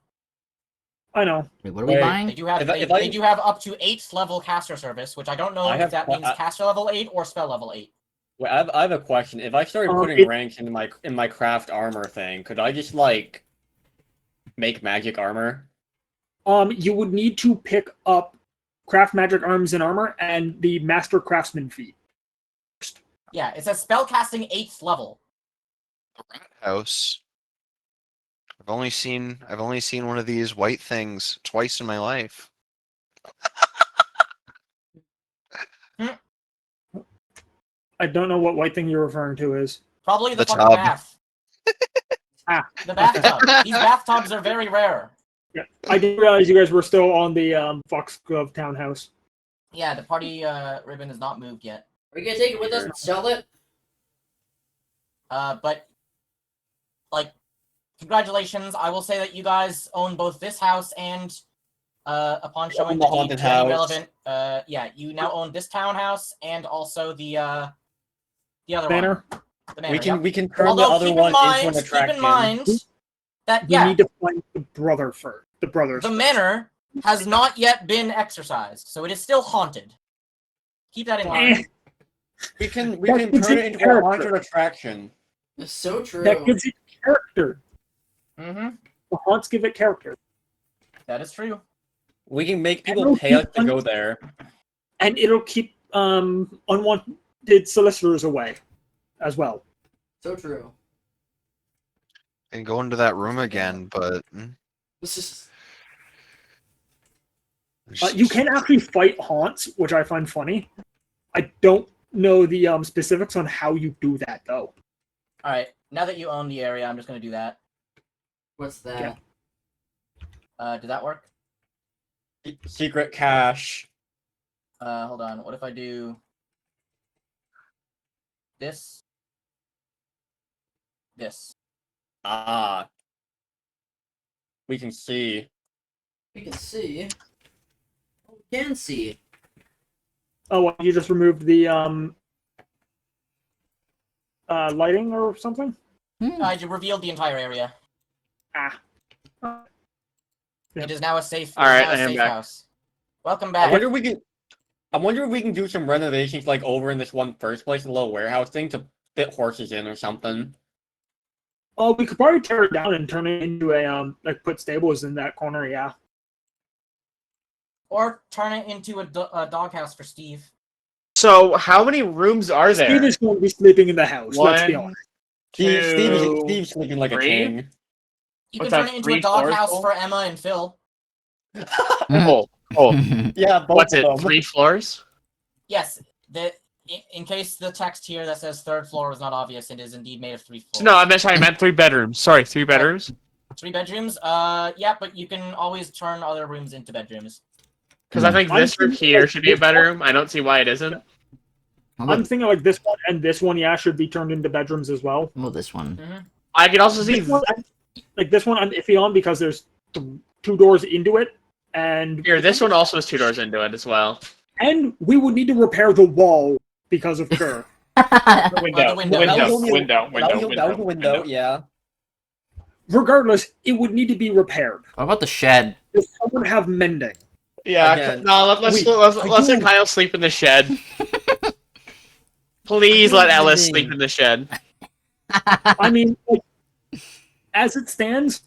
I know. Wait, what are we Wait. They buying? do have they do have up to 8th level caster service, which I don't know I if have- that means caster level 8 or spell level 8. Wait, I have a question. If I started putting it- rank in my craft armor thing, could I just like make magic armor? You would need to pick up craft magic arms and armor and the master craftsman feat. Yeah, it says spellcasting 8th level. Rat house. I've only seen one of these white things twice in my life. I don't know what white thing you're referring to is. Probably the The fucking tub. bath. Ah. The bathtub. These bathtubs are very rare. Yeah, I didn't realize you guys were still on the Foxglove Townhouse. Yeah, the party ribbon is not moved yet. Are we gonna take it with us and sell it? But like, congratulations! I will say that you guys own both this house and, upon showing the the deed haunted to any house. relevant, yeah, you now own this townhouse and also the other Banner. one. The manor, yep. We can turn Although the other keep one in mind, into an attraction. keep in mind that We yeah, need to find the brother first. The brothers. the manor has not yet been exorcised, so it is still haunted. Keep that in mind. We can That gives turn it it into a character. haunted attraction. It's so true. That gives it character. Mm-hmm. The haunts give it character. That is true. We can make I people don't pay us think to go there. And it'll keep unwanted solicitors away as well. So true. And go into that room again, but This is You can actually fight haunts, which I find funny. I don't know the specifics on how you do that, though. Alright, now that you own the area, I'm just gonna do that. what's that? Did that work? Secret cache. Hold on. What if I do this? This. Ah. We can see. We can see. We can see. Oh, what, you just removed the lighting or something? You revealed the entire area. Ah. It is now a safe. All right, now a I am safe back. house. Welcome I back. wonder if we can do some renovations like over in this one first place, the little warehouse thing, to fit horses in or something. Oh, we could probably tear it down and turn it into a like put stables in that corner. Yeah. Or turn it into a doghouse for Steve. So, how many rooms are there? Steve is going to be sleeping in the house. Let's be One, honest. Steve's sleeping like three? a king. You What's can that, turn it into a 3 floors doghouse full? for Emma and Phil. Oh, Yeah, both what's of it? them. 3 floors? Yes. In case the text here that says third floor was not obvious, it is indeed made of 3 floors. No, I meant 3 bedrooms. Sorry, 3 bedrooms. 3 bedrooms? Yeah, but you can always turn other rooms into bedrooms. Because I think I'm this room thinking, here like, should be a this one- bedroom. I don't see why it isn't. I'm thinking like this one and this one, yeah, should be turned into bedrooms as well. Well, this one. I could also see This one, like this one, I'm iffy on because there's 2 doors into it, and here. This one also has 2 doors into it as well. we would need to repair the wall because of Kerr. The Window, window. That was only a- window, that was a window, yeah. Regardless, it would need to be repaired. What about the shed? Does someone have mending? Yeah, Again, no, let's let Kyle sleep in the shed. Please let Ellis sleep in the shed. I mean, like, as it stands,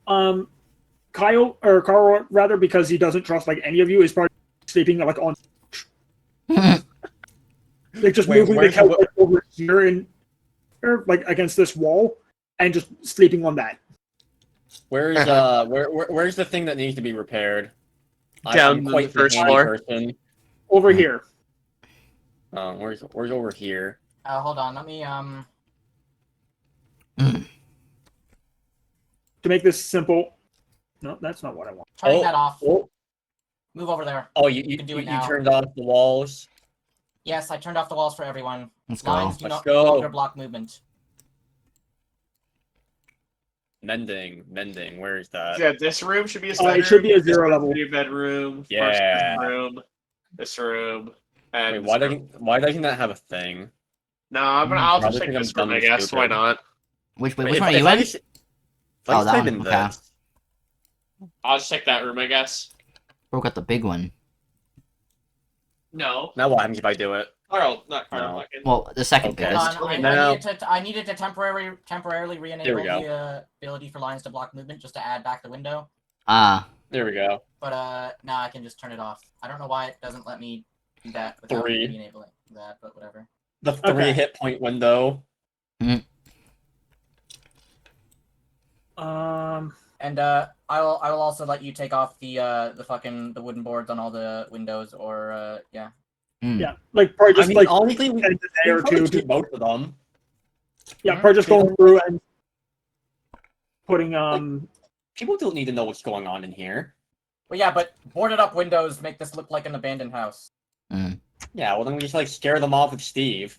Carl rather, because he doesn't trust like any of you, is probably sleeping like on like just moving the where's couch the- like, over here and or, like against this wall and just sleeping on that. Where's where's the thing that needs to be repaired? Down I'm the quite first handy floor. person. Over here. Where's over here? Hold on, let me To make this simple. No, that's not what I want. turning that off. Oh, Move over there. oh you can do it you now. turned off the walls. Yes, I turned off the walls for everyone. Let's go. Lines do Let's not go. longer block movement. Mending. Where is that? Yeah, this room should be a It should be a 0 level. 3 bedroom. Yeah. First room. This room. And Wait, this room. why doesn't that have a thing? No, I'll just Probably take think this I'm room, I dumb and guess. stupid. Why not? Which Wait, one if are you I in? just- if I Oh, just that type one, in okay. this- I'll just take that room, I guess. Broke out the big one. No. Now what happens if I do it? Carl, not Carl. No. fucking- Well, the second Okay. biggest. Hold on, Now- I needed to temporarily There we re-enable go. the ability for lines to block movement just to add back the window. Ah, There we go. But now I can just turn it off. I don't know why it doesn't let me do that without 3. re-enabling that, but whatever. The 3 Okay. hit point window. And I will also let you take off the wooden boards on all the windows, or yeah. Yeah, like probably just I mean, like honestly, we spend a day or probably two. keep both of them. Yeah, probably just going through and putting People don't need to know what's going on in here. Well, yeah, but boarded up windows make this look like an abandoned house. Yeah, well then we just like scare them off with Steve.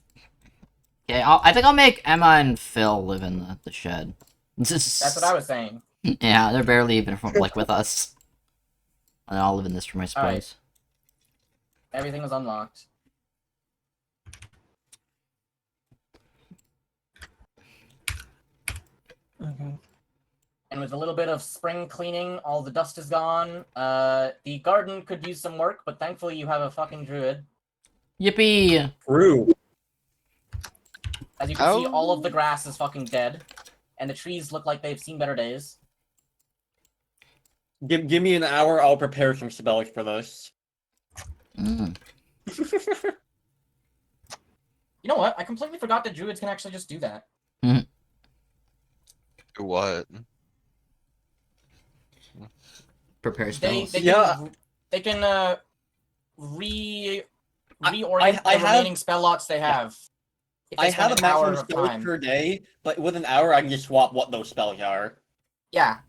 okay. I think I'll make Emma and Phil live in the shed. That's what I was saying. Yeah, they're barely even like with us. And I'll live in this room, I suppose. Alright. Everything was unlocked. Okay. And with a little bit of spring cleaning, all the dust is gone. The garden could use some work, but thankfully you have a fucking druid. Yippee! True. As you can see, Oh. all of the grass is fucking dead, and the trees look like they've seen better days. Give me an hour, I'll prepare some spells for this. You know what? I completely forgot that druids can actually just do that. What? Prepare They spells. they can Yeah. they can reorient I the have- remaining spell lots they have. If they I spend have a an hour maximum of spells time. per day, but with an hour I can just swap what those spells are. Yeah.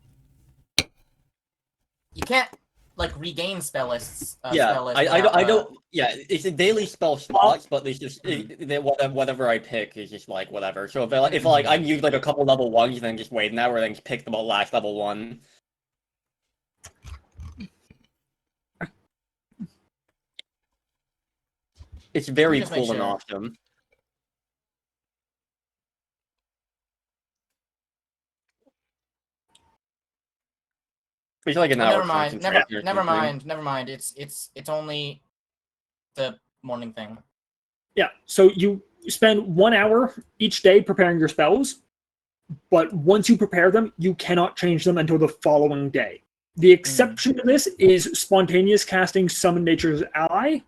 You can't like regain spell lists. Yeah, spell lists I without, don't. Yeah, it's a daily spell slots, but it's just whatever I pick is just like whatever. So if I can use like a couple level ones, then just wait an hour, then just pick the last level one. It's very Just make cool and sure. awesome. It's like an Oh, hour never mind. concentration or Never something. mind. Never mind. It's only the morning thing. Yeah, so you spend 1 hour each day preparing your spells, but once you prepare them, you cannot change them until the following day. The exception to this is spontaneous casting Summon Nature's Ally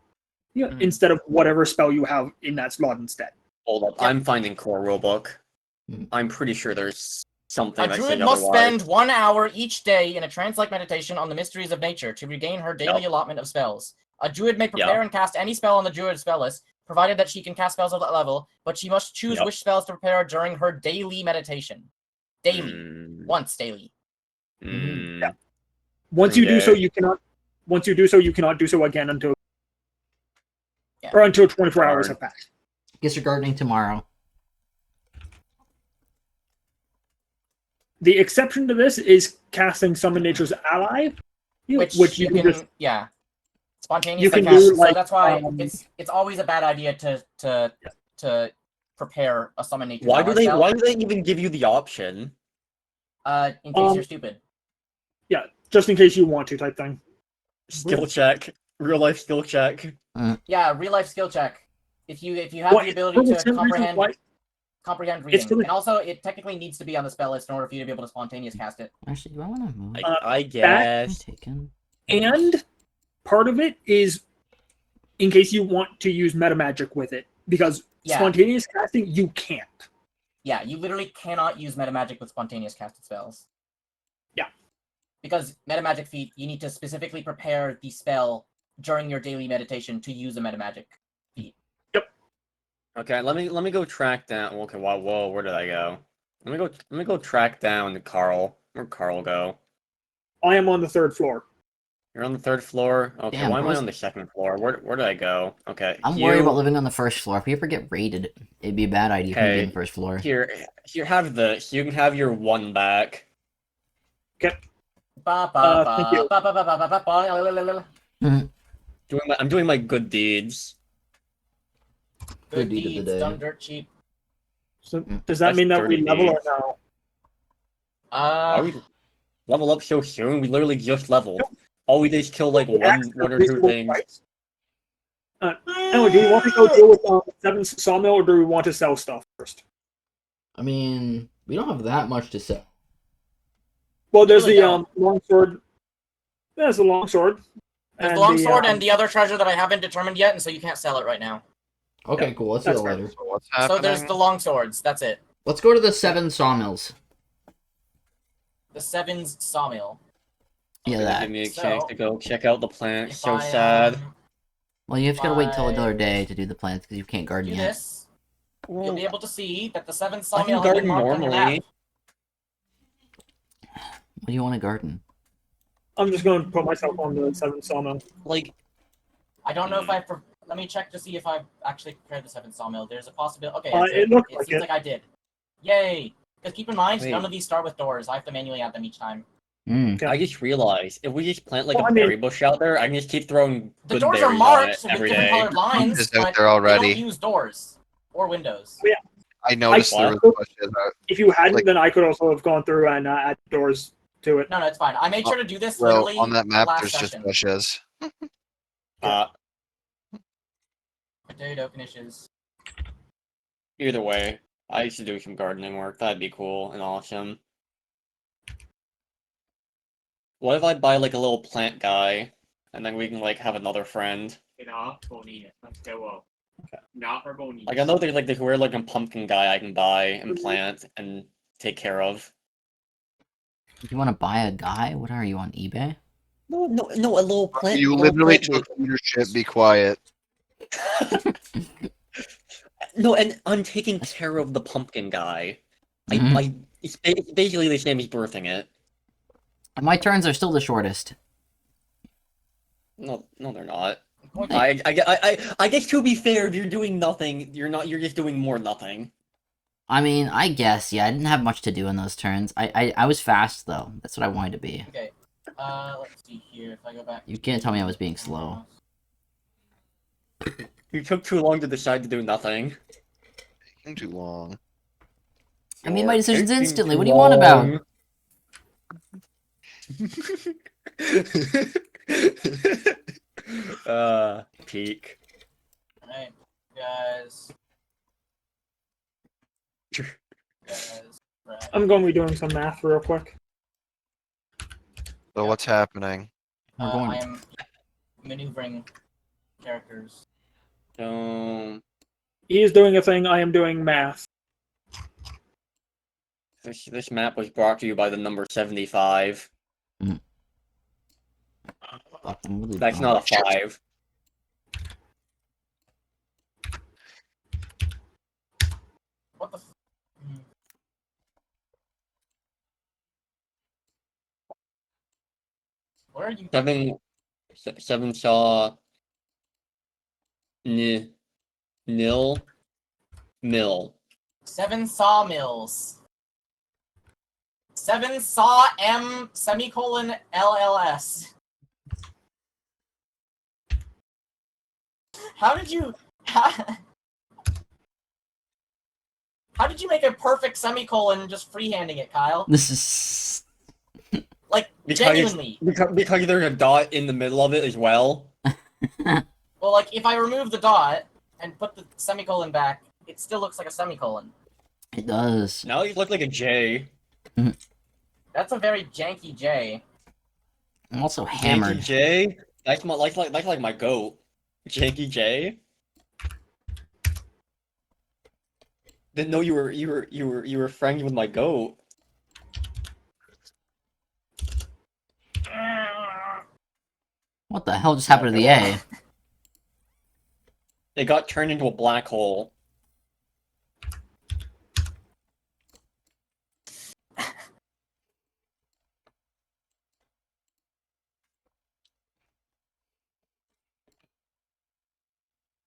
instead of whatever spell you have in that slot instead. Hold up, Yep. I'm finding core rulebook. Hmm. I'm pretty sure there's something A that druid says must otherwise. spend 1 hour each day in a trance-like meditation on the mysteries of nature to regain her daily Yep. allotment of spells. A druid may prepare and cast any spell on the druid spell list, provided that she can cast spells at that level, but she must choose Yep. which spells to prepare during her daily meditation. Daily. Mm, Once daily. mm. Yeah. Once you do so, Okay. you cannot. Once you do so, you cannot do so again until Yeah. or until 24 hours have passed. Guess you're gardening tomorrow. The exception to this is casting Summon Nature's Ally, which you can just yeah. Spontaneously you can cast. do, So like, that's why it's always a bad idea to prepare a summon nature. Why do they even give you the option? In case you're stupid. just in case you want to type thing. Skill check. Real life skill check. Yeah, real life skill check. If you have Well, the ability for the to same reason comprehend It's reading, for the- and also it technically needs to be on the spell list in order for you to be able to spontaneous cast it. Actually, do I want to move? I Am I guess. taken? And part of it is in case you want to use meta magic with it, because Yeah. spontaneous casting you can't. Yeah, you literally cannot use meta magic with spontaneous casted spells. Yeah. Because meta magic feat, you need to specifically prepare the spell during your daily meditation to use a meta magic feat. Okay, let me go track down. Okay, whoa, where did I go? Let me go track down Carl. Where'd Carl go? I am on the 3rd floor. You're on the 3rd floor? Okay, Damn, why am I bros. on the 2nd floor? Where did I go? Okay. I'm worried about living on the 1st floor. If we ever get raided, it'd be a bad idea for me to be on the 1st floor. Here, have this. You can have your 1 back. Okay. Thank you. I'm doing my good deeds. Good Good deed of the deeds day. done dirt cheap. So does that That's mean that we 30 level or days. no? Why we level up so soon? We literally just leveled. All we did is kill like one or two things. Anyway, do we want to go deal with 7 sawmill or do we want to sell stuff first? I mean, we don't have that much to sell. Well, there's Really the don't. longsword. There's the longsword. There's and the longsword the, and the other treasure that I haven't determined yet, and so you can't sell it right now. Okay, cool. Let's do that's that fair. later. So what's happening? So there's the longswords. That's it. Let's go to the 7 sawmills. The Seven's sawmill. Yeah, Gonna that. give me a So, chance to go check out the plant. If So I, sad. Well, you have to wait till I- another day to do the plants because you can't garden Do yet. this. You'll be able to see that the Seventh I can sawmill has been garden marked on your normally. map. What do you want to garden? I'm just going to put myself on the 7 sawmill. Like, I don't know if I've. Let me check to see if I've actually prepared the Seventh sawmill. There's a possibility. Okay, It looks it like seems it. like I did. Yay! Because keep in mind, Wait. none of these start with doors. I have to manually add them each time. Okay. I just realized if we just plant like Well, a I mean- berry bush out there, I can just keep throwing The good doors are berries on marked it with every different day. colored lines, It's out but there already. they don't use doors or windows. I noticed there was What? bushes out. If you hadn't, Like- then I could also have gone through and add doors to it. No, it's fine. I made sure to do this Well, literally on that the map, last there's just session. bushes. Potato finishes. Either way, I used to do some gardening work. That'd be cool and awesome. What if I buy like a little plant guy, and then we can like have another friend? Like I know there's like we're like a pumpkin guy I can buy and plant and take care of. You want to buy a guy? What are you on eBay? No, a little plant. You a little literally plant took leadership. Be quiet. No, and I'm taking care of the pumpkin guy. It's basically the same as birthing it. And my turns are still the shortest. No, they're not. I guess to be fair, if you're doing nothing, you're just doing more nothing. I mean, I guess, yeah, I didn't have much to do in those turns. I was fast, though. That's what I wanted to be. Okay. Let's see here. If I go back. You can't tell me I was being slow. You took too long to decide to do nothing. Taking too long. I made my decisions Taking instantly. too What do you want about? long. Peak. Alright, guys. Guys. Right. I'm going to be doing some math real quick. So what's happening? We're going. I am maneuvering characters. He is doing a thing. I am doing math. This map was brought to you by the number 75. Fuck, I'm really That's dumb. not a 5. What the? Where are you? 7 saw nil mill. 7 sawmills. 7 saw M semicolon LLS. How did you how did you make a perfect semicolon just freehanding it, Kyle? This is. Like genuinely. Because there's a dot in the middle of it as well. Well, like if I remove the dot and put the semicolon back, it still looks like a semicolon. It does. Now you look like a J. That's a very janky J. I'm also Janky hammered. J. That's like my goat. Janky J. Didn't know you were friends with my goat. What the hell just happened to the A? It got turned into a black hole.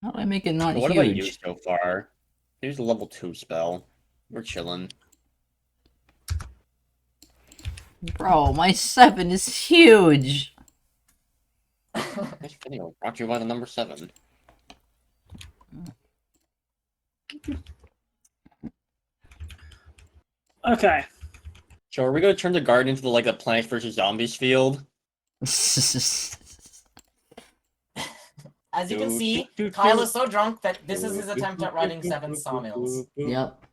How do I make it not What have I huge? used so far? Here's a level 2 spell. We're chilling. Bro, my 7 is huge! This video brought to you by the number 7. Okay. So are we gonna turn the garden into the Plants vs Zombies field? As you can see, Kyle is so drunk that this is his attempt at writing 7 sawmills. Yep.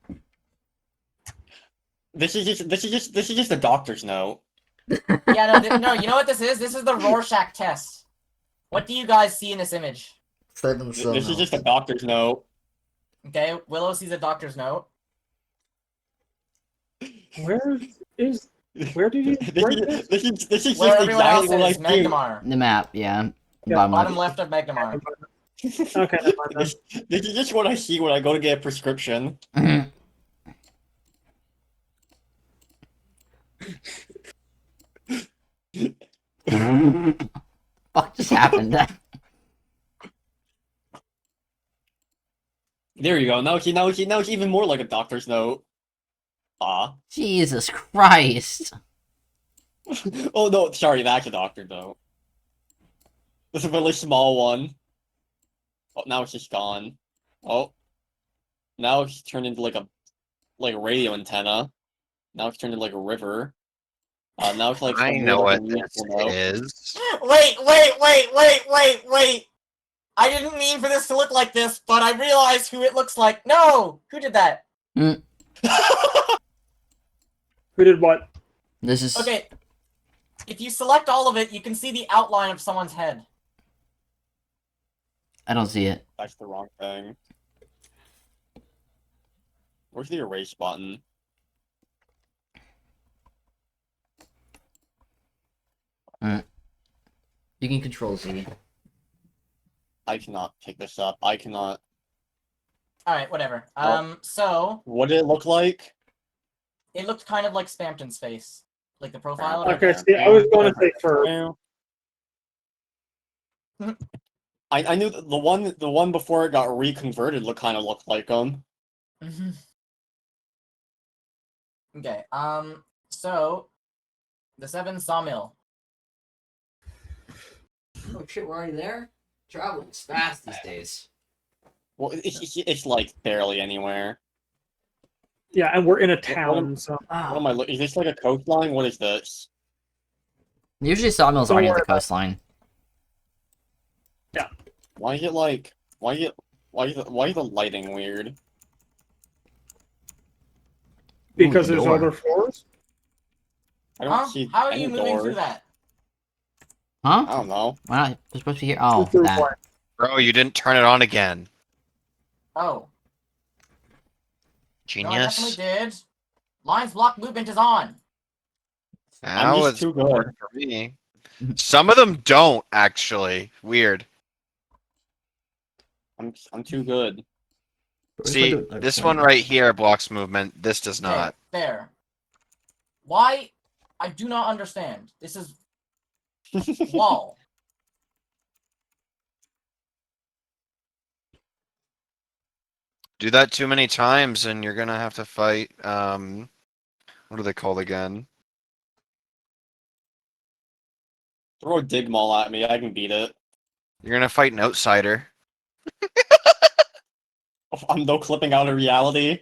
This is just a doctor's note. Yeah, no, you know what this is? This is the Rorschach test. What do you guys see in this image? 7 This is just a doctor's note. Okay, Willow sees a doctor's note. Where did you write this? This is Where just everyone else exactly what I is, see. Magnimar. The map, yeah. Yeah, Bottom left of Magnimar. Okay, never mind then. This is just what I see when I go to get a prescription. Fuck just happened? There you go. Now it's even more like a doctor's note. Ah. Jesus Christ. Oh no, sorry, that's a doctor note. This is a really small one. Oh, now it's just gone. Oh. Now it's turned into like a radio antenna. Now it's turned into like a river. Now it's like I some know weird, what like, this musical note. is. Wait! I didn't mean for this to look like this, but I realized who it looks like. No! Who did that? Who did what? This is. Okay. If you select all of it, you can see the outline of someone's head. I don't see it. That's the wrong thing. Where's the erase button? You can control Z. I cannot pick this up. I cannot. Alright, whatever. Oh. So, What did it look like? it looked kind of like Spampton's face. Like the profile of it. Okay, see, I was going to say for I knew the one before it got reconverted looked like him. Okay, so, the 7 sawmill. Oh shit, we're already there? Traveling's fast these days. Well, it's like barely anywhere. Yeah, and we're in a What town, so am I looking? Is this like a coastline? What is this? Usually sawmills Don't aren't near worry the about it. coastline. Why is it like? Why is the lighting weird? because the there's door. other floors. I don't Huh? see How are any you moving through doors. that? Huh? I don't know. Why not? We're supposed to be here. Oh, Through that. what? Bro, you didn't turn it on again. Oh. No, I definitely Genius. did. Lines block movement is on. I'm Now just it's too good. working for me. Some of them don't, actually. Weird. I'm too good. See, this one right here blocks movement. This does Okay, not. there. Why? I do not understand. This is wall. Do that too many times and you're gonna have to fight, what are they called again? Throw a dig maul at me. I can beat it. You're gonna fight an outsider. I'm no clipping out of reality.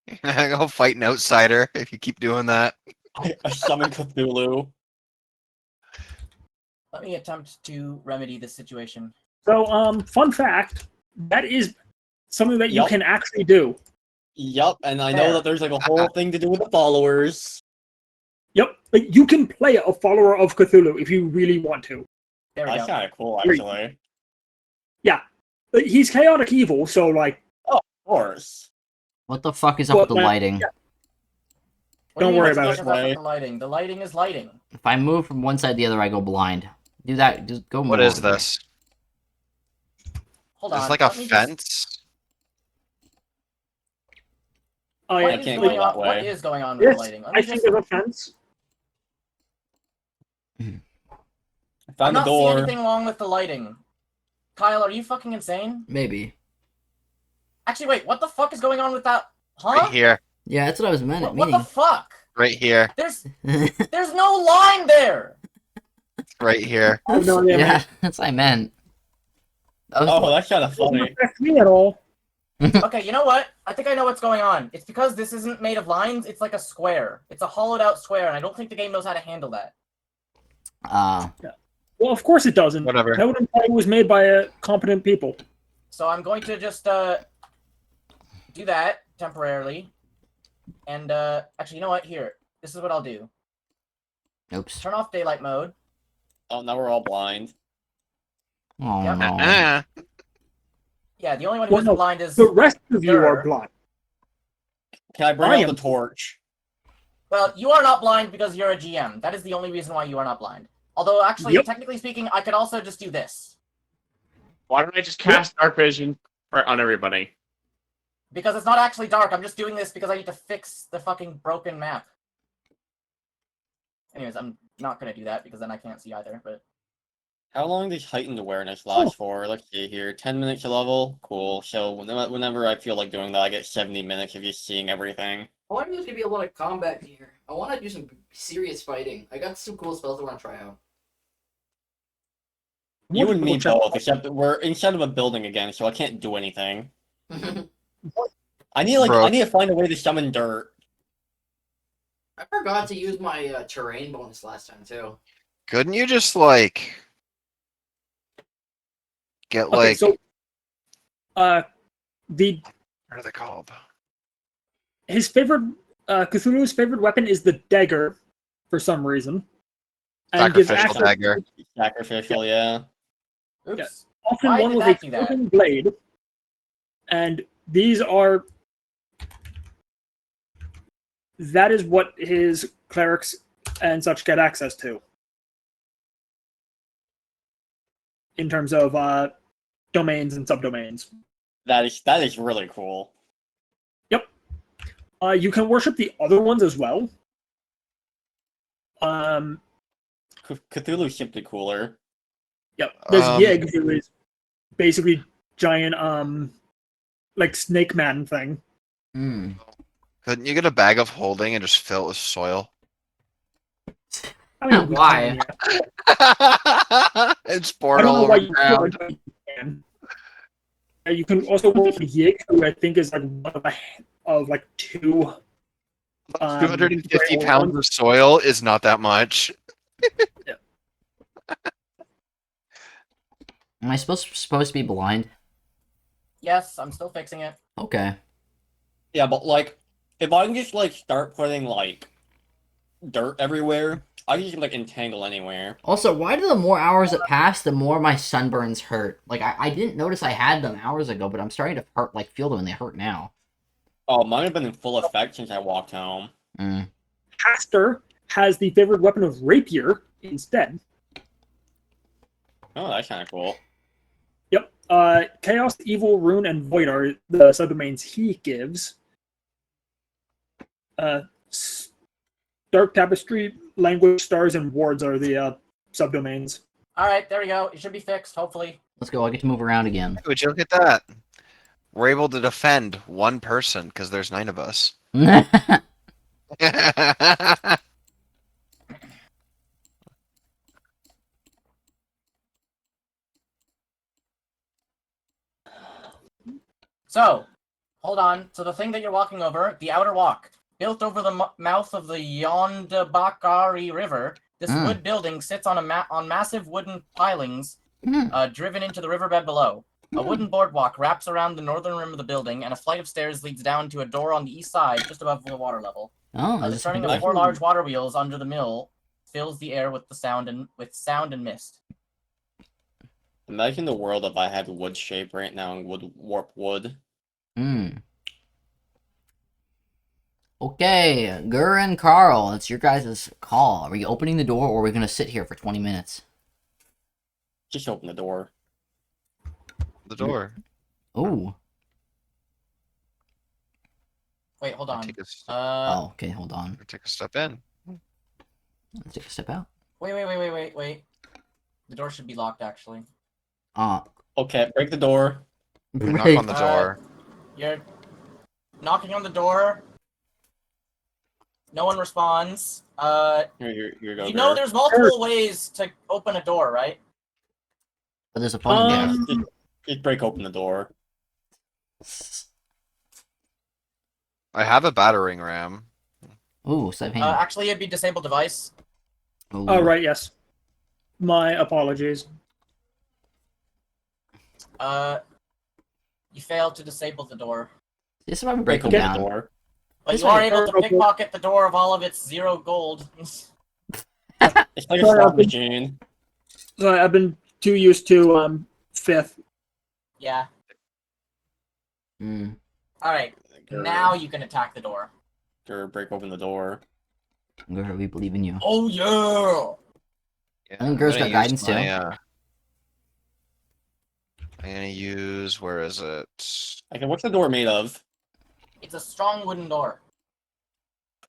You're gonna go fight an outsider if you keep doing that. I summon Cthulhu. Let me attempt to remedy this situation. So, fun fact, that is something that you Yup. can actually do. Yup, and I know There. that there's like a whole thing to do with the followers. Yep, like you can play a follower of Cthulhu if you really want to. There we That's go. kind of cool, Great. actually. Like, he's chaotic evil, so like, Of course. What the fuck is up with the Well, lighting? yeah. What do you Don't mean worry what the about fuck it. is up with Way. the lighting? The lighting is lighting. If I move from one side to the other, I go blind. Do that. Just go. What move is over here. this? Hold Is on. this like a let me just- fence? oh I What yeah, is can't going go on? that What way. is going on with yes, the lighting? Let I me think just. there's a fence. I I'm found the not seeing door. anything wrong with the lighting. Kyle, are you fucking insane? Maybe. Actually, wait. What the fuck is going on with that? Right Huh? here. Yeah, that's what I was meant. What the Meaning. fuck? Right here. There's no line there. Right here. I have no idea, yeah, man. that's what I meant. That was Oh, that's kind of It doesn't funny. affect me at all. Okay, you know what? I think I know what's going on. It's because this isn't made of lines. It's like a square. It's a hollowed out square, and I don't think the game knows how to handle that. Well, of course it doesn't. Whatever. That would imply it was made by competent people. So I'm going to just do that temporarily. And actually, you know what? Here, this is what I'll do. oops. Turn off daylight mode. Oh, now we're all blind. Oh Yep. no. Yeah, the only one who Well, isn't no, blind is. The rest of you are Sure. blind. Can I bring I out am- the torch? Well, you are not blind because you're a GM. That is the only reason why you are not blind. Although, actually, Yep. technically speaking, I could also just do this. Why don't I just cast Dark Vision on everybody? Because it's not actually dark. I'm just doing this because I need to fix the fucking broken map. Anyways, I'm not going to do that because then I can't see either. But How long does heightened awareness last for? Let's see here. 10 minutes a level? Cool. So whenever I feel like doing that, I get 70 minutes of just seeing everything. I wonder if there's gonna be a lot of combat here. I want to do some serious fighting. I got some cool spells I want to try out. You and me Double check. both, except that we're inside of a building again, so I can't do anything. I need Bro. I need to find a way to summon dirt. I forgot to use my terrain bonus last time too. Couldn't you just like get Okay, like so the what are they called? his favorite Cthulhu's favorite weapon is the dagger for some reason. Gives Sacrificial access dagger. to Sacrificial, yeah. oops. Yeah. often Why one did with that a do that? floating blade. And these are that is what his clerics and such get access to. In terms of domains and subdomains. That is really cool. You can worship the other ones as well. Cthulhu's simply cooler. Yep. There's Um, Yig, who is basically giant like snake man thing. Couldn't you get a bag of holding and just fill it with soil? I mean, we Why? can, yeah. And I sport don't all know over why the you ground. could, but you can. you can also work with Yig, who I think is like one of like two. 250 very pounds old of soil is not that much. Am I supposed to be blind? Yes, I'm still fixing it. Okay. Yeah, but like, if I can just like start putting like dirt everywhere, I can just like entangle anywhere. Also, why do the more hours that pass, the more my sunburns hurt? Like, I didn't notice I had them hours ago, but I'm starting to hurt, like, feel them and they hurt now. Oh, mine have been in full effect since I walked home. Mm. Caster has the favored weapon of rapier instead. Oh, that's kind of cool. Yep. Chaos, Evil, Rune, and Void are the subdomains he gives. Dark Tapestry, Language, Stars, and Wards are the subdomains. Alright, there we go. It should be fixed, hopefully. Let's go. I get to move around again. Would you look at that? We're able to defend one person because there's 9 of us. So, hold on. So the thing that you're walking over, the Outer Walk, built over the mouth of the Yondabakari River, this wood building sits on on massive wooden pilings driven into the riverbed below. A wooden boardwalk wraps around the northern rim of the building, and a flight of stairs leads down to a door on the east side, just above the water level. Oh, The turning of 4 large water wheels under the mill fills the air with sound and mist. Imagine the world if I had wood shape right now and would warp wood. Okay, Gur and Carl, it's your guys' call. Are we opening the door or are we going to sit here for 20 minutes? Just open the door. The door. Ooh. Wait, hold on. Oh, okay, hold on. Take a step in. Let's take a step out. Wait. The door should be locked, actually. Okay, break the door. Knock on the door. You're knocking on the door. No one responds. Here you go. You know there's multiple ways to open a door, right? But there's a funny Yeah, just break open the door. I have a battering ram. Ooh, save hand. Actually, it'd be disabled device. Ooh. Oh, right, yes. My apologies. You failed to disable the door. This is why we break them open down. the door. But This you are way- able to pickpocket the door of all of its 0 gold. It's like a slot machine. So I've been too used to fifth. Yeah. Mm. Alright, now you can attack the door. Or break open the door. Gur, we believe in you. Oh, yeah! I think Gur's got I'm gonna guidance, use my, too. I'm gonna use, where is it? Okay, what's the door made of? It's a strong wooden door.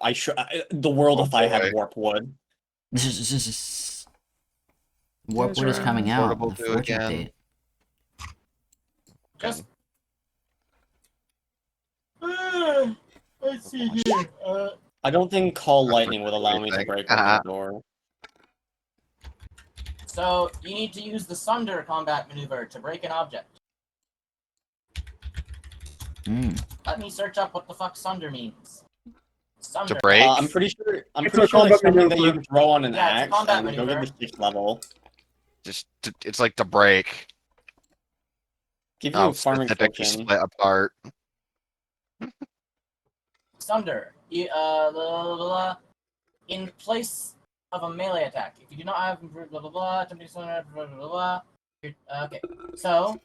The world if I had boy. warp wood. Warp wood is coming out. Portable The do Forge again. update. Just... let's see here. I don't think Call That's Lightning would allow me to everything. break open the door. So, you need to use the Sunder combat maneuver to break an object. Let me search up what the fuck Sunder means. Sunder. To break? I'm pretty sure It's a it's combat something that you maneuver. can throw on an Yeah, it's a axe combat and go maneuver. to the 6th level. It's like to break. Give you Oh, a farming the deck is fortune. split apart. Sunder. In place of a melee attack. If you do not have blah blah blah, attempting Sunder, blah blah blah. Okay. So,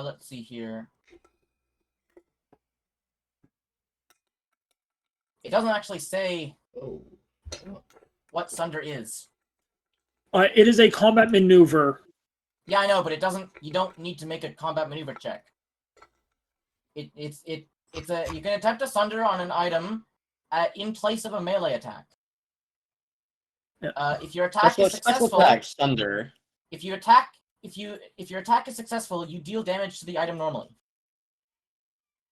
let's see here. It doesn't actually say what Sunder is. It is a combat maneuver. Yeah, I know, but it doesn't. You don't need to make a combat maneuver check. It's a. You can attempt to Sunder on an item in place of a melee attack. Yeah. If your attack is Special successful, attack, thunder. if your attack is successful, you deal damage to the item normally.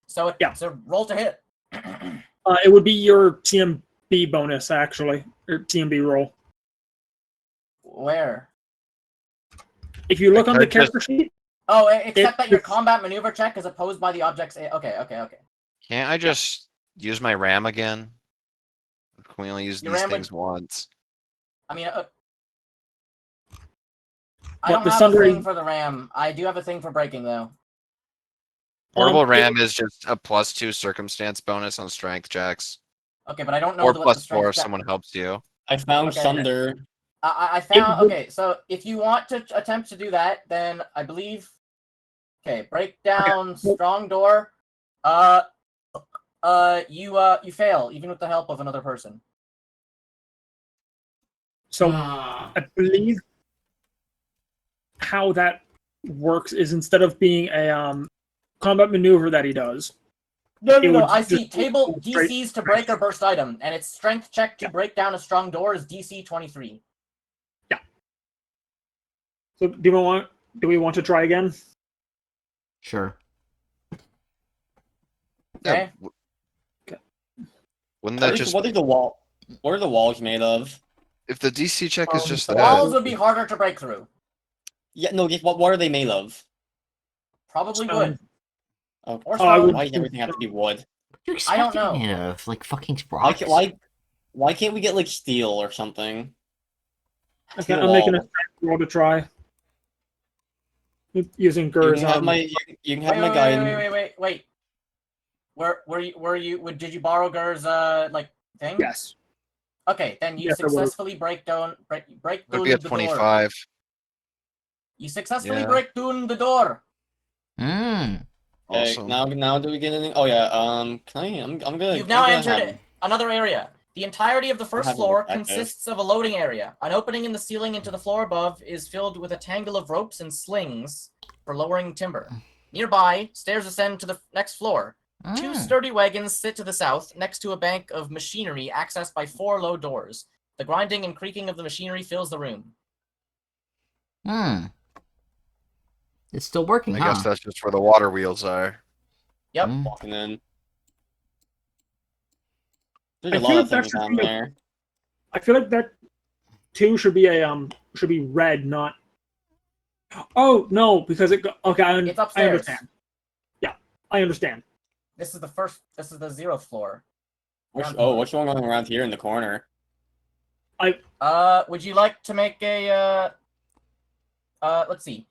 So so roll to hit. It would be your TMB bonus, actually, or TMB roll. Where? If you look on the Just- character sheet, Oh, except that your it's- combat maneuver check is opposed by the object's. Okay. Can't I just use my RAM again? Can we only use Your these RAM would- things once? I mean, I What, don't the have a Sundering- thing for the RAM. I do have a thing for breaking, though. Portable RAM is just a +2 circumstance bonus on strength checks. Okay, but I don't know Or what the +4 strength if check. someone helps you. I found Okay. thunder. I found. It would- Okay, so if you want to attempt to do that, then I believe. Okay, break down strong door. You fail even with the help of another person. So I believe how that works is instead of being a combat maneuver that he does. No. would I see just table go straight- DCs to break or burst item, and its strength check to break down a strong door is DC 23. So do we want to try again? Sure. Yeah, Okay. Wouldn't that just What is the wall? What are the walls made of? if the DC check is just The that? walls would be harder to break through. Yeah, no. Just what are they made of? Probably Stone. wood. Oh, Or Oh, I stone. would- why does everything have to be wood? What do you I don't expect know. it made of? Like fucking Why, rocks? why can't we get like steel or something? Okay, The I'm making a wall. roll to try. Using You Gur's can have my you can have my guide. Wait. Did you borrow Gur's thing? Yes. Okay, then you Yes, I will. successfully break Would down be at the door. 25. You successfully Yeah. break down the door. Mmm. Okay, Also, now do we get anything? Oh yeah. Can I? I'm gonna. You've now I'm gonna entered have- another area. The entirety of the first have a floor look back there. consists of a loading area. An opening in the ceiling into the floor above is filled with a tangle of ropes and slings for lowering timber. Nearby, stairs ascend to the next floor. Two sturdy wagons sit to the south, next to a bank of machinery accessed by 4 low doors. The grinding and creaking of the machinery fills the room. It's still working, I huh? guess that's just where the water wheels are. Yep. walking in. There's I a feel lot like of that things should down be a- there. I feel like that too should be red, not. Oh no, because it go... okay. It's I upstairs. understand. Yeah, I understand. This is the 0th floor. What's going on around here in the corner? Would you like to make a, let's see.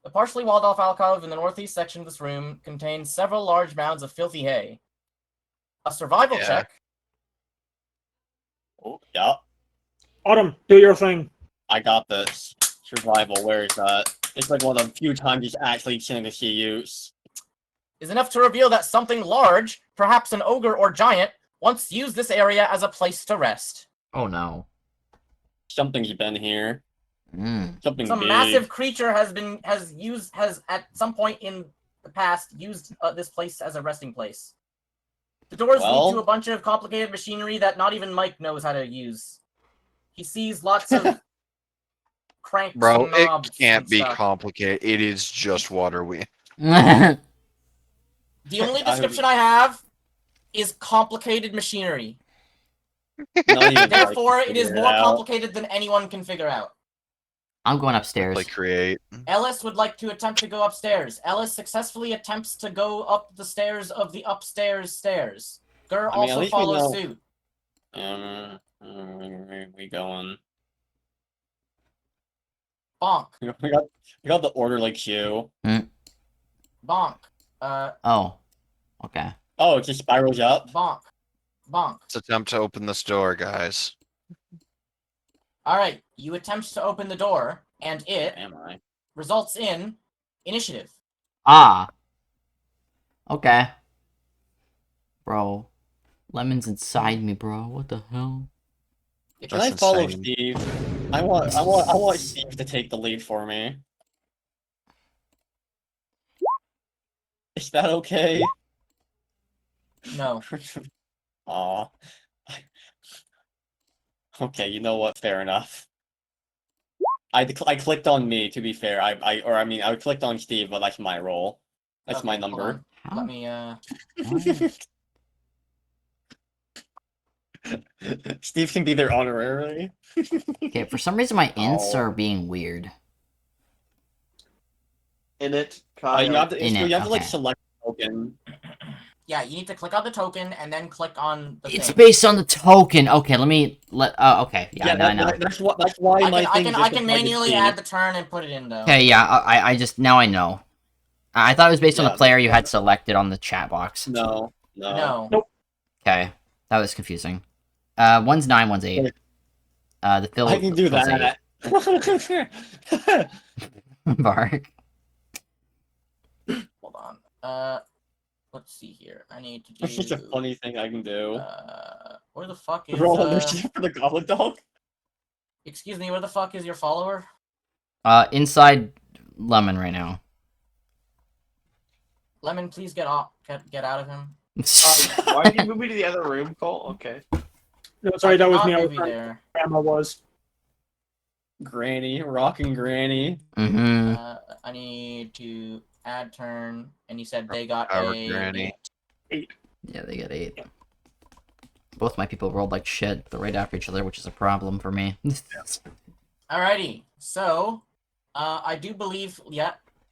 The partially walled off alcove in the northeast section of this room contains several large mounds of filthy hay. A survival Yeah. check. Oh, yeah, Autumn, do your thing. I got this. Survival, where is that? It's like one of the few times he's actually seen to see use. Is enough to reveal that something large, perhaps an ogre or giant, once used this area as a place to rest. Oh no. Something's been here. Something Some big. massive creature has at some point in the past used this place as a resting place. The doors lead to a bunch of complicated machinery that not even Mike knows how to use. He sees lots of cranks Bro, and knobs it can't and be stuff. complicated. It is just water wheel. The only description I have is complicated machinery. Not even Therefore, like it is figure more out. complicated than anyone can figure out. I'm going upstairs. Like create. Ellis would like to attempt to go upstairs. Ellis successfully attempts to go up the stairs of the upstairs stairs. Gur I mean, at also least we follows know- suit. Where we going? Bonk. We got the orderly queue. Bonk. Oh. Okay. Oh, it just spirals up. Bonk. Bonk. Let's attempt to open this door, guys. Alright, you attempt to open the door, and it Am I? results in initiative. Ah. Okay. Bro. Lemon's inside me, bro. What the hell? Can That's I follow insane. Steve? I want Steve to take the lead for me. Is that okay? No. Aw. Okay, you know what? Fair enough. I clicked on me, to be fair. I clicked on Steve, but that's my role. That's Okay, my hold number. on. Let me Steve can be there honorarily. Okay, for some reason my ints Oh. are being weird. In it, You have to, In it, you have to like okay. select a token. Yeah, you need to click on the token and then click on the It's thing. based on the token. Okay, let me okay. Yeah, I know. That's why my thing I just can applied to manually Steve. add the turn and put it in though. Okay, yeah, I just now I know. I thought it was based on Yeah, the player you had selected on the chat box. No. No. Okay, that was confusing. One's 9, one's 8. The Phil. I can do Phil's that. 8. Bark. Hold on. Let's see here. I need to do. That's such a funny thing I can do. Where the fuck is Roll initiative for the Goblin Dog. Excuse me, where the fuck is your follower? Inside Lemon right now. Lemon, please get out of him. Why did you move me to the other room, Cole? Okay. No, sorry, that was Not me. I was movie trying there. Grandma was. Granny, rocking Granny. Mm-hmm. I need to add turn, and you said they got Our a granny. 8. Yeah, they got 8. Both my people rolled like shit. They're right after each other, which is a problem for me. Alrighty, so I do believe,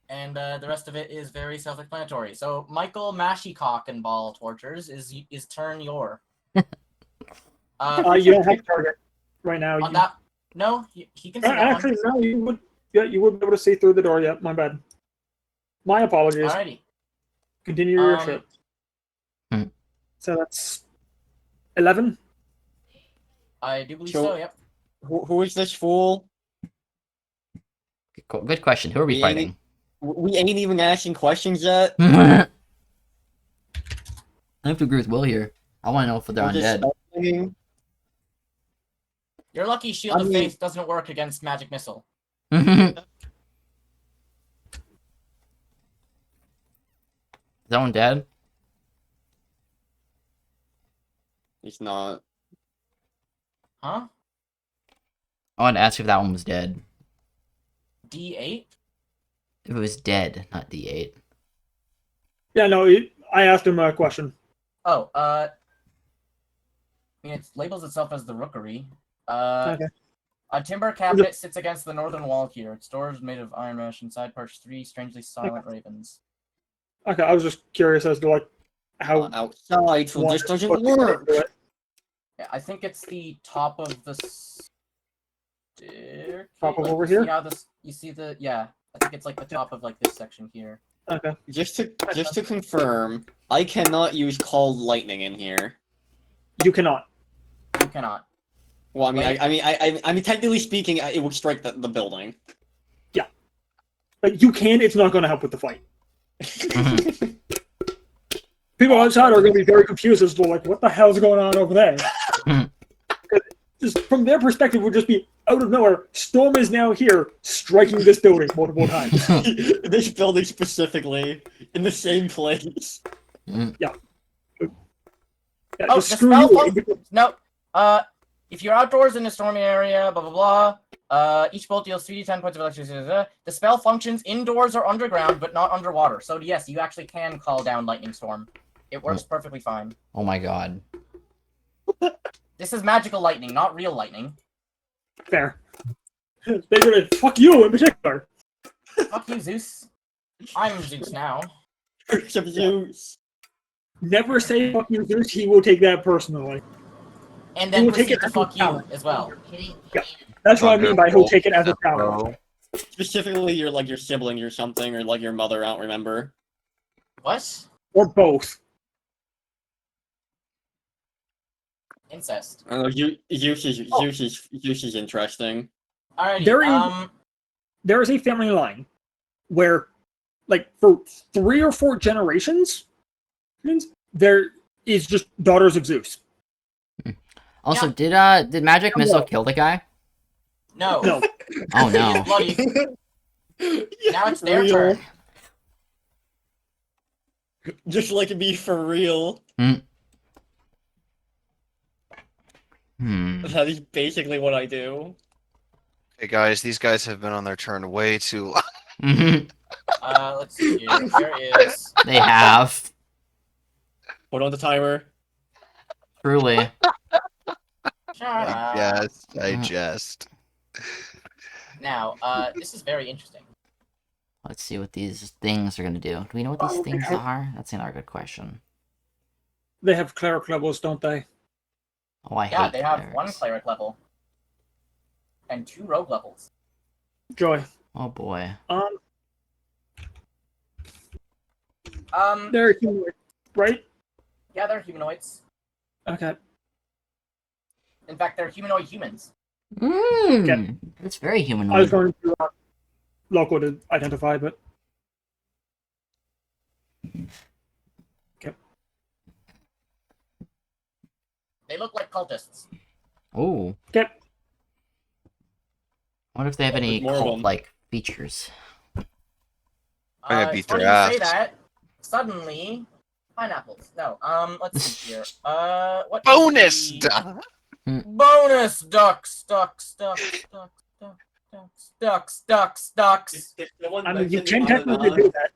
and the rest of it is very self-explanatory. So Michael Mashycock and Ball Tortures is turn your. You don't have target right now. On that, no, he can see that Actually, no, you would. Yeah, you would be able to see through the door. Yep, my bad. My apologies. one. Alrighty. Continue your shit. So that's 11. I do believe So- so. Yep. Who is this fool? Good question. Who are we fighting? We ain't even asking questions yet. I have to agree with Will here. I want to know if they're We're just undead. speculating. Your lucky shield of faith doesn't work against magic missile. Is that one dead? He's not. Huh? I wanted to ask if that one was dead. D8? If it was dead, not D8. Yeah, no, I asked him a question. Oh, I mean, it labels itself as the Rookery. Okay. A timber cabinet sits against the northern wall here. Its door is made of iron mesh. Inside perch 3 strangely silent ravens. Okay, I was just curious as to like how Outside, so one this is doesn't put work. into it. Yeah, I think it's the top of the staircase. Top of like, over you see here? how this? You see the? Yeah, I think it's like the top of like this section here. Okay. Just to confirm, I cannot use called lightning in here. You cannot. You cannot. Well, I mean, Wait. I mean, technically speaking, it would strike the building. Like you can. It's not going to help with the fight. Mhm. People outside are going to be very confused as to like what the hell's going on over there. Just from their perspective, it would just be out of nowhere. Storm is now here, striking this building multiple times. This building specifically, in the same place. Yeah, Oh, just the screw spell you. No. If you're outdoors in a stormy area, blah blah blah. Each bolt deals 3d10 points of electricity. The spell functions indoors or underground, but not underwater. So yes, you actually can call down lightning storm. It works perfectly fine. Oh my god. This is magical lightning, not real lightning. Fair. They're gonna fuck you in particular. Fuck you, Zeus. I'm Zeus now. Except Zeus. Never say fuck you, Zeus. He will take that personally. And He then will take proceed it to as a fuck you challenge. as well. That's what I mean by he'll take it as a challenge. Bro. Specifically, your sibling or something, or like your mother. I don't remember. What? Or both. Incest. I don't know. Zeus is interesting. Alrighty. There is a family line where, like, for 3 or 4 generations, there is just daughters of Zeus. Also, did magic missile kill the guy? No. No. Oh no. Bloody. Now it's their Real. turn. Just like it be for real. That is basically what I do. Hey guys, these guys have been on their turn way too long. Mhm. Let's see here. There is. They have. Put on the timer. Truly. Shut up. Yes, Mm. digest. Now, this is very interesting. Let's see what these things are gonna do. Do we know what these Oh, things okay. are? That's another good question. They have cleric levels, don't they? Oh, I Yeah, hate they have clerics. 1 cleric level and 2 rogue levels. Joy. Oh boy. They're humanoid, right? Yeah, they're humanoids. Okay. In fact, they're humanoid humans. Mmm. That's very I was humanoid. going to local to identify, but They look like cultists. Oh. okay. I wonder if they have Oh, any there's more of them. cult-like features. I'm gonna beat It's funny their you say ass. that. Suddenly, pineapples. No. Let's see here. What is Bonus! the- Duh. Bonus ducks, ducks, ducks, ducks, ducks, ducks, ducks, ducks. I mean, you can technically do that.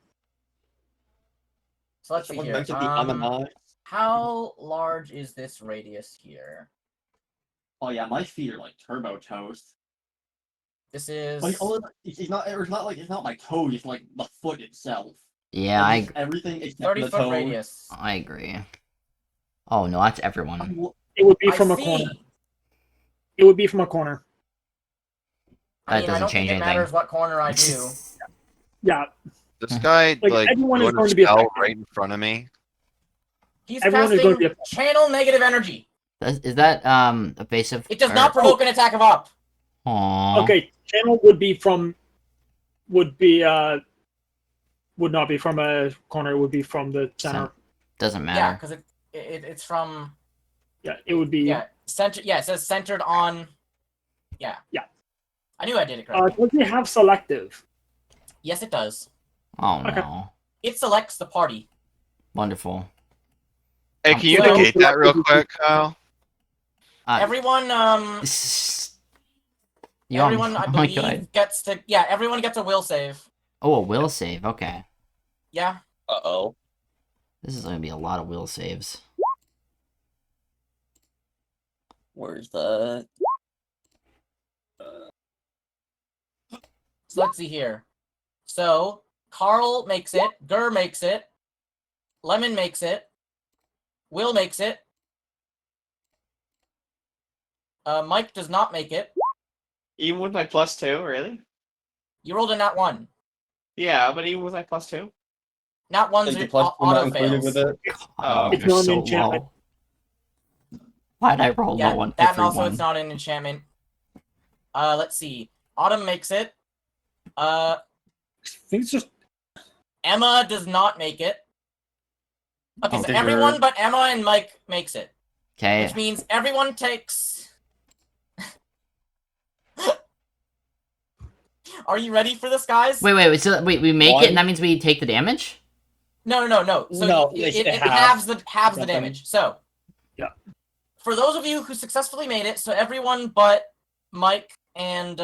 So let's see Someone here. mentioned the ananas. How large is this radius here? Oh yeah, my feet are like turbo toast. This is. Like, it's not like it's not my toes, it's like the foot itself. Yeah, Like, it's everything except for the 30-foot toes. radius. I agree. Oh no, that's everyone. It would be I from a see. corner. It would be from a corner. I That mean, I doesn't don't change think it anything. matters what corner I do. Yeah. This guy, Like, like, everyone is doing a going to be spell affected. right in front of me. He's Everyone is going to casting be channel negative energy. Is that evasive? It does not provoke an attack of up. Aww. Okay, channel would not be from a corner. It would be from the center. Doesn't Yeah, matter. because it's from It would be. center. Yeah, it says centered on. Yeah. Yeah. I knew I did it correctly. Does it have selective? Yes, it does. Oh Okay. no. It selects the party. Wonderful. Hey, can you So- negate that real quick, Kyle? Everyone, You everyone, I oh my believe, god. gets to. Yeah, everyone gets a will save. Oh, a will save. Okay. Yeah. Uh-oh. This is gonna be a lot of will saves. Where's the... So let's see here. So Carl makes it. Gur makes it. Lemon makes it. Will makes it. Mike does not make it. Even with my +2, really? You rolled a nat 1. Yeah, but even with my +2. Nat 1's Like the it plus two not auto included fails. with it? Oh, It's you're not an so enchantment. low. Why'd I roll Yeah, low on that and everyone? also it's not an enchantment. Let's see. Autumn makes it. I think it's just. Emma does not make it. Okay, Oh, so did everyone her- but Emma and Mike makes it. Okay. Which means everyone takes... Are you ready for this, guys? Wait. So we make One. it, and that means we take the damage. No. So No, it it halves the Something. damage. So Yeah. for those of you who successfully made it, so everyone but Mike and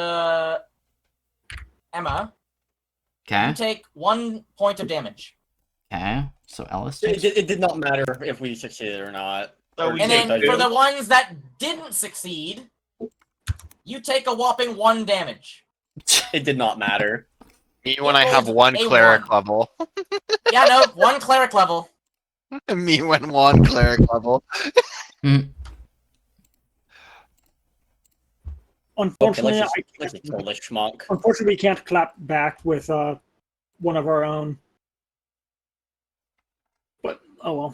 Emma, Okay. you take 1 point of damage. Okay. So Ellis It, takes. it did not matter if we succeeded or not. So we And take then two. for the ones that didn't succeed, you take a whopping 1 damage. It did not matter. Me when I have rolled one a cleric 1. level. Yeah, no, 1 cleric level. Me when one cleric level. Unfortunately, Let's just kill this schmuck. unfortunately, we can't clap back with one of our own. But oh well,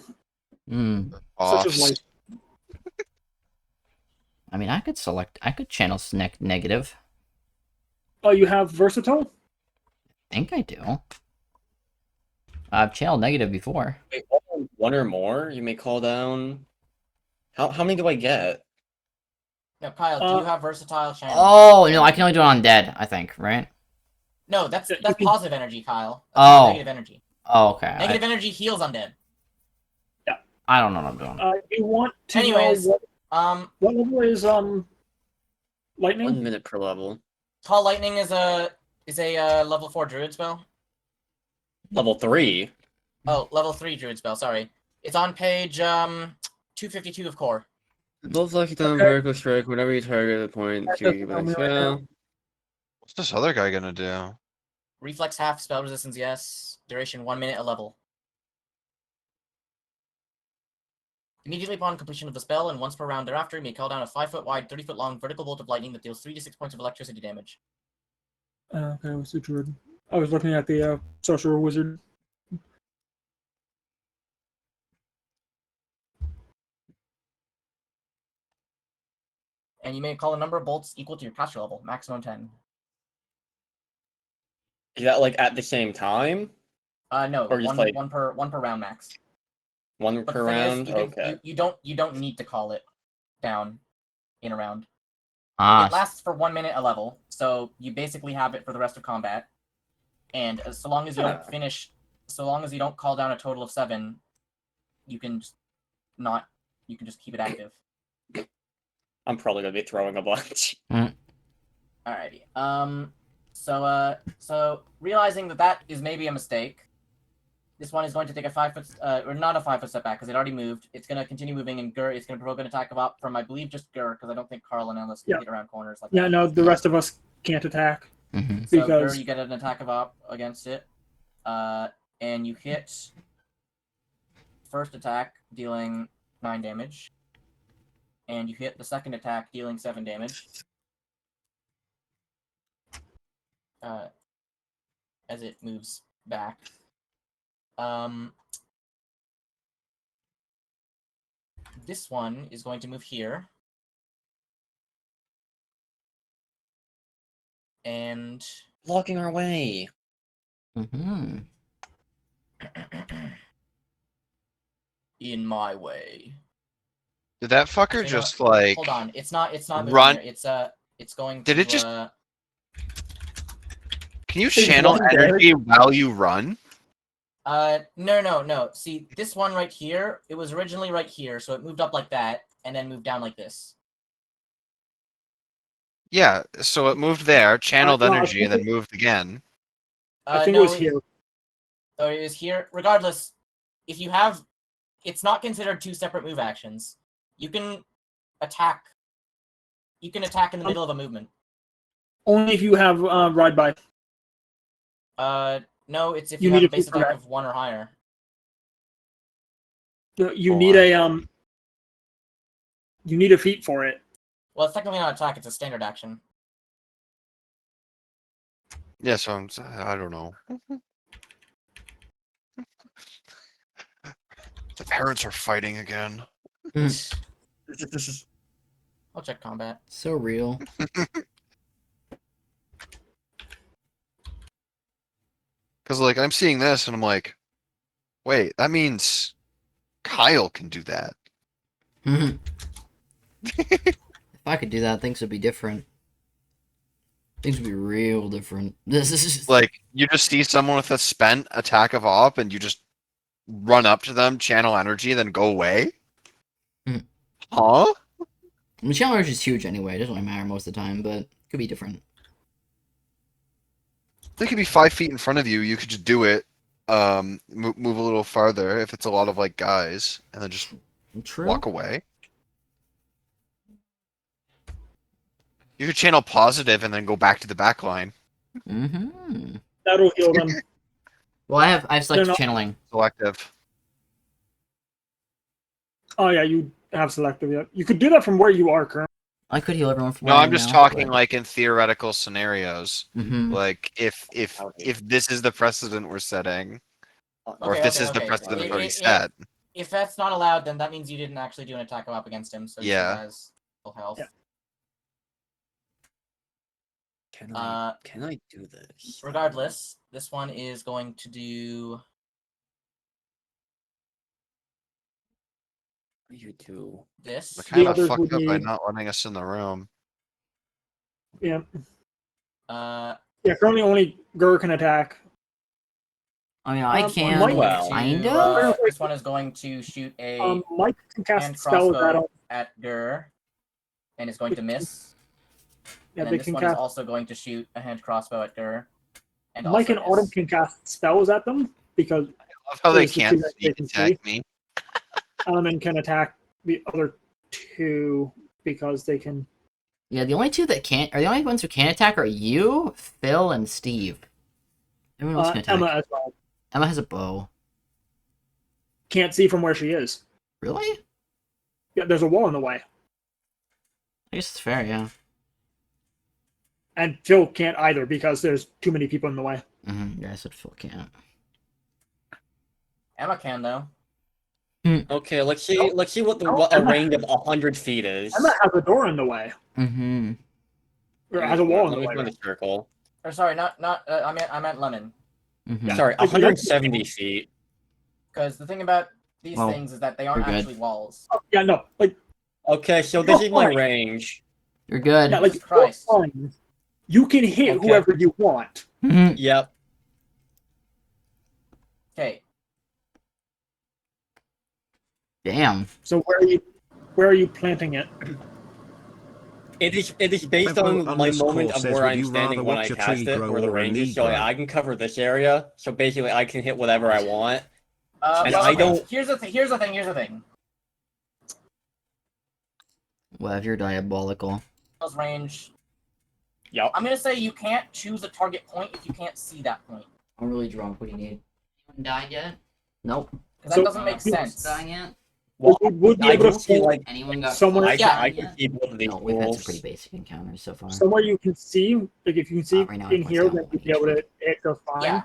such is Offs. life. I mean, I could channel negative. Oh, you have versatile. I think I do. I've channeled negative before. Wait, one or more? You may call down... How many do I get? No, Kyle, do you have versatile channel? Oh no, I can only do it on dead. I think, right? No, that's You can- positive energy, Kyle. That's Oh. not negative energy. Oh, okay. Negative energy heals undead. I don't know what I'm doing. You want to Anyways. know what What level is lightning? 1 minute per level. Tall Lightning is a level 4 druid spell. Level 3. Oh, level 3 druid spell. Sorry, it's on page 252 of core. Both lucky down Okay. vertical strike whenever you target a point That to doesn't give tell an me right spell. What's this other guy gonna do? Reflex half, spell resistance yes. Duration 1 minute a level. Immediately upon completion of the spell, and once per round thereafter, you may call down a 5-foot wide, 30-foot long vertical bolt of lightning that deals 3 to 6 points of electricity damage. Okay, what's the druid? I was looking at the sorcerer wizard. And you may call a number of bolts equal to your caster level, maximum 10. Is that like at the same time? No, Or just like one per round max. one But per the thing round? is, Okay. you don't need to call it down in a round. Ah, It lasts for 1 minute a level, so you basically have it for the rest of combat. And so long as you don't finish, so long as you don't call down a total of 7, you can just not. You can just keep it active. I'm probably gonna be throwing a bunch. Alrighty. So realizing that is maybe a mistake, this one is going to take a 5-foot, or not a 5-foot step back because it already moved. It's going to continue moving, and Gur is going to provoke an attack of op from, I believe, just Gur, because I don't think Carl and Ellis can Yeah. get around corners like Yeah, that. no, the rest of us can't attack mhm. So Gur, because you get an attack of op against it, and you hit first attack, dealing 9 damage, and you hit the second attack, dealing 7 damage. As it moves back. This one is going to move here. And Blocking our way. Mhm. in my way. Did that fucker Actually, no, just like hold on. It's not moving run? here. It's going Did to it just? Can you Is channel one dead? energy while you run? no. See, this one right here, it was originally right here, so it moved up like that, and then moved down like this. Yeah, so it moved there, channeled no, I energy, and think then moved again. I think No, it was here. Oh, it is here. Regardless, if you have, it's not considered 2 separate move actions. You can attack. You can attack in the middle of a movement. Only if you have ride by. No, it's if You you have need a a base feat for attack that. of 1 or higher. You need you need a feat for it. Well, it's technically not an attack; it's a standard action. Yeah, so I don't know. The parents are fighting again. I'll check combat. So real. Because like I'm seeing this and I'm like, wait, that means Kyle can do that. Mhm. If I could do that, things would be different. Things would be real different. This is just... Like you just see someone with a spent attack of op and you just run up to them, channel energy, then go away. Mhm. Huh? I mean, challenge is huge anyway. It doesn't really matter most of the time, but it could be different. They could be 5 feet in front of you. You could just do it. Move a little farther if it's a lot of like guys, and then just True. walk away. You could channel positive and then go back to the back line. Mm-hmm. That'll heal them. Well, I've selected not- channeling. Selective. Oh yeah, you have selective. Yeah, you could do that from where you are currently. I could heal everyone from No, where I I'm am just now, talking but... like in theoretical scenarios. Mhm. Like if this is the precedent we're setting, or if this is the precedent we've already set. If that's not allowed, then that means you didn't actually do an attack up against him, so he still Yeah. has full health. Yeah. Can I do this? Regardless, this one is going to do. You do. This. They're kind of others fucked would up by need- not letting us in the room. Yeah. Uh, Yeah, currently only Gur can attack. I mean, I can Mike- Well. kind To, of. this one is going to shoot a Mike can cast hand spells crossbow at Gur, and it's going to miss. Yeah, And then they this can one is cast. also going to shoot a hand crossbow at Gur, and Mike also and Autumn miss. can cast spells at them because I love how they There's the can't two that they sneak can attack me. Element can attack the other two because they can. Yeah, the only two that can't are the only ones who can't attack are you, Phil, and Steve. Everyone else can attack. Emma as well. Emma has a bow. Can't see from where she is. Really? Yeah, there's a wall in the way, I guess it's fair, yeah. and Phil can't either because there's too many people in the way. Yeah, I said Phil can't. Emma can though. Okay, let's see what a range of 100 feet is. Emma has a door in the way. Or has a wall in Let the me way. find a circle. Or sorry, not. I meant Lemon. Sorry, 170 feet. Because the thing about these Well, things is that they aren't we're good. actually walls. Oh, yeah, no, like Okay, so this is my Fine. range. You're good. yeah, like Jesus Christ. you're fine. You can hit Okay. whoever you want. Yep. Okay. Damn. So where are you planting it? It is based Webbo on my underscore moment of says, where would I'm you standing rather when I watch a cast tree it, grow where the or a range knee is, so grow? I can cover this area. So basically, I can hit whatever I want. And Well, I okay, don't- Here's the thing. Well, you're diabolical. Those range. Yep. I'm gonna say you can't choose a target point if you can't see that point. I'm really drunk. What do you need? Anyone died yet? Nope. Because So- that doesn't make sense. Dying yet? Well, We would be I able can to see pull like Anyone got Someone- close Yeah. to I dying can yet? see both of these No, we've had some rules. pretty basic encounters so far. somewhere you can see. Like if you can see Right now, in it here, points then down you'd be able to hit just fine. Yeah.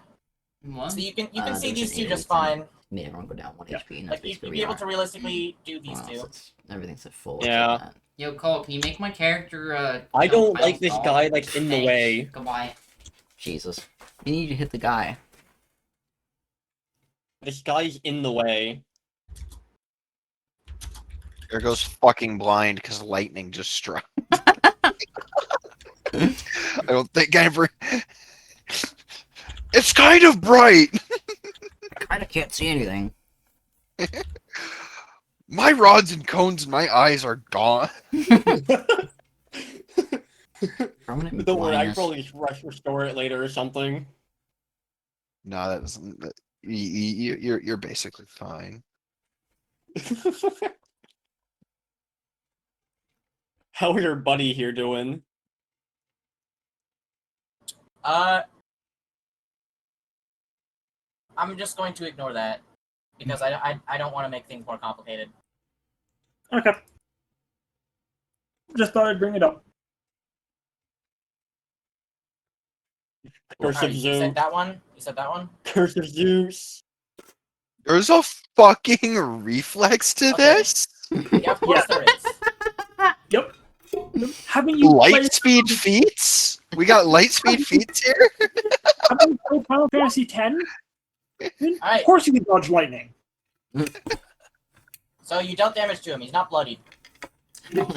One? So you can Uh, see there's these an two 8 just or 10. fine. Made everyone go down 1 Yeah. HP, and that's Like basically you'd where be we able are. to realistically do these Well, two. everything's at full. Yeah. That. Yo, Cole, can you make my character? I don't like final this thought? guy like in the Thanks. way. Goodbye. Jesus. You need to hit the guy. This guy's in the way. There goes fucking blind because lightning just struck. I don't think I ever. It's kind of bright. I kind of can't see anything. My rods and cones and my eyes are gone. Permanent Don't worry, I can blindness. probably restore it later or something. No, that doesn't. You're basically fine. How are your buddy here doing? I'm just going to ignore that because I don't want to make things more complicated. Okay. Just thought I'd bring it up. Curse Alright, of you Zeus. said that one. You said that one. Curse of Zeus. There's a fucking reflex to Okay. this. Yeah, of course there is. Yep. Haven't you Light played? speed feats. We got light speed feats here. Haven't you played Final Fantasy X? Alright. Of course you can dodge lightning. So you dealt damage to him. He's not bloodied.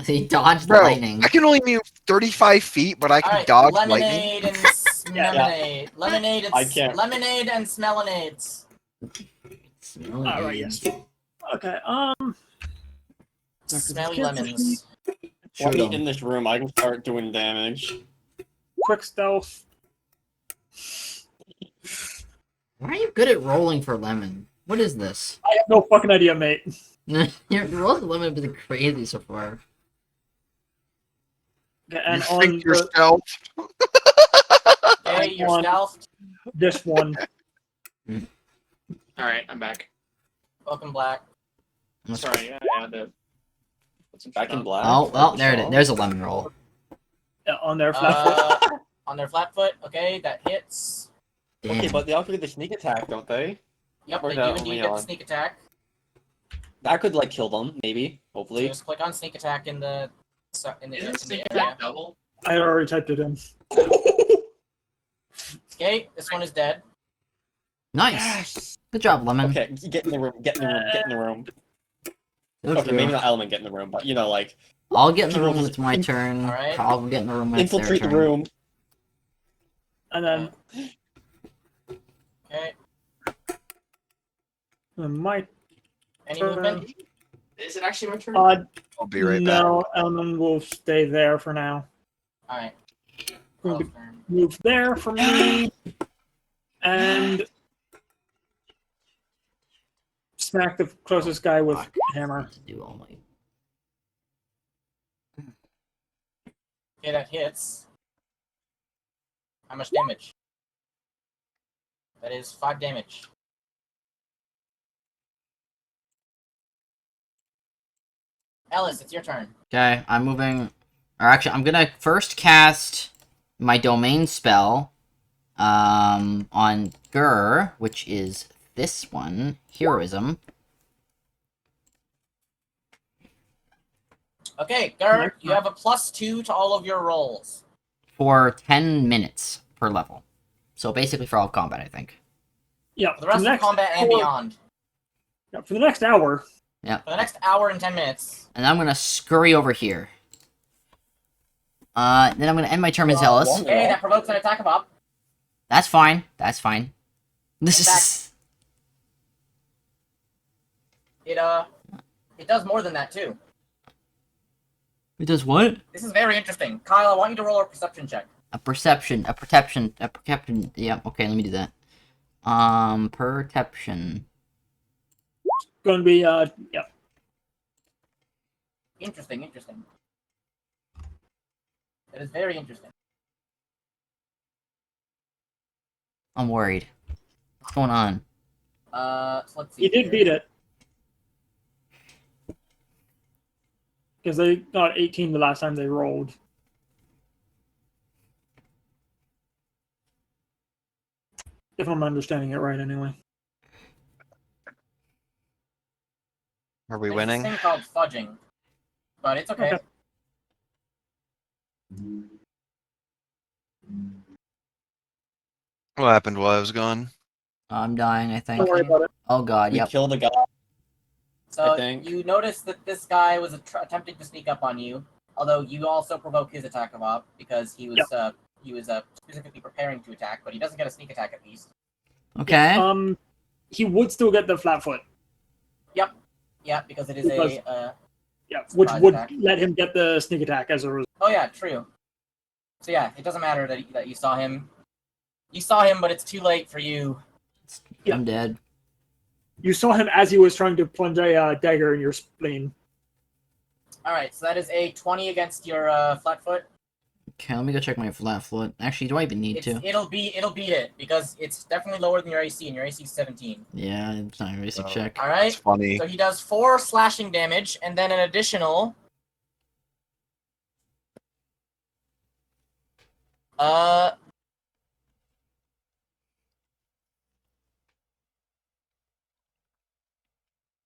He dodged the Bro, lightning. I can only move 35 feet, but I can Alright, dodge lightning. lemonade and smelonade. Lemonade and I can't. lemonade and smelonades. Alright, yes. Okay. Smelly lemons. Let Shoot me 'em. in this room. I can start doing damage. Quick stealth. Why are you good at rolling for lemon? What is this? I have no fucking idea, mate. Your rolls for lemon have been crazy so far. Okay, and You on think you're the, stealth? Okay, you're on. stealth. this one. Alright, I'm back. Welcome, Black. Sorry, I had to put some Back shit in on. black. Oh, well, there it is. There's a lemon roll. On their flat foot. On their flat foot. Okay, that hits. Damn. Okay, but they also get the sneak attack, don't they? Yep, Or they no, do indeed only get the on. sneak attack. That could like kill them, maybe, So hopefully. just click on sneak attack in the Is area. double? I already typed it in. Okay, this one is dead. Nice. Yes. Good job, lemon. Okay, get in the room. Get in the room. Get in the room. Go Okay, through. maybe not Element get in the room, but you know, like I'll get in the People room when just- it's my turn. Alright. I'll get in the room when it's their infiltrate the turn. room. And then Okay. My Any turn. movement? Is it actually my turn? I'll be right back. No, Elman will stay there for now. Alright. Going to Carl's turn. move there for me. And smack the closest guy with hammer. To do all my... Okay, that hits. How much damage? That is 5 damage. Ellis, it's your turn. Okay, I'm moving... Or actually, I'm gonna first cast my domain spell on Gur, which is this one, Heroism. Okay, Gur, you have a +2 to all of your rolls. For 10 minutes per level. So basically for all of combat, I think. Yeah, For the rest of combat and beyond. Yeah, for the next hour. Yeah. For the next hour and 10 minutes. And I'm gonna scurry over here. Then I'm gonna end my turn as Ellis. Okay, that provokes an attack of up. That's fine. That's fine. This Attack. is... It does more than that, too. It does what? This is very interesting. Kyle, I want you to roll a perception check. A perception. Yeah, okay, let me do that. Perception. Going to be, yeah. Interesting. That is very interesting. I'm worried. What's going on? So let's see. You did here. beat it. Because they got 18 the last time they rolled. If I'm understanding it right, anyway. Are we There's winning? This thing called fudging, but it's okay. What happened while I was gone? I'm dying, I think. Don't worry about it. Oh god, We yep. killed a guy. So I think. you notice that this guy was attempting to sneak up on you, although you also provoke his attack of op because he was specifically preparing to attack, but he doesn't get a sneak attack at least. Okay. He would still get the flat foot. Yeah, because it is Because- a. Yeah, which Surprise would attack. let him get the sneak attack as a result. Oh yeah, true. So yeah, it doesn't matter that you saw him. You saw him, but it's too late for you. Yeah. I'm dead. You saw him as he was trying to plunge a dagger in your spleen. All right, so that is a 20 against your flat foot. Okay, let me go check my flat foot. Actually, do I even need to? It'll beat it because it's definitely lower than your AC, and your AC is 17. Yeah, it's not a basic Oh. check. All right. It's funny. So he does 4 slashing damage, and then an additional.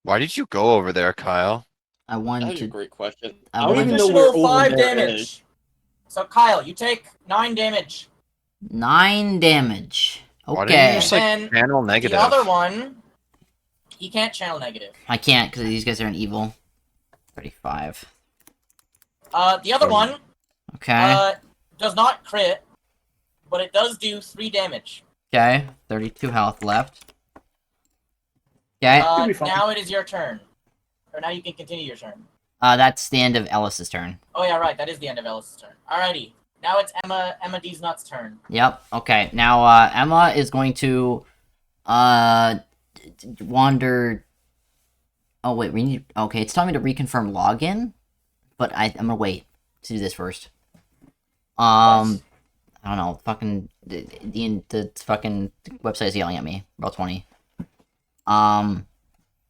Why did you go over there, Kyle? I That wanted was a to... great question. I I don't wanted- even know where Additional over 5 there damage. is. So Kyle, you take 9 damage. 9 damage. Why didn't you Okay. just, like, And then channel negative? the other one, he can't channel negative. I can't, because these guys are an evil. 35. The other one Okay. does not crit, but it does do 3 damage. Okay. 32 health left. Okay. It'll be fine. Now it is your turn. Or now you can continue your turn. That's the end of Ellis's turn. Oh yeah, right. That is the end of Ellis' turn. Alrighty. Now it's Emma D's Nuts' turn. Yep. Okay. Now, Emma is going to, wander... Oh, wait, we need... Okay, it's telling me to reconfirm login, but I'm gonna wait to do this first. I don't know, fucking... The fucking website is yelling at me. Roll 20. And I'm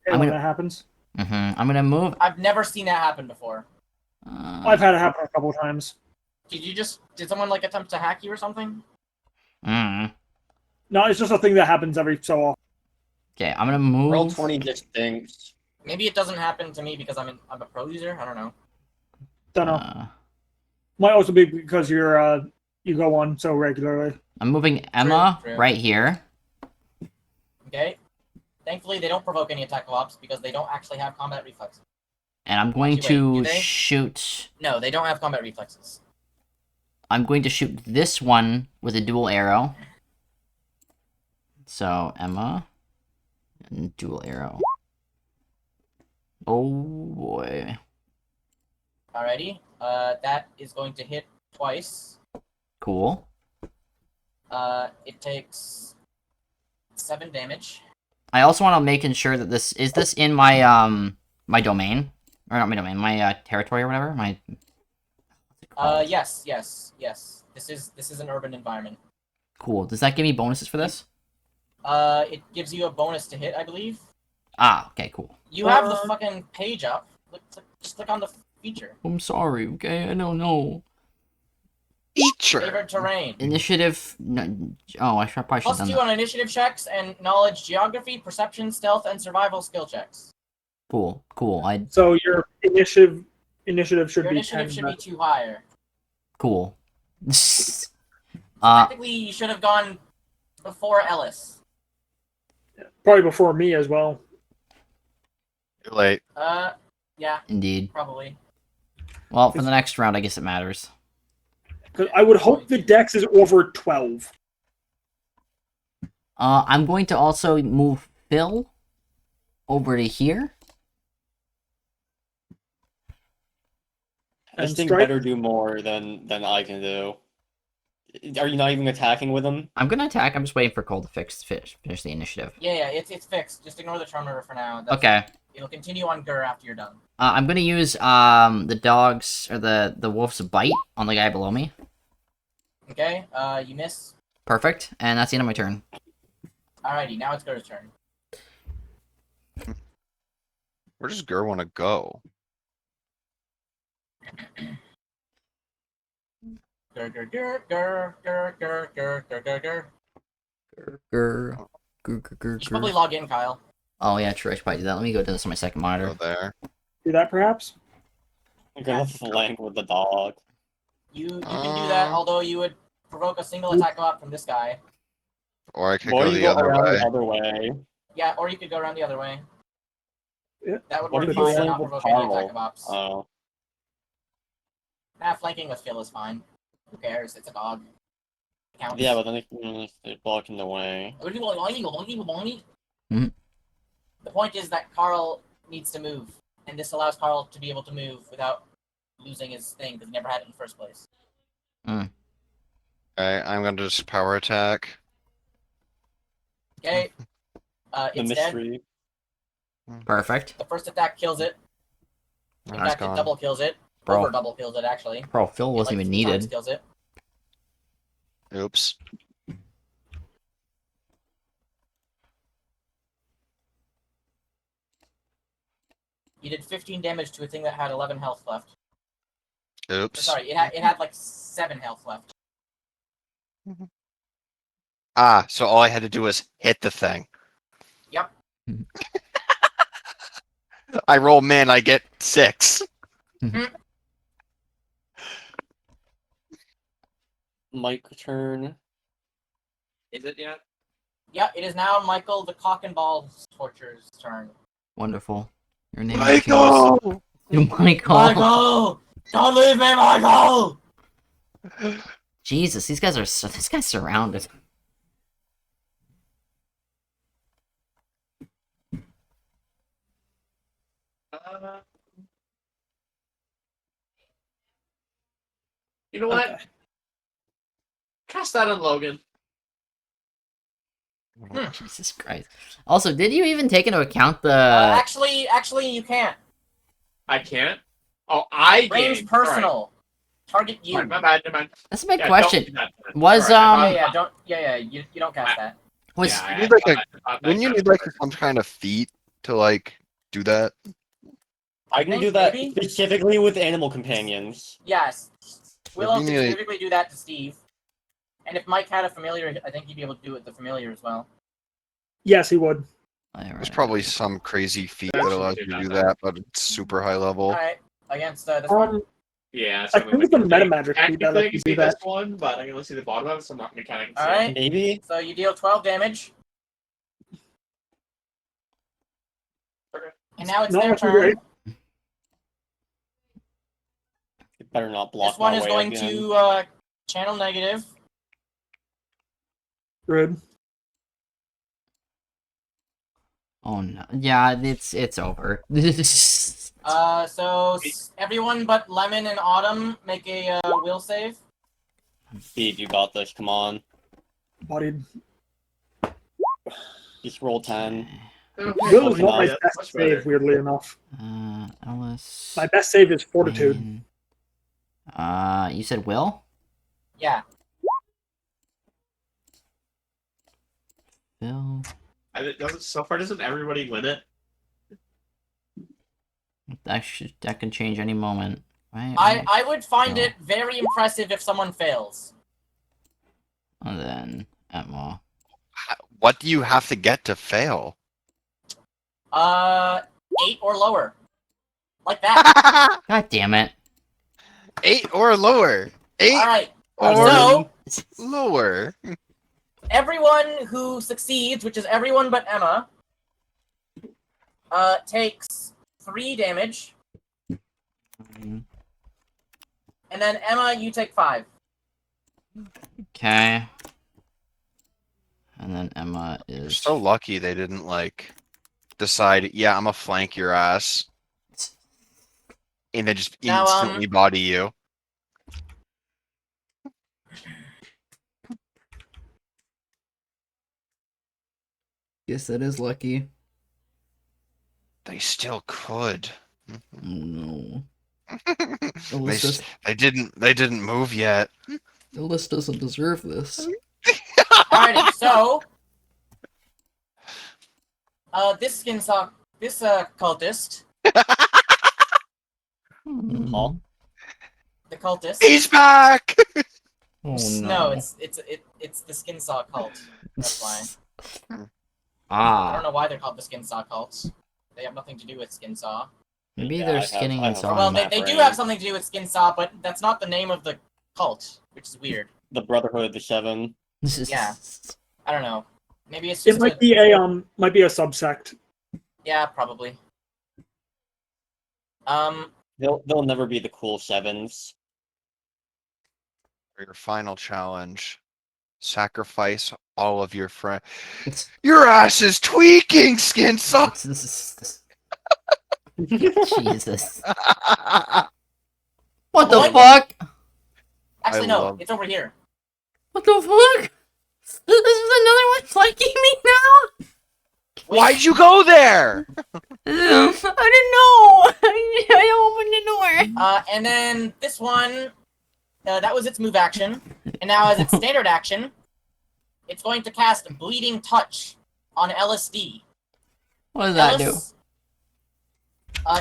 when gonna- that happens. I'm gonna move... I've never seen that happen before. I've had it happen a couple of times. Did someone like attempt to hack you or something? Mm. No, it's just a thing that happens every so often. Okay, I'm gonna move... Roll 20 just stinks. Maybe it doesn't happen to me because I'm a pro user. I don't know. Don't know. Might also be because you're you go on so regularly. I'm moving Emma True. right here. Okay. Thankfully, they don't provoke any attack ops because they don't actually have combat reflexes. And I'm going Actually, wait, do to they? shoot... No, they don't have combat reflexes. I'm going to shoot this one with a dual arrow. So, Emma. And dual arrow. Oh boy. Alrighty. That is going to hit twice. Cool. It takes 7 damage. I also want to make sure that this is this in my my domain, or not my domain, my territory or whatever. My. Yes. This is an urban environment. Cool. Does that give me bonuses for this? It gives you a bonus to hit, I believe. Ah, okay, cool. You have the fucking page up. Just click on the feature. I'm sorry. Okay, I don't know. Feature. Favorite terrain. Initiative. No, oh, I should probably should have done +2 that. on initiative checks and knowledge, geography, perception, stealth, and survival skill checks. Cool. So your initiative should Your be initiative 10. should be 2 higher. Cool. Technically, you should have gone before Ellis. Probably before me as well. Too late. Yeah, Indeed. probably. Well, for the next round, I guess it matters. 'Cause I would hope the dex is over 12. I'm going to also move Phil over to here. I And just think strike? better do more than I can do. Are you not even attacking with him? I'm gonna attack. I'm just waiting for Cole to finish the initiative. Yeah, it's fixed. Just ignore the charmer for now. Okay. It'll continue on Gur after you're done. I'm gonna use the dog's or the wolf's bite on the guy below me. Okay, you miss. Perfect, and that's the end of my turn. Alrighty, now it's Gur's turn. Where does Gur want to go? Gur, gur, gur, gur, gur, gur, gur, gur, gur, gur. Grr. You should probably log in, Kyle. Oh yeah, true. I should probably do that. Let me go do this on my second Go monitor. there. Do that perhaps? I'm gonna flank with the dog. You can do that, although you would provoke a single attack go out from this guy. Or I could Or go you the go other around way. the other way. Yeah, or you could go around the other way. Yeah. That would What work if you fine, flank not with provoke any Carl? attack of ops. Oh. Flanking with Phil is fine. Who cares? It's a dog. It counts. Yeah, but then they're blocking the way. Mhm. The point is that Carl needs to move, and this allows Carl to be able to move without losing his thing, because he never had it in the first place. Okay, I'm gonna just power attack. Okay? The It's dead. mystery. Perfect. The first attack kills it. In That's fact, it gone. double kills it. Bro. Over double kills it, actually. Bro, Phil It, wasn't like, even 3 times needed. kills it. Oops. You did 15 damage to a thing that had 11 health left. Oops. Sorry, it had like 7 health left. Ah, so all I had to do was hit the thing. Yep. I roll min, I get 6. Mike turn. Is it yet? Yeah, it is now Michael the Cock and Balls Torture's turn. Wonderful. Your name Michael! is Michael. Michael! Don't leave me, Michael! Jesus, these guys surrounded. You know what? Okay. Cast that on Logan. Jesus Christ. Also, did you even take into account the? Actually, you can't. I can't. Oh, I Range gained. personal. Target you. Alright, my bad, my bad. That's a big Yeah, question. don't do that then. Was Alright, You don't cast that. was Yeah, You I need like thought a- that- I thought Wouldn't you that need like some kind of feat to like do that? I can think do that maybe? specifically with animal companions. Yes. Willow you could need- specifically do that to Steve. And if Mike had a familiar, I think he'd be able to do it with the familiar as well. Yes, he would. There's probably some crazy feat that Actually allows do you to that do then. that, but it's super high level. Alright. Against this one. Yeah, I so think it's the meta magic feat that technically lets you see do that. this one, but I can only see the bottom of it, so I'm not mechanically see Alright. it. Maybe. So you deal 12 damage. And now it's Not their looking turn. great. It better not block This one my is way going again. to channel negative. Rude. Oh no. Yeah, it's over. So everyone but Lemon and Autumn make a will save. Steve, you got this. Come on. Bodied. Just roll 10. Will is not my Yeah, best much save, better. weirdly enough. Ellis. My best save is Fortitude. Wayne. You said Will? Yeah. Bill. So far, doesn't everybody win it? That can change any moment. Right? I would find Oh. it very impressive if someone fails. And then Emma. What do you have to get to fail? 8 or lower. Like that. God damn it. 8 or lower. 8 Alright. or So, lower. everyone who succeeds, which is everyone but Emma, takes 3 damage. And then Emma, you take 5. Okay. And then Emma You're is so lucky they didn't, like, decide, yeah, I'm gonna flank your ass. And then just Now, instantly body you. Guess that is lucky. They still could. No. they, they didn't move yet. Ellis doesn't deserve this. Alrighty, so this cultist, Huh? the cultist. He's back. Oh No, it's the skin saw cult. That's why. I don't know why they're called the skin saw cults. They have nothing to do with skin saw. Maybe Yeah, they're skinning I and have- sawing. Well, map they do brain. have something to do with skin saw, but that's not the name of the cult, which is weird. The Brotherhood of the Seven. Yeah. I don't know. Maybe it's It just might be a subsect. Yeah, probably. They'll never be the cool sevens. For your final challenge, sacrifice all of your friends. Your ass is tweaking, skin saw. Jesus. What the What? fuck? Actually, I no, love- it's over here. What the fuck? This is another one flanking me now? Why'd you go there? I didn't know. I opened the door. And then this one, that was its move action, and now as its standard action, it's going to cast Bleeding Touch on LSD. What does that do? Ellis,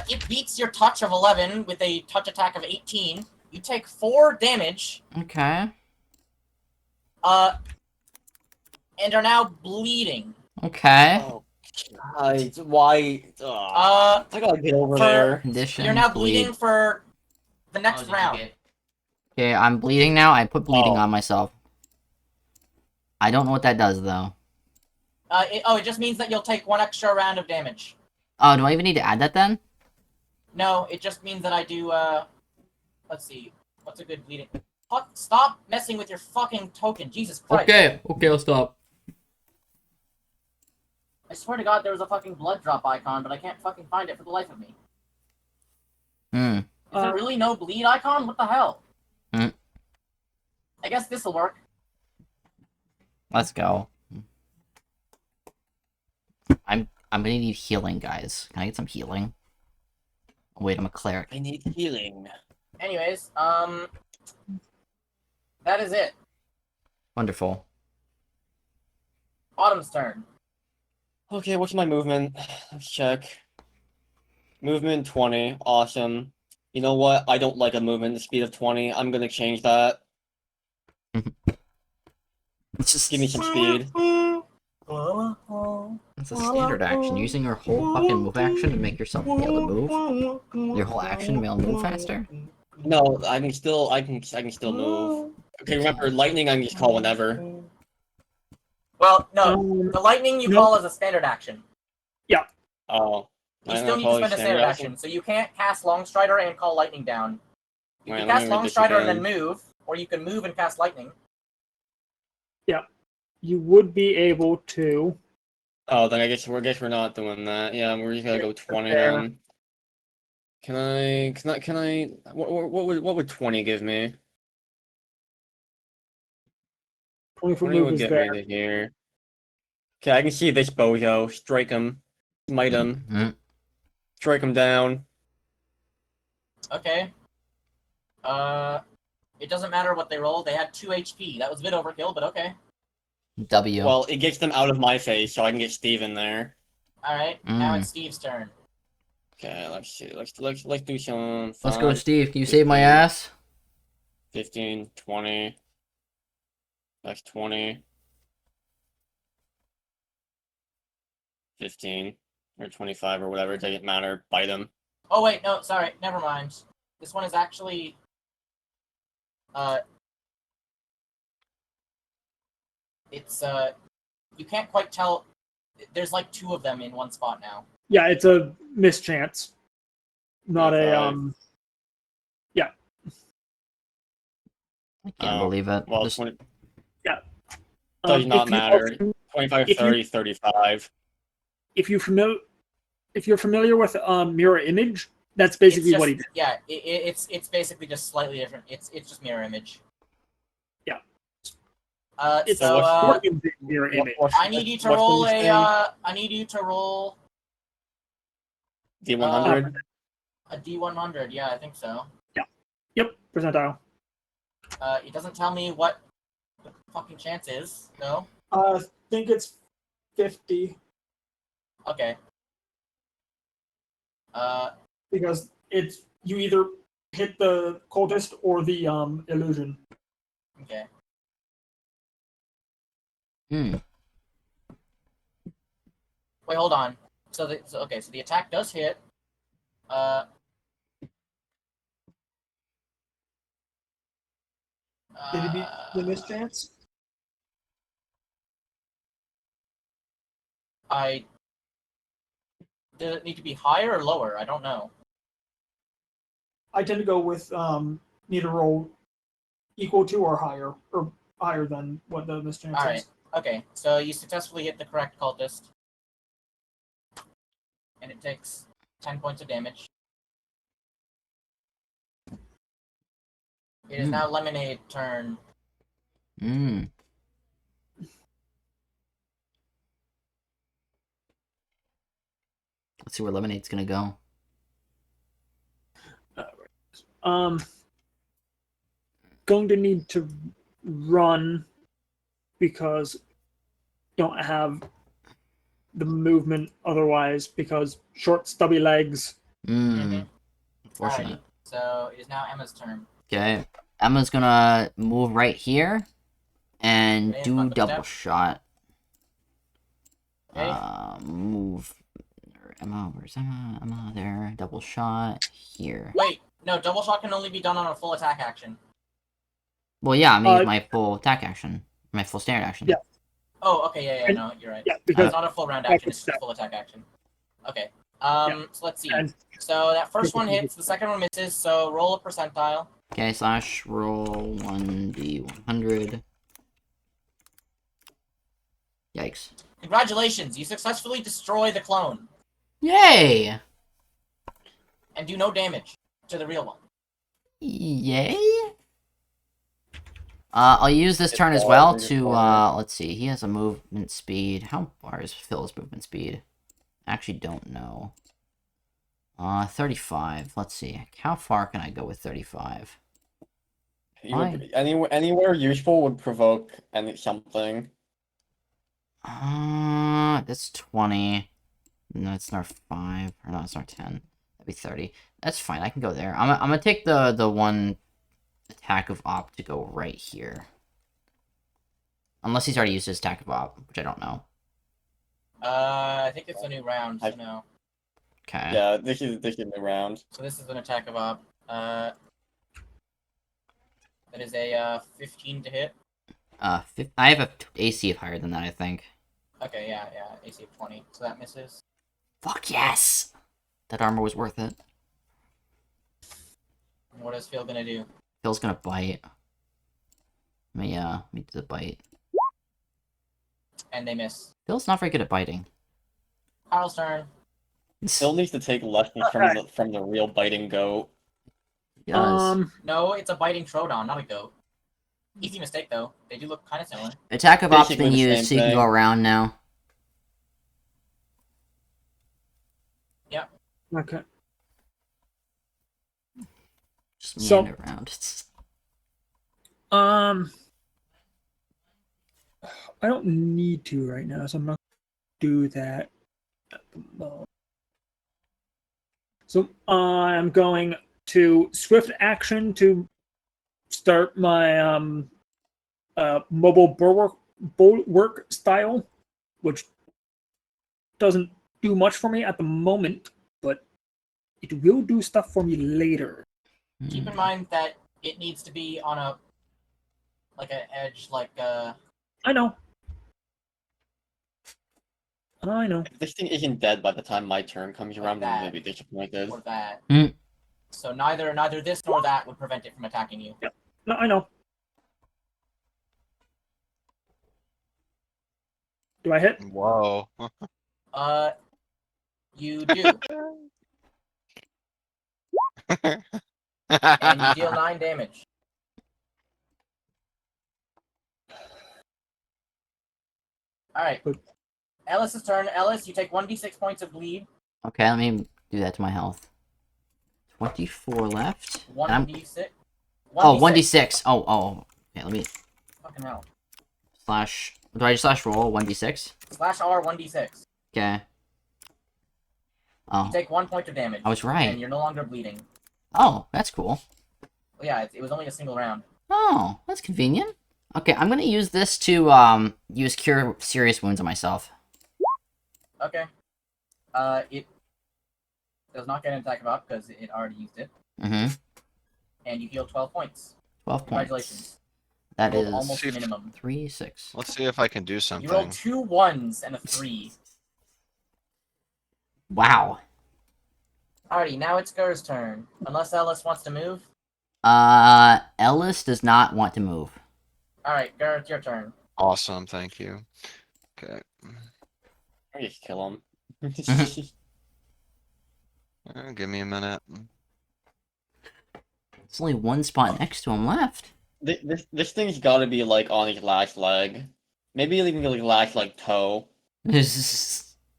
it beats your touch of 11 with a touch attack of 18. You take 4 damage, Okay. and are now bleeding. Okay. Oh, God, why? I gotta get over there. Condition. You're now bleed. bleeding for the next round. Okay, I'm bleeding now. I put bleeding Oh. on myself. I don't know what that does though. It just means that you'll take 1 extra round of damage. Oh, do I even need to add that then? No, it just means that I do, let's see. What's a good bleeding? Fuck, stop messing with your fucking token, Jesus Christ. Okay, I'll stop. I swear to God there was a fucking blood drop icon, but I can't fucking find it for the life of me. Is there really no bleed icon? What the hell? I guess this'll work. Let's go. I'm gonna need healing, guys. Can I get some healing? Oh, wait, I'm a cleric. I need healing. Anyways, that is it. Wonderful. Autumn's turn. Okay, what's my movement? Let's check. Movement 20. Awesome. You know what? I don't like a movement speed of 20. I'm gonna change that. Give me some speed. It's a standard action. Using your whole fucking move action to make yourself be able to move. Your whole action to be able to move faster. No, I can still move. Okay, remember, lightning I can just call whenever. Well, no, the lightning you call as a standard action. Oh. You still need to spend a standard action, so you can't cast Long Strider and call lightning down. You can cast Long Strider and then move, or you can move and cast lightning. You would be able to. Oh, then I guess we're not doing that. Yeah, we're just gonna go 20 Fair. then. Can I? What would 20 give me? 20 foot 20 move would is get there. me to here. Okay, I can see this bozo. Strike him, smite him, Mhm. strike him down. Okay. It doesn't matter what they roll. They had 2 HP. That was a bit overkill, but okay. W. Well, it gets them out of my face, so I can get Steve in there. All right. Now it's Steve's turn. Okay, let's see. Let's do some. Let's go, 5, Steve. Can you save my 15, ass? 15, 20. That's 20. 15 or 25 or whatever. It doesn't matter. Bite him. Oh wait, no, sorry, never mind. This one is actually, it's you can't quite tell. There's like 2 of them in one spot now. Yeah, it's a mischance. Not a Okay. I can't believe it. Well, Just 20 um, does not if you matter. are- 25, if you- 30, 35. if you're familiar with mirror image, that's basically It's what just, he did. yeah, it's basically just slightly different. It's just mirror image. Yeah. So, So what's mirror image. I need you to roll I need you to roll D100. a D100. Yeah, I think so. Yep, percentile. It doesn't tell me what the fucking chance is, though. I think it's 50 Okay. because it's you either hit the cultist or the illusion. Okay. hmm. Wait, hold on. So the attack does hit. Did it beat the mischance? Does it need to be higher or lower? I don't know. I tend to go with need to roll equal to or higher than what the mischance All right. is. Okay. So you successfully hit the correct cultist, and it takes 10 points of damage. It is now Lemonade turn. Mm. Let's see where Lemonade's gonna go. Going to need to run because don't have the movement otherwise because short stubby legs. Mm. Unfortunate. Alrighty. So it is now Emma's turn. Okay. Emma's gonna move right here and Okay, do front double step. shot. Okay. Move. Emma, where's Emma? Emma there. Double shot here. Wait, no, double shot can only be done on a full attack action. Well, yeah, I'm gonna use my full attack action. My full standard action. Yeah. Oh, okay, yeah, no, you're right. Yeah, because It's not a full round action, it's just step. a full attack action. Okay. Yeah. So let's see. And So that first one hits, the second one misses, so roll a percentile. Okay, slash roll 1d100. Yikes. Congratulations, you successfully destroy the clone Yay! and do no damage to the real one. Yay? I'll use this turn as well to, let's see, he has a movement speed. How far is Phil's movement speed? Actually don't know. 35. Let's see. How far can I go with 35? Anywhere useful would provoke something. That's 20. No, it's not 5. Or no, it's not 10. That'd be 30. That's fine. I can go there. I'm gonna take the one attack of op to go right here. Unless he's already used his attack of op, which I don't know. I think it's a new round, so no. Okay. Yeah, this is a new round. So this is an attack of op. That is a 15 to hit. I have a AC of higher than that, I think. Okay, yeah, AC of 20, so that misses. Fuck yes! That armor was worth it. And what is Phil gonna do? Phil's gonna bite. Let me do the bite. And they miss. Phil's not very good at biting. Carl's turn. Still needs to take lessons from the real biting goat. Yes. No, it's a biting Troodon, not a goat. Easy mistake though. They do look kind of similar. Attack of Ops Basically been the used, same so you can go thing. around now. Okay. Just So- meander around. I don't need to right now, so I'm not gonna do that at the moment. So I'm going to swift action to start my mobile bulwark style, which doesn't do much for me at the moment, but it will do stuff for me later. Keep in mind that it needs to be on a an edge, I know. I know. If this thing isn't dead by the time my turn comes around, that. I'm gonna be disappointed. or that. Mm. So neither this nor that would prevent it from attacking you. No, I know. Do I hit? Whoa. You do, and you deal 9 damage. All right. Good. Ellis's turn. Ellis, you take 1d6 points of bleed. Okay, let me do that to my health. 24 left. And I'm... 1d6. Oh, 1d6. Oh. Okay, let me... Fucking hell. Slash... Do I just slash roll 1d6? Slash R 1d6. Okay. You Oh. take 1 point of damage. I was right. And you're no longer bleeding. Oh, that's cool. Well, yeah, it was only a single round. Oh, that's convenient. Okay, I'm gonna use this to, use Cure Serious Wounds on myself. Okay. It does not get an attack of up because it already used it. Mm-hmm. And you heal 12 points. 12 points. Congratulations. That You rolled is almost minimum. 3, 6. Let's see if I can do You something. rolled 2 1s and a 3. Wow. Alrighty, now it's Gur's turn. Unless Ellis wants to move. Ellis does not want to move. Alright, Gur, it's your turn. Awesome, thank you. Okay. I just kill him. Give me a minute. There's only one spot next to him left. This thing's got to be like on his last leg. Maybe even like last like toe.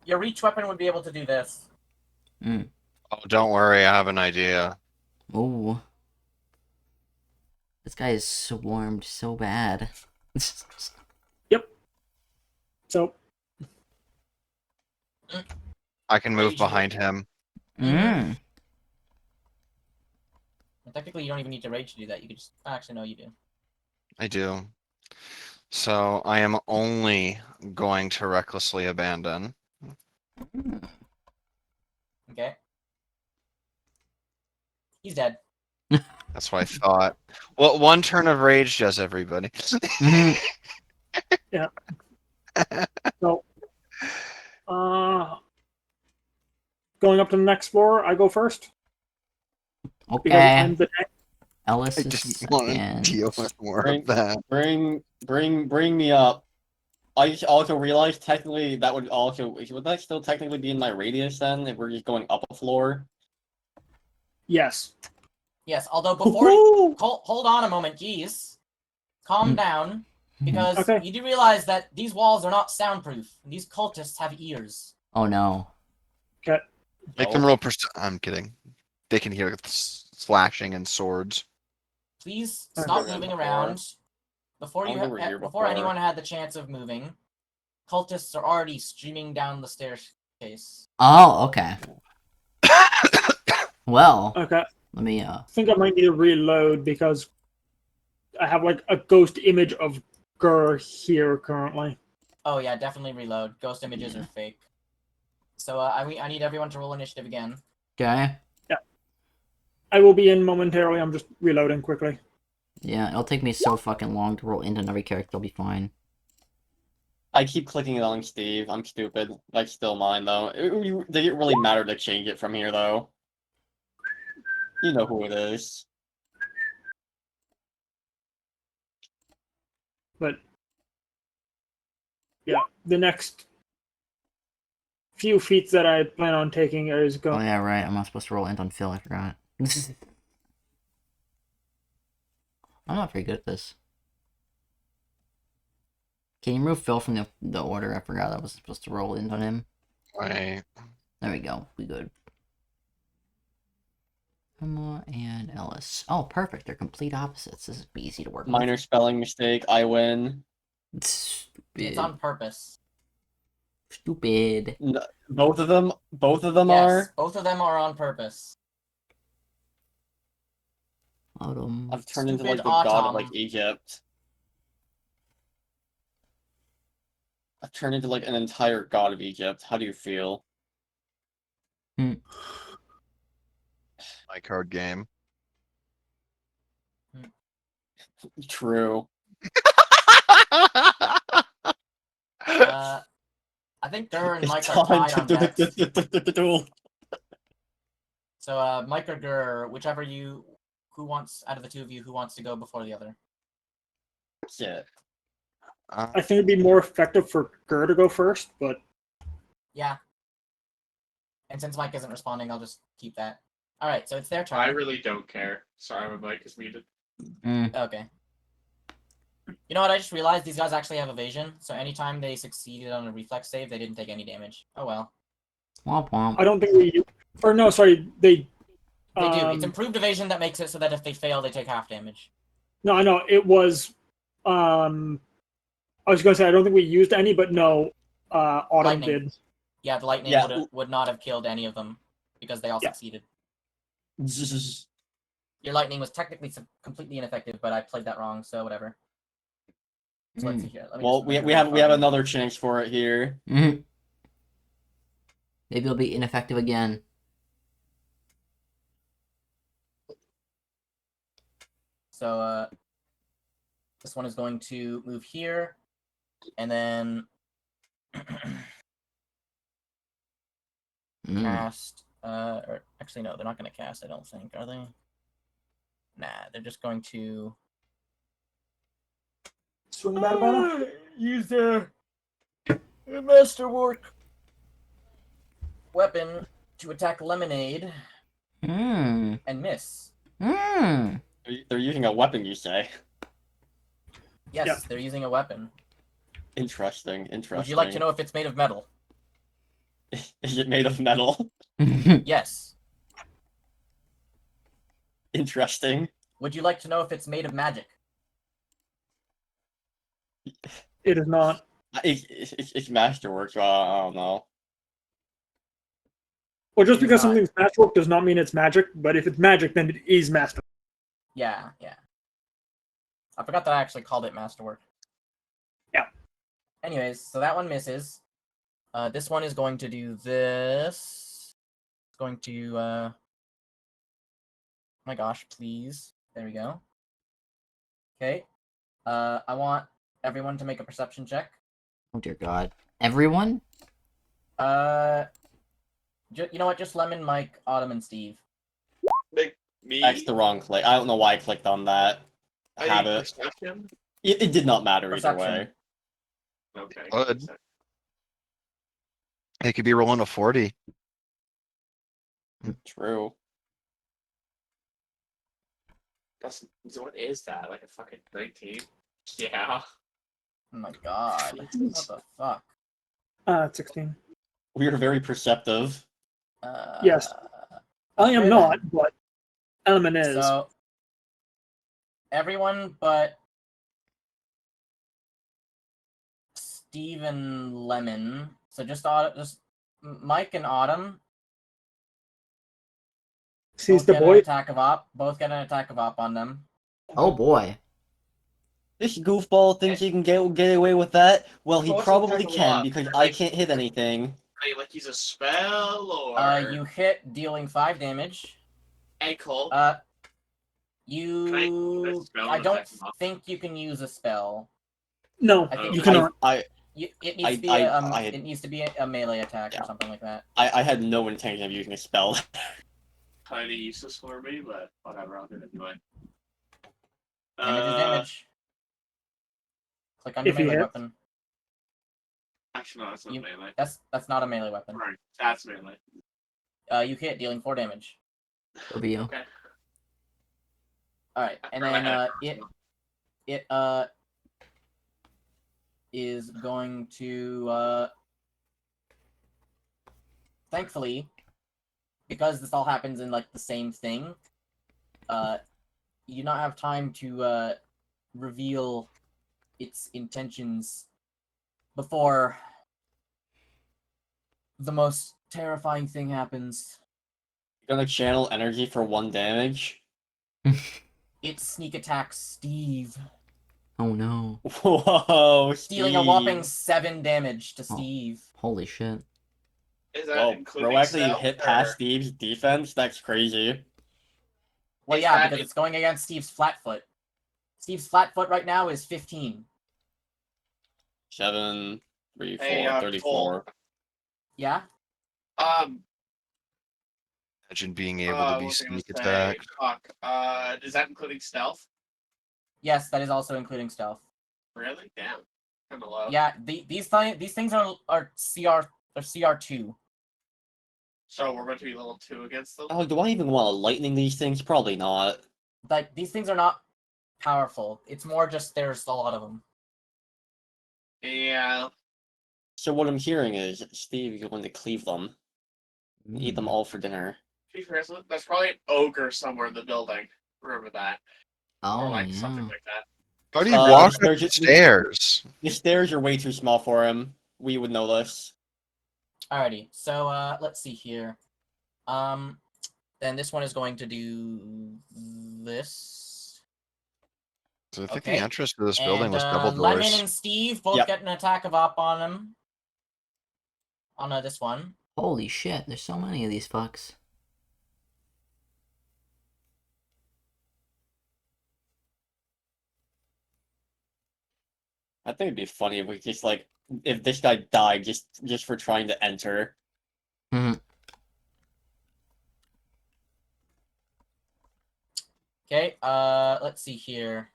Your reach weapon would be able to do this. Mm. Oh, don't worry, I have an idea. Oh. This guy is swarmed so bad. So I can move behind him. Mm. And technically, you don't even need to rage to do that. You could just... Actually, no, you do. I do. So I am only going to recklessly abandon. Okay. He's dead. That's what I thought. Well, one turn of rage does everybody. Mhm. So, going up to the next floor, I go first because Okay. I'm the tank. Ellis I is just want to second. deal with more Bring- of that. Bring me up. I just also realized technically that would that still technically be in my radius then if we're just going up a floor? Yes. Yes, although before... Woohoo! Hold on a moment, geez. Calm down. Because Okay. you do realize that these walls are not soundproof. These cultists have ears. Oh no. Make them roll I'm kidding. They can hear slashing and swords. Please Okay. stop Before. moving around. Before I wonder we're here before before. anyone had the chance of moving, cultists are already streaming down the staircase. Oh, okay. Well, Okay. let me, I think I might need to reload because I have like a ghost image of Gur here currently. Oh yeah, definitely reload. Ghost images are fake. So I need everyone to roll initiative again. okay. I will be in momentarily. I'm just reloading quickly. Yeah, it'll take me so fucking long to roll into every character. I'll be fine. I keep clicking it on Steve. I'm stupid. That's still mine though. Does it really matter to change it from here though? You know who it is. But yeah, the next few feats that I plan on taking is Oh going. yeah, right. I'm not supposed to roll int on Phil. I forgot. I'm not very good at this. Can you remove Phil from the order? I forgot I was supposed to roll int on him. Wait. There we go. We good. Emma and Ellis. Oh, perfect. They're complete opposites. This would be easy to work Minor spelling mistake. I win. with. Stupid. It's on purpose. Stupid. Both of them. Both of them Yes, are. both of them are on purpose. Autumn. I've turned into like the Stupid god of like Autumn. Egypt. I've turned into like an entire god of Egypt. How do you feel? My card game. True. I think Gur and Mike It's are time tied on to decks. duel. So, Mike or Gur, whichever who wants, out of the two of you, who wants to go before the other? Shit. I think it'd be more effective for Gur to go first, but Yeah. And since Mike isn't responding, I'll just keep that. Alright, so it's their turn. I really don't care. Sorry, my mic is muted. Okay. You know what, I just realized these guys actually have evasion, so anytime they succeeded on a reflex save, they didn't take any damage. Oh well. Womp womp. I don't think we. Or no, sorry, they. They do. It's improved evasion that makes it so that if they fail, they take half damage. No, I know it was. I was going to say I don't think we used any, but no, Autumn Lightning. did. Yeah, the lightning Yeah. would not have killed any of them because they all Yeah. succeeded. Your lightning was technically completely ineffective, but I played that wrong, so whatever. So let's see here. Let me Well, just we measure have my fucking- another chance for it here. Maybe it'll be ineffective again. So this one is going to move here, and then cast. Or actually, no, they're not going to cast. I don't think, are they? Nah, they're just going to Swing that about. use their masterwork weapon to attack Lemonade and miss. They're using a weapon, you say? Yes, Yeah. they're using a weapon. Interesting. Would you like to know if it's made of metal? Is it made of metal? Yes. Interesting. Would you like to know if it's made of magic? It is not. It's masterwork, so I don't know. Well, just It is because not. something's masterwork does not mean it's magic. But if it's magic, then it is master. Yeah. I forgot that I actually called it masterwork. Yeah. Anyways, so that one misses. This one is going to do this. It's going to, oh my gosh, please. There we go. Okay. I want everyone to make a perception check. Oh dear God. Everyone? You know what? Just Lemon, Mike, Autumn, and Steve. Me. That's the wrong click. I don't know why I clicked on that. I think Habit. perception? It did not matter either Perception. way. Okay. Good. It could be rolling a 40. True. What is that? Like a fucking 19? Yeah. Oh my god. What the fuck? 16. We are very perceptive. Yes. I am okay not, then. but Element is. So everyone but Steve and Lemon. So just Mike and Autumn. Sees both the get boy. An attack of op. Both get an attack of op on them. Oh boy. This goofball thinks he can get away with that. Well, he What's probably the heck can of because what? I can't hit anything. Like he's a spell or You hit, dealing 5 damage. ankle. I spell I and don't attack him up? think you can use a spell. No, I think you it cannot. It needs to be it needs to be a melee attack or something like that. I had no intention of using a spell. Kinda useless for me, but whatever, I'll do it anyway. Damage is damage. Click on your If he melee hits. weapon. I Actually, no, that's not melee. That's not a melee weapon. Right, that's melee. You hit, dealing 4 damage. OBO. Okay. Alright, and then it is going to thankfully, because this all happens in like the same thing, you do not have time to reveal its intentions before the most terrifying thing happens. You're gonna channel energy for 1 damage. It sneak attacks Steve, Oh no. Whoa, dealing a whopping 7 damage to Steve. Holy shit. Is that Well, including bro, actually, you stealth, hit or- past Steve's defense? That's crazy. Well, Is yeah, that because it's going against Steve's flatfoot. Steve's flatfoot right now is 15. 7, 3, 4, Hey, 34. Yeah? Imagine being able to what be was I gonna sneak say? attack. Fuck. Is that including stealth? Yes, that is also including stealth. Really? Damn. Kinda low. Yeah, these things are CR2. So we're going to be level 2 against them? Oh, do I even want to lightning these things? Probably not. Like, these things are not powerful. It's more just there's a lot of them. Yeah. So what I'm hearing is, Steve, you're going to cleave them. Eat them Mm. all for dinner. There's probably an ogre somewhere in the building. Remember that. Or Oh, like yeah. something like that. How do you Uh, walk the up the stairs- stairs? The stairs are way too small for him. We would know this. Alrighty, so let's see here. Then this one is going to do this. So I think Okay. the entrance to this building And was double Lemon doors. and Steve both Yep. get an attack of op on him. On this one. Holy shit, there's so many of these fucks. I think it'd be funny if we just like if this guy died just for trying to enter. Okay, let's see here.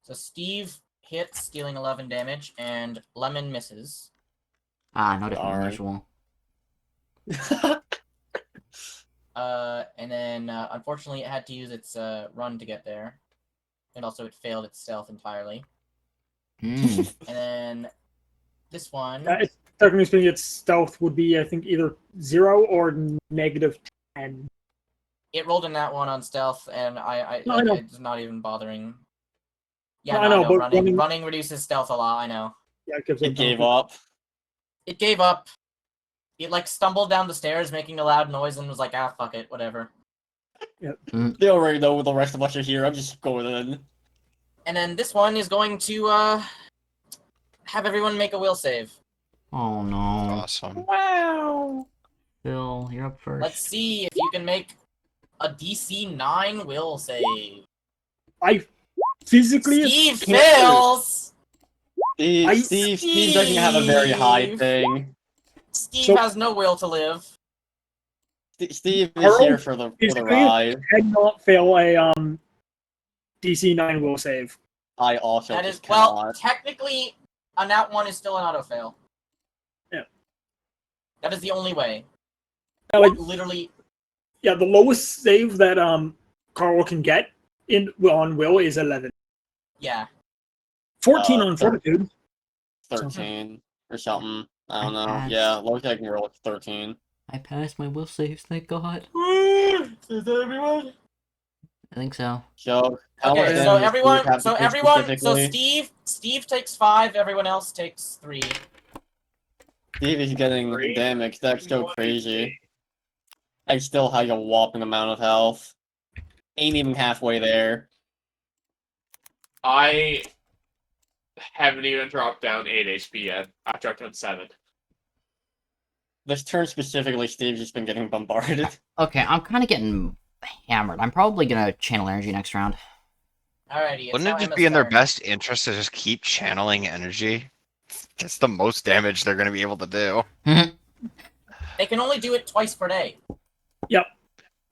So Steve hits, dealing 11 damage, and Lemon misses. Ah, no different than Darn. usual. And then, unfortunately, it had to use its run to get there. And also, it failed its stealth entirely. Mm. And then, this one... Technically speaking, its stealth would be, I think, either 0 or -10. It rolled in that one on stealth, and I No, I know. it's not even bothering. Yeah, No, no, I know, I know. but Running, running- reduces stealth a lot, I know. Yeah, it gives It gave up. It gave up. It, like, stumbled down the stairs, making a loud noise, and was like, ah, fuck it, whatever. They already know the rest of us are here. I'm just going in. And then this one is going to, have everyone make a will save. Oh no. Awesome. Wow. Phil, you're up first. Let's see if you can make a DC 9 will save. I physically Steve can't- fails! Steve doesn't have a very high Steve. thing. Steve So- has no will to live. Steve is Carl here for the physically ride. cannot fail a DC 9 will save. I also That is, just well, cannot. technically, a nat 1 is still an auto fail. Yeah. That is the only way. Yeah, like, Literally, yeah, the lowest save that Carl can get on will is 11. yeah. 14 on thir- fortitude. 13 or something. I don't know. That's- Yeah, lowest I can roll is 13. I passed my will saves, thank God. Is that everyone? I think so. So, how much Okay, damage so does Steve everyone, have to so take everyone, so specifically? Steve takes 5, everyone else takes 3. Steve is getting damage. That's so crazy. I still have a whopping amount of health. Ain't even halfway there. I haven't even dropped down 8 HP yet. I've dropped down 7. This turn specifically, Steve's just been getting bombarded. Okay, I'm kind of getting hammered. I'm probably gonna channel energy next round. Alrighty, it's Wouldn't now it just Emma's be in their turn. best interest to just keep channeling energy? That's the most damage they're going to be able to do. They can only do it twice per day.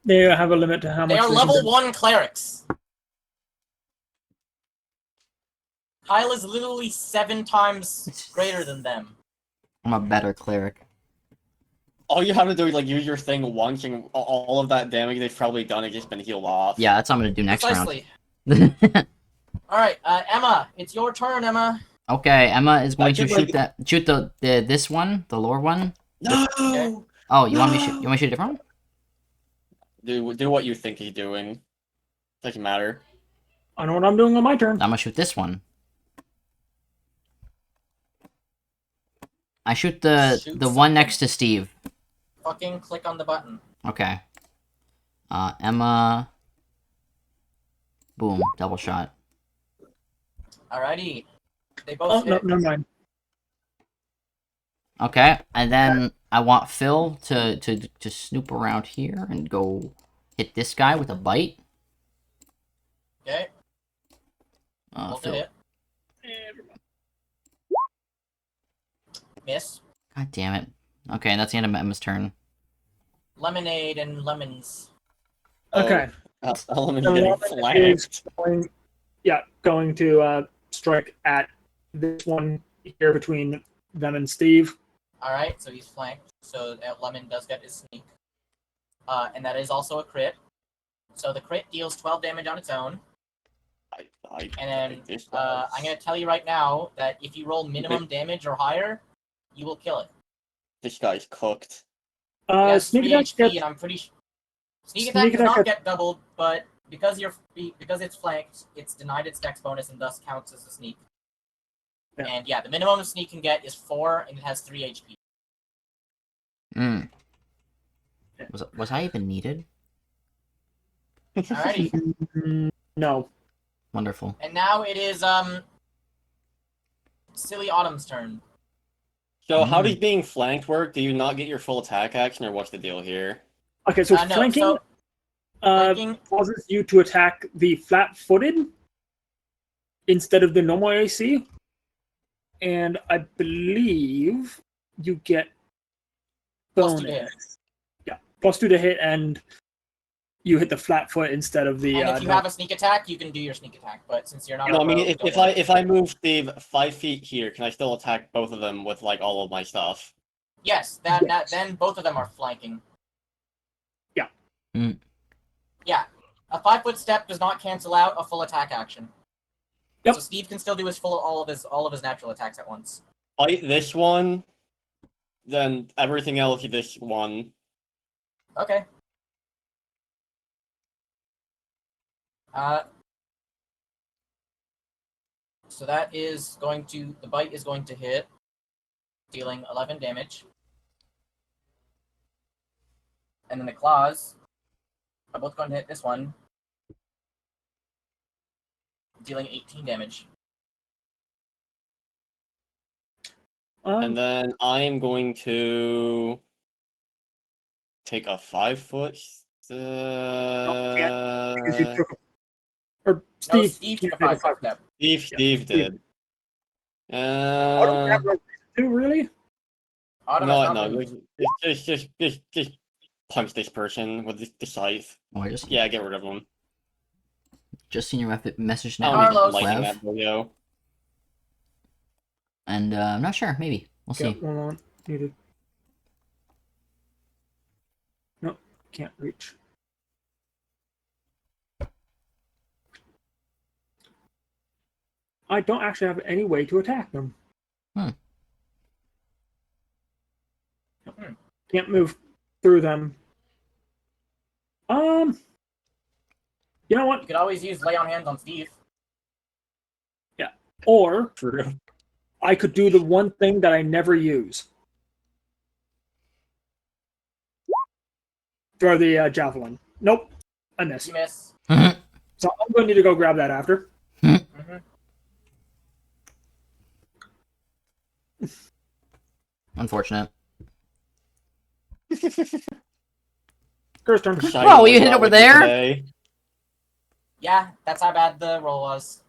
They have a limit to how They much are they level can do. 1 clerics. Kyle is literally 7 times greater than them. I'm a better cleric. All you have to do is like use your thing once, and all of that damage they've probably done has just been healed off. Yeah, that's what I'm gonna do next Precisely. round. Alright, Emma, it's your turn, Emma. Okay, Emma is going I to just, shoot the this one, the lower one. No. Okay. Oh, you want me to shoot? You want me to shoot a different one? Do what you think he's doing. Doesn't matter. I know what I'm doing on my turn. I'm gonna shoot this one. I shoot the Shoot one something. next to Steve. Fucking click on the button. Okay. Emma. Boom, double shot. Alrighty. They Oh, both no, hit. never mind. Okay, and then I want Phil to snoop around here and go hit this guy with a bite. Okay, both Phil. hit. Miss. God damn it. Okay, and that's the end of Emma's turn. Lemonade and lemons. Okay. Element So getting Robin is flanked. going to strike at this one here between them and Steve. Alright, so he's flanked. So Lemon does get his sneak. And that is also a crit. So the crit deals 12 damage on its own. And then I'm going to tell you right now that if you roll minimum damage or higher, you will kill it. This guy's cooked. It has Sneak 3 attack HP, gets and I'm pretty sure... Sneak Sneak attack does attack not get doubled, but because it's flanked, it's denied its dex bonus and thus counts as a sneak. Yeah. And yeah, the minimum a sneak can get is 4, and it has 3 HP. Mm. Was I even needed? Alrighty. No. Wonderful. And now it is Silly Autumn's turn. So how does being flanked work? Do you not get your full attack action, or what's the deal here? Okay, so No, flanking so flanking, causes you to attack the flat-footed instead of the normal AC. And I believe you get Plus 2 bonus. to hit. Yeah, +2 to hit, and you hit the flat foot instead of the. And if you have a sneak attack, you can do your sneak attack. But since you're not, No, a I mean, rogue, if I move Steve 5 feet here, can I still attack both of them with like all of my stuff? yes, that then both of them are flanking. Yeah. Mm. Yeah, a 5-foot step does not cancel out a full attack action. Yep. So Steve can still do all of his natural attacks at once. Fight this one, then everything else this one. Okay. So that is going to the bite is going to hit, dealing 11 damage, and then the claws are both going to hit this one, dealing 18 damage. And then I am going to take a 5 foot. Because you took or No, Steve, Steve you took a did 5-foot step. Steve did. Autumn have no reason to, really? Autumn has No, not no, moved. just punch this person with the scythe. Oh, I just Yeah, get rid of him. seen your message I now. don't need Carlos. liking Lev. that video. And I'm not sure. Maybe we'll see. Yeah, hold on. Needed. Nope, can't reach. I don't actually have any way to attack them. Can't move through them. You know what? You could always use lay on hands on Steve. Or True. I could do the one thing that I never use. Throw the javelin. Nope, I miss. You miss. So I'm going to need to go grab that after. Mm-hmm. Unfortunate. First turn. Whoa, you hit it over there? Today. Yeah, that's how bad the roll was.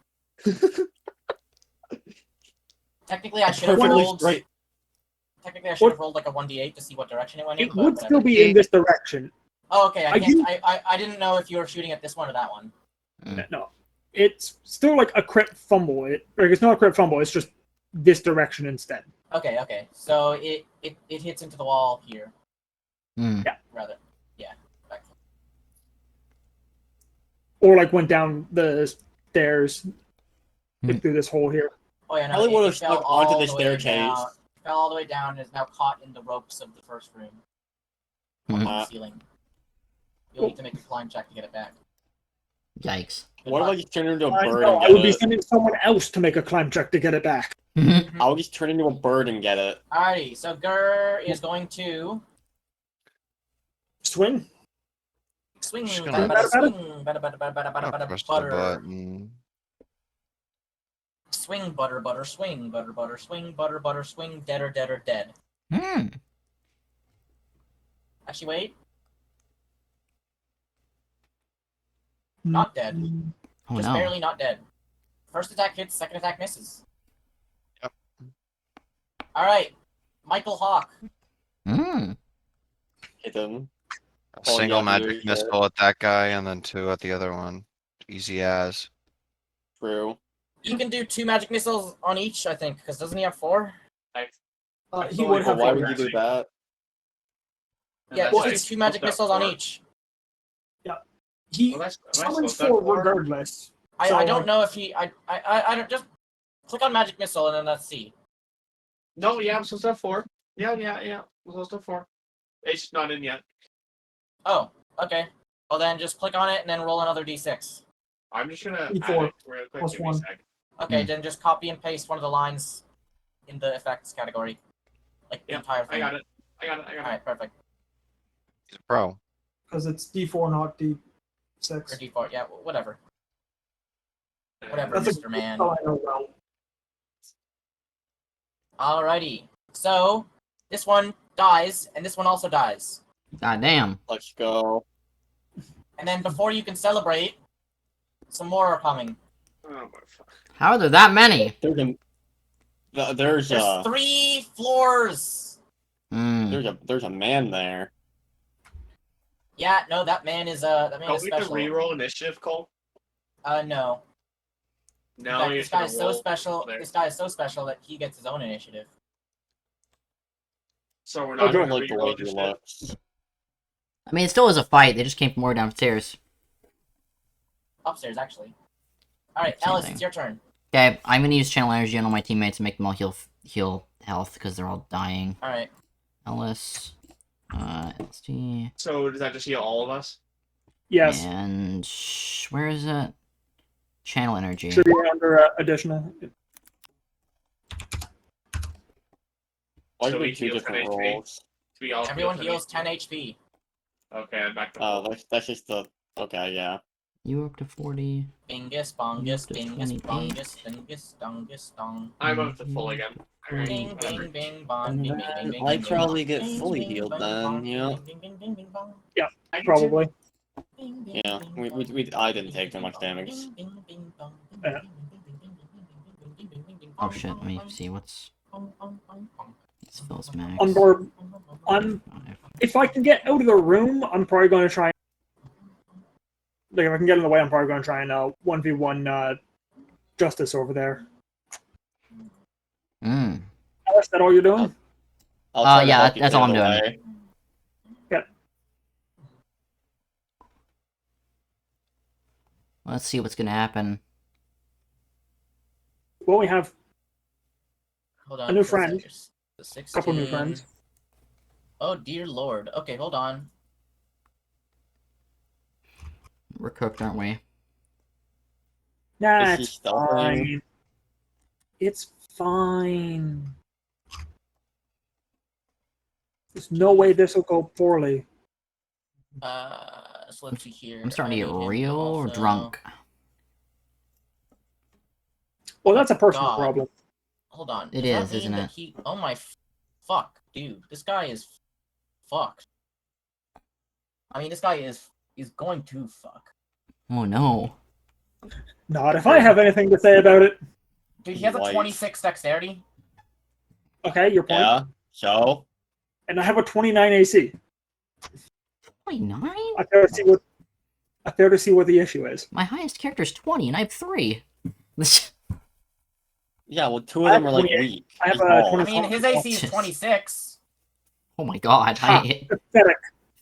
Technically, I should have Perfectly rolled. straight. Technically, I should have rolled like a 1d8 to see what direction it went in. It but would whatever. still be in this direction. Oh, okay. I I didn't know if you were shooting at this one or that one. No, it's still like a crit fumble. It's not a crit fumble. It's just this direction instead. Okay. So it hits into the wall here. Hmm. Yeah. Rather. Yeah. Back. Or like went down the stairs through this hole here. Oh yeah, no, Probably would it have fell stuck onto all the the way staircase. down. Fell all the way down and is now caught in the ropes of the first room. On the ceiling. You'll need to make a climb check to get it back. Yikes. What if I just turn into a bird No, and I get would be it? sending someone else to make a climb check to get it back. I would just turn into a bird and get it. Alrighty, so Gur is going to Swing. swing, Just bada, gonna- bada, swing, bada, I'll bada, press the butter. button. Swing, butter, butter, swing, butter, butter, swing, butter, butter, swing, deader, deader, dead. Hmm. Actually, wait. Not dead. Oh Just no. barely not dead. First attack hits, second attack misses. Yep. Alright. Michael Hawk. Hmm. Hit him. A Oh, single yeah, magic you're missile at that guy, and then 2 at the other one. Easy as. True. You can do 2 magic missiles on each, I think, because doesn't he have 4? He feel would like- have. But why four would you do actually. that? Yeah, Well, just do 2 magic missiles on each. He summons 4 regardless. I So, don't like- know if he... I don't... Just click on magic missile and then let's see. No, yeah, I'm supposed to have 4. Yeah. I'm supposed to have 4. It's not in yet. Oh, okay. Well then just click on it and then roll another d6. I'm just gonna E4 add it real quick. plus Give me a 1. sec. Okay, Hmm. then just copy and paste one of the lines in the effects category. Like the Yep, entire thing. I got it. Alright, perfect. He's a pro. Because it's D4, not Or D6. default, yeah, whatever. Whatever, That's Mr. Man. Oh, I know well. Alrighty. So, this one dies, and this one also dies. God damn. Let's go. And then before you can celebrate, some more are coming. Oh my fuck. How are there that many? There's There's 3 floors! Hmm. there's a man there. Yeah, no, that man is Don't we have to special. reroll initiative, Cole? No. In No, fact, you're this guy gonna is so roll special. there. This guy is so special that he gets his own initiative. So we're I not don't gonna like the reroll way he initiative. looks. I mean, it still was a fight. They just came from more downstairs. Upstairs, actually. Alright, Same Alice, thing. it's your turn. Okay, I'm gonna use channel energy on all my teammates to make them all heal health because they're all dying. Alright. Ellis, LSD, So does that just heal all of us? Yes. and where is it? Channel energy. Should be under additional. Why So do we we two heal different 10 HP? rolls? We all Everyone heal heals 10 HP. Okay, I'm back to Oh, full. that's just the. Okay, yeah. You up to 40. Bingus, bongus, Up to bingus, 28. bongus, dingus, dongus, dong. I'm up to full again. Alright, Bing, whatever. bing, bing, bong, bing, bing, bing, bing, I'd bing, probably bong. get Bing, fully bing, healed bing, then, bong, you know? bing, bing, bing, bing, bong. I did Probably. Bing, bing, Yeah, bing, bong. I didn't take too much damage. Bing, bing, bing, bong. Bing, Yeah. bing, bing, bing, bing, bing, bing, bing, bing, bing, bing, Oh bong, shit, let me bong, see what's. bong, bong, bong, bong. Let's fill his max. On board. I'm. If I can get out of the room, I'm probably going to try. Like, if I can get in the way, I'm probably going to try and 1v1 Justice over there. Hmm. Is that all you're doing? I'll try to yeah, help you that's all clear I'm the doing. way. Let's see what's gonna happen. Well, we have Hold on. a new so friend. there's the 16. Couple new friends. Oh dear lord. Okay, hold on. We're cooked, aren't we? Nah, Is he it's stealthing? fine. It's fine. There's no way this will go poorly. So let's see here. I'm starting to I get need him real also- drunk. Well, that's a personal God. problem. Hold on. It Does that is, mean isn't that it? He... Oh my fuck, dude. This guy is fucked. I mean, this guy is going to fuck. Oh no. Not if I have anything to say about it. Dude, he has a White. 26 dexterity. Okay, your point. Yeah, so? And I have a 29 AC. 29? I gotta see what. I fail to see what the issue is. My highest character is 20, and I have 3. This- Yeah, well, two I of have them are like 28. weak. I have He's a bald. 20. I mean, his AC is 26. oh my god, Ah, I pathetic.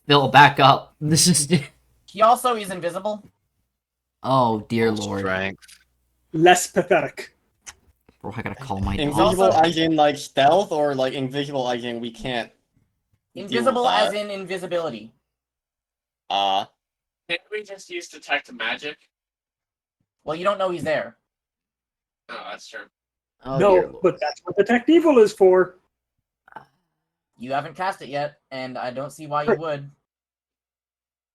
fill back up. This is. He also is invisible. Oh dear lord. Strength. Less pathetic. Bro, I gotta call my dog. Invisible also- as in like stealth, or like invisible as in we can't. deal with Invisible as that? in invisibility. Uh, Can't we just use detect magic? Well, you don't know he's there. Oh, that's true. Oh dear No, lord. but that's what Detect Evil is for. You haven't cast it yet, and I don't see why you would.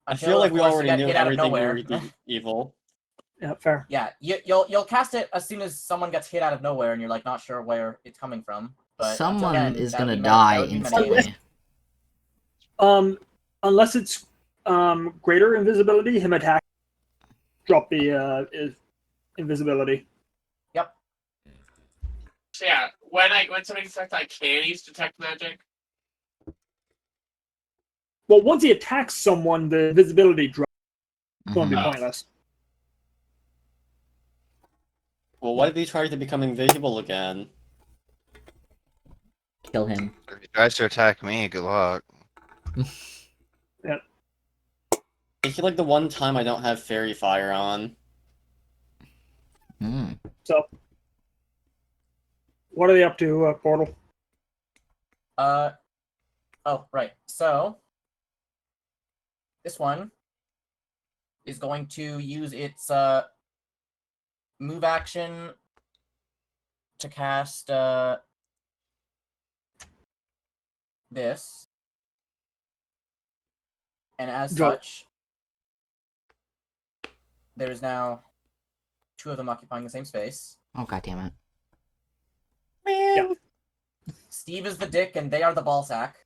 I Until, feel like of we course, you already get knew hit out of everything we nowhere. were evil. Yeah, fair. Yeah, you'll cast it as soon as someone gets hit out of nowhere, and you're like not sure where it's coming from. But until Someone then, is that would gonna be die that would be instantly. metagaming. Unless it's greater invisibility, him attack drop the invisibility. Yep. So yeah, when somebody detects, I can use detect magic. Well, once he attacks someone, the visibility drops. It's going to be Mhm. pointless. Well, what if he tries to become invisible again? Kill him. If he tries to attack me, good luck. I feel like the one time I don't have fairy fire on. Mm. So, what are they up to, Portal? Oh, right. So, this one is going to use its move action to cast this. And as Go. such, there is now 2 of them occupying the same space. Oh god damn it. Yeah. Steve is the dick, and they are the ball sack.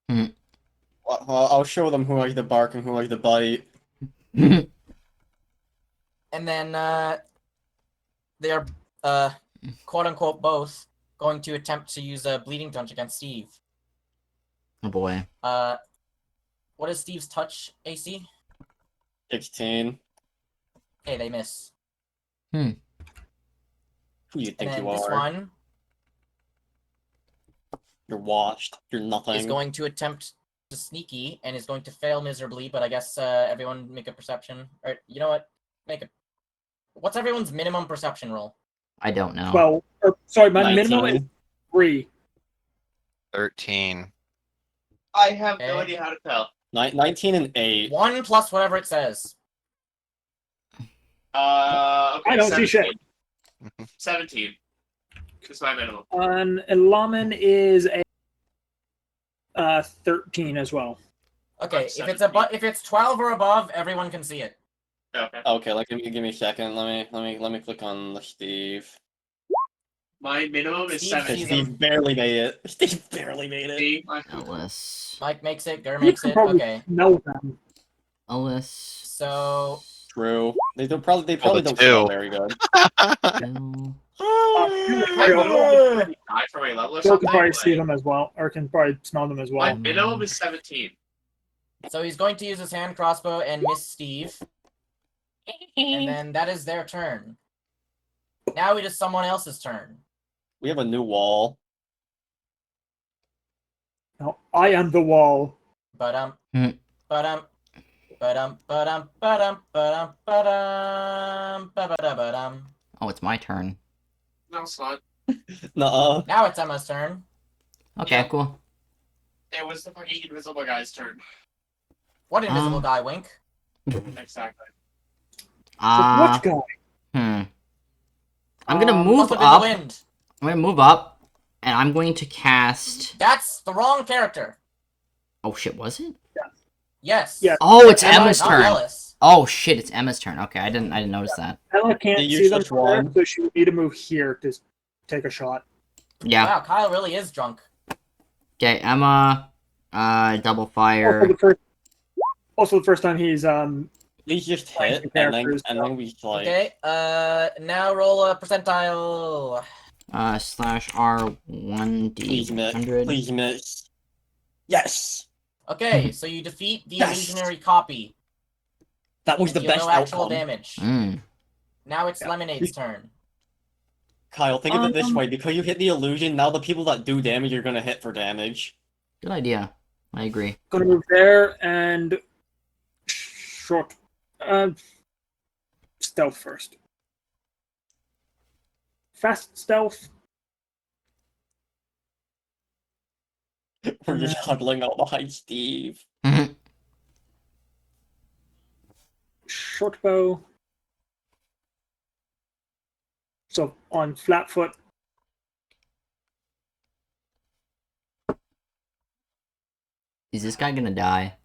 Well, I'll show them who likes the bark and who likes the bite. And then they are, quote unquote, both going to attempt to use a bleeding touch against Steve. Oh boy. What is Steve's touch AC? 16. Okay, they miss. Who you And think then you this are? one You're washed. You're nothing. is going to attempt to sneaky and is going to fail miserably, but I guess everyone make a perception. Or, you know what? What's everyone's minimum perception roll? I don't know. 12. Or, sorry, my 19. minimum is 3. 13. I have no Okay. idea how to tell. 19 and 8. 1 plus whatever it says. Okay, I don't see 17. shit. 17. That's my minimum. On Elaman is a 13 as well. Okay, That's if it's 12 or above, everyone can see it. Okay. Okay, like give me a second. Let me click on the Steve. My minimum is Steve 17. sees Steve barely made it. Steve barely made it. See? Ellis. Mike makes it, Gur You makes can it. probably Okay, smell them. Ellis. so True. They probably the don't two. smell very good. Bill. Die for my level or Bill something? can probably see Like, them as well, or can probably smell them as my well. minimum is 17. So he's going to use his hand crossbow and miss Steve. And then that is their turn. Now it is someone else's turn. We have a new wall. No, I am the wall. Ba-dum. Hmm. Ba-dum. Ba-dum. Ba-dum. Ba-dum. Ba-dum. Ba-dum. Ba-ba-da-ba-dum. Oh, it's my turn. No, it's not. Nuh-uh. Now it's Emma's turn. Okay, Yeah. cool. It was the fucking invisible guy's turn. What invisible guy, Wink? Exactly. Which guy? I'm gonna move Must have been up. the wind. I'm gonna move up, and I'm going to cast. That's the wrong character. Oh shit, was it? Yes. Yeah. Oh, it's Emma, Emma's Not turn. Ellis. Oh shit, it's Emma's turn. Okay, I didn't notice that. Ella can't The see them useless from there, one. so she would need to move here to take a shot. Yeah. Wow, Kyle really is drunk. Okay, Emma. Double Also, fire. the first time he's We just Playing hit, two and characters, then we like. Okay, now roll a percentile. Slash R1D Please miss. 100. Please miss. Yes. Okay, so you defeat the illusionary copy. That was and the deal best no actual outcome. damage. Mm. Now it's Yeah. Lemonade's turn. Kyle, think of it this Um, way: because you hit the illusion, now the people that do damage are gonna hit for damage. Good idea. I agree. Gonna move there and short. Stealth first. Fast stealth. We're just huddling out behind Steve. Short bow. So on flat foot. Is this guy gonna die?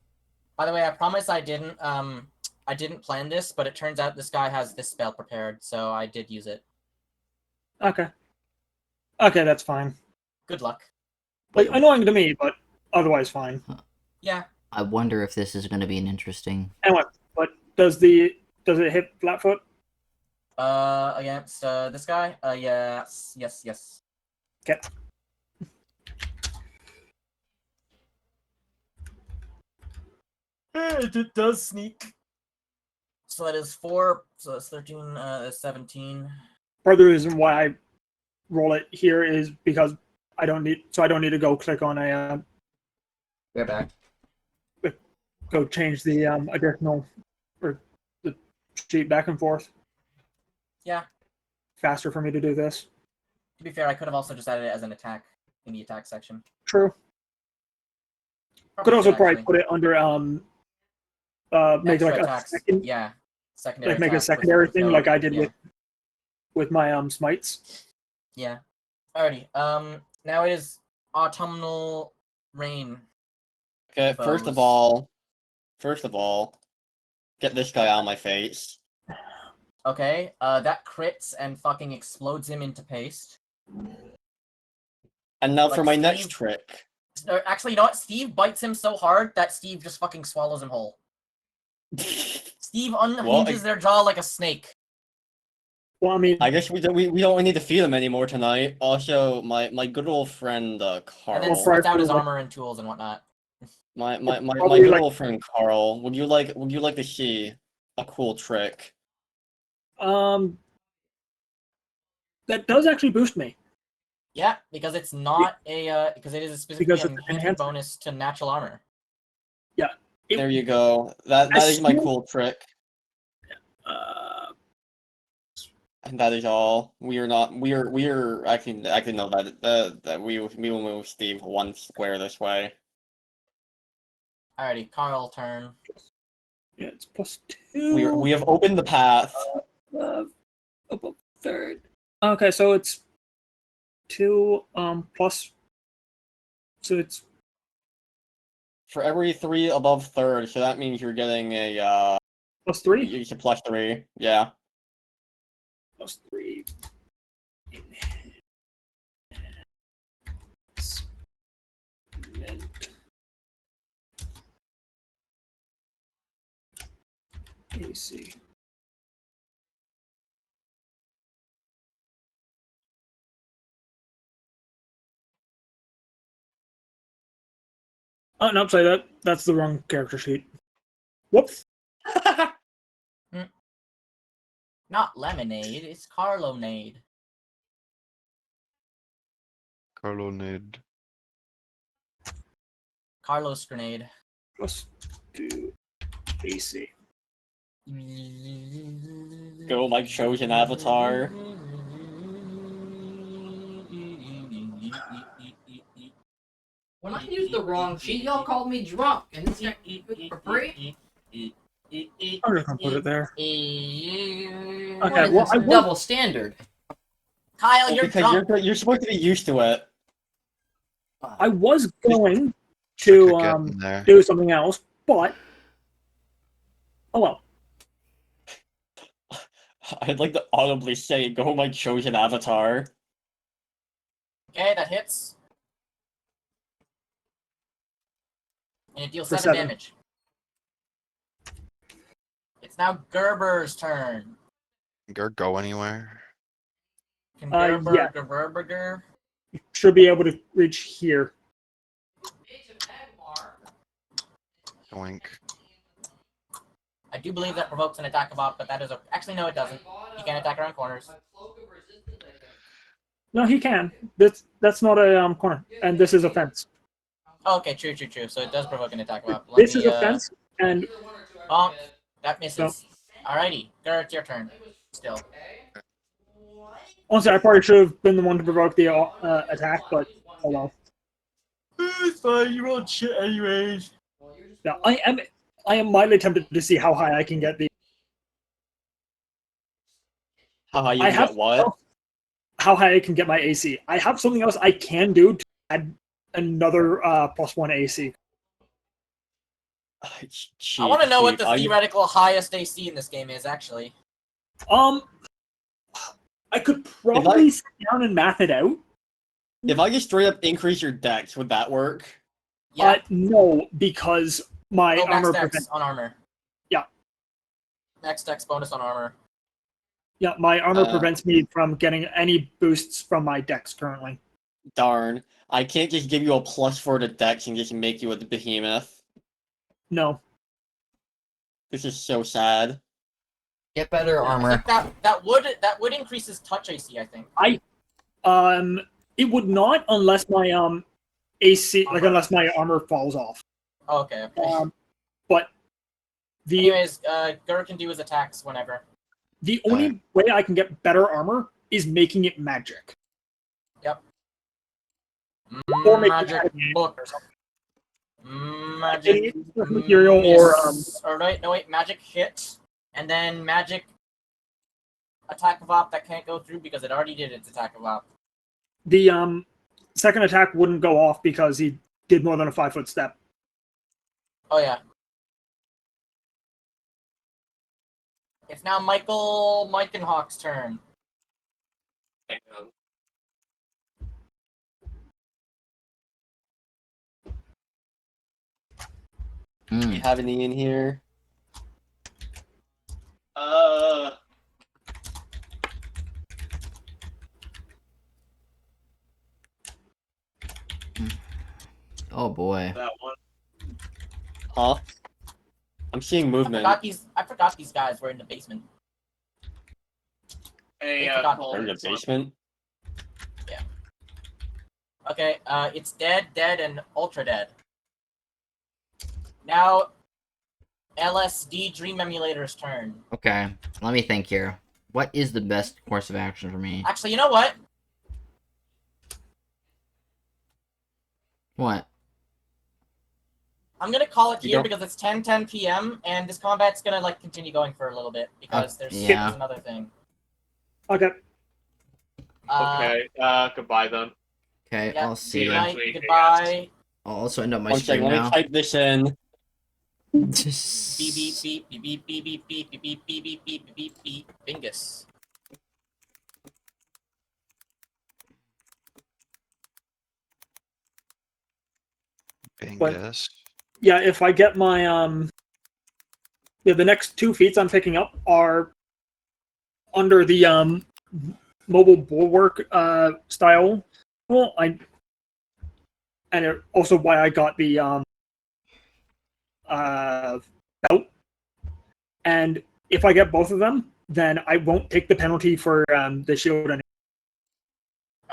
By the way, I promise I didn't plan this, but it turns out this guy has this spell prepared, so I did use it. Okay. Okay, that's fine. Good luck. Like annoying to me, but otherwise fine. Yeah. I wonder if this is gonna be an interesting. Anyway, but does it hit flat foot? Against this guy? Yes. Okay. It does sneak. So that is 4, so that's 13, 17. Part of the reason why I roll it here is because I don't need to go click on a We're back. go change the additional or the sheet back and forth. Yeah. Faster for me to do this. To be fair, I could have also just added it as an attack in the attack section. True. Probably Could also should, probably actually. put it under make Extra like a attacks. second, Yeah. Secondary like make a attack secondary with thing no- like I did yeah. with my smites. Yeah. Alrighty. Now it is autumnal rain. Okay, first of all, get this guy out of my face. Okay. That crits and fucking explodes him into paste. And now Like for my Steve- next trick. Actually, you know what? Steve bites him so hard that Steve just fucking swallows him whole. Steve unhinges their jaw like a snake. Well, I mean, I guess we don't need to feed him anymore tonight. Also, my good old friend And Carl. then Well, spreads out his like- armor and tools and whatnot. My Probably good like- old friend Carl. Would you like to see a cool trick? that does actually boost me. Yeah, because it's not a because it is a specifically Because it's enhancement enhanced. bonus to natural armor. There you go. That is my cool trick. And that is all. We are actually know that we will move Steve one square this way. Alrighty, Carl turn. Yeah, it's +2. We have opened the path. Above third. Okay, so it's 2 plus. So it's For every 3 above third, so that means you're getting a +3. you get +3. Yeah. +3. AC. Oh no, sorry, that's the wrong character sheet. Whoops. Not lemonade, it's Carlonade. Carlonade. Carlos grenade. +2 AC. Go, my chosen avatar. When I used the wrong sheet, y'all called me drunk, and this got for free. I'm just gonna put it there. What Okay, is well, this I will- double standard? Kyle, you're Because drunk. you're supposed to be used to it. I was going Could to get in there. do something else, but oh well. I'd like to audibly say, go, my chosen avatar. Okay, that hits. And it deals For 7 7. damage. It's now Gerber's turn. Go anywhere. Can Yeah. Gerber? Should be able to reach here. Doink. I do believe that provokes an attack of op, but that is a... Actually, no, it doesn't. You can't attack around corners. No, he can. That's not a corner, and this is a fence. Oh, okay, true. So it does provoke an attack of op. Let This me, is a fence, and bonk. That misses. Alrighty, Garrett, it's your turn. Still. honestly, I probably should have been the one to provoke the attack, but oh well. It's fine, you rolled shit anyways. Yeah, I am mildly tempted to see how high I can get the. How high you I can have get what? how high I can get my AC. I have something else I can do to add another +1 AC. I want to know what the theoretical highest AC in this game is, actually. I could probably sit down and math it out. If I just straight up increase your dex, would that work? Yeah. No, because my Max armor dex prevents. on armor. Yeah. Max dex bonus on armor. Yeah, my armor prevents me from getting any boosts from my dex currently. Darn. I can't just give you a +4 to dex and just make you a behemoth. No. This is so sad. Get better I armor. think that would increase his touch AC, I think. It would not unless my AC unless my armor falls off. Oh, okay. But Anyways, Gur can do his attacks whenever. the only way I can get better armor is making it magic. Yep. Or make Magic it book. or something. Magic material or wait, magic hit, and then magic attack of op that can't go through because it already did its attack of op. the second attack wouldn't go off because he did more than a 5-foot step. Oh yeah. It's now Michael Meikenhawk's turn. Hang on. Do you have any in here? Oh boy. That one. Huh? I'm seeing movement. I forgot these guys were in the basement. Hey, They're in the basement? Okay, it's dead, and ultra dead. Now, LSD Dream Emulator's turn. Okay, let me think here. What is the best course of action for me? Actually, you know what? What? I'm gonna call it here because it's 10:10 p.m. and this combat's gonna like continue going for a little bit because there's another thing. Okay. Okay. Goodbye then. Okay, Yeah, I'll see. good night, Eventually, goodbye. I'll also end up my One stream second, let me now. type this in. Beep beep beep beep beep beep beep beep beep beep beep beep beep beep Bingus. Bingus. Yeah, if I get my the next 2 feats I'm picking up are under the mobile bulwark style. Well, and it also why I got the belt. And if I get both of them, then I won't take the penalty for the shield anymore.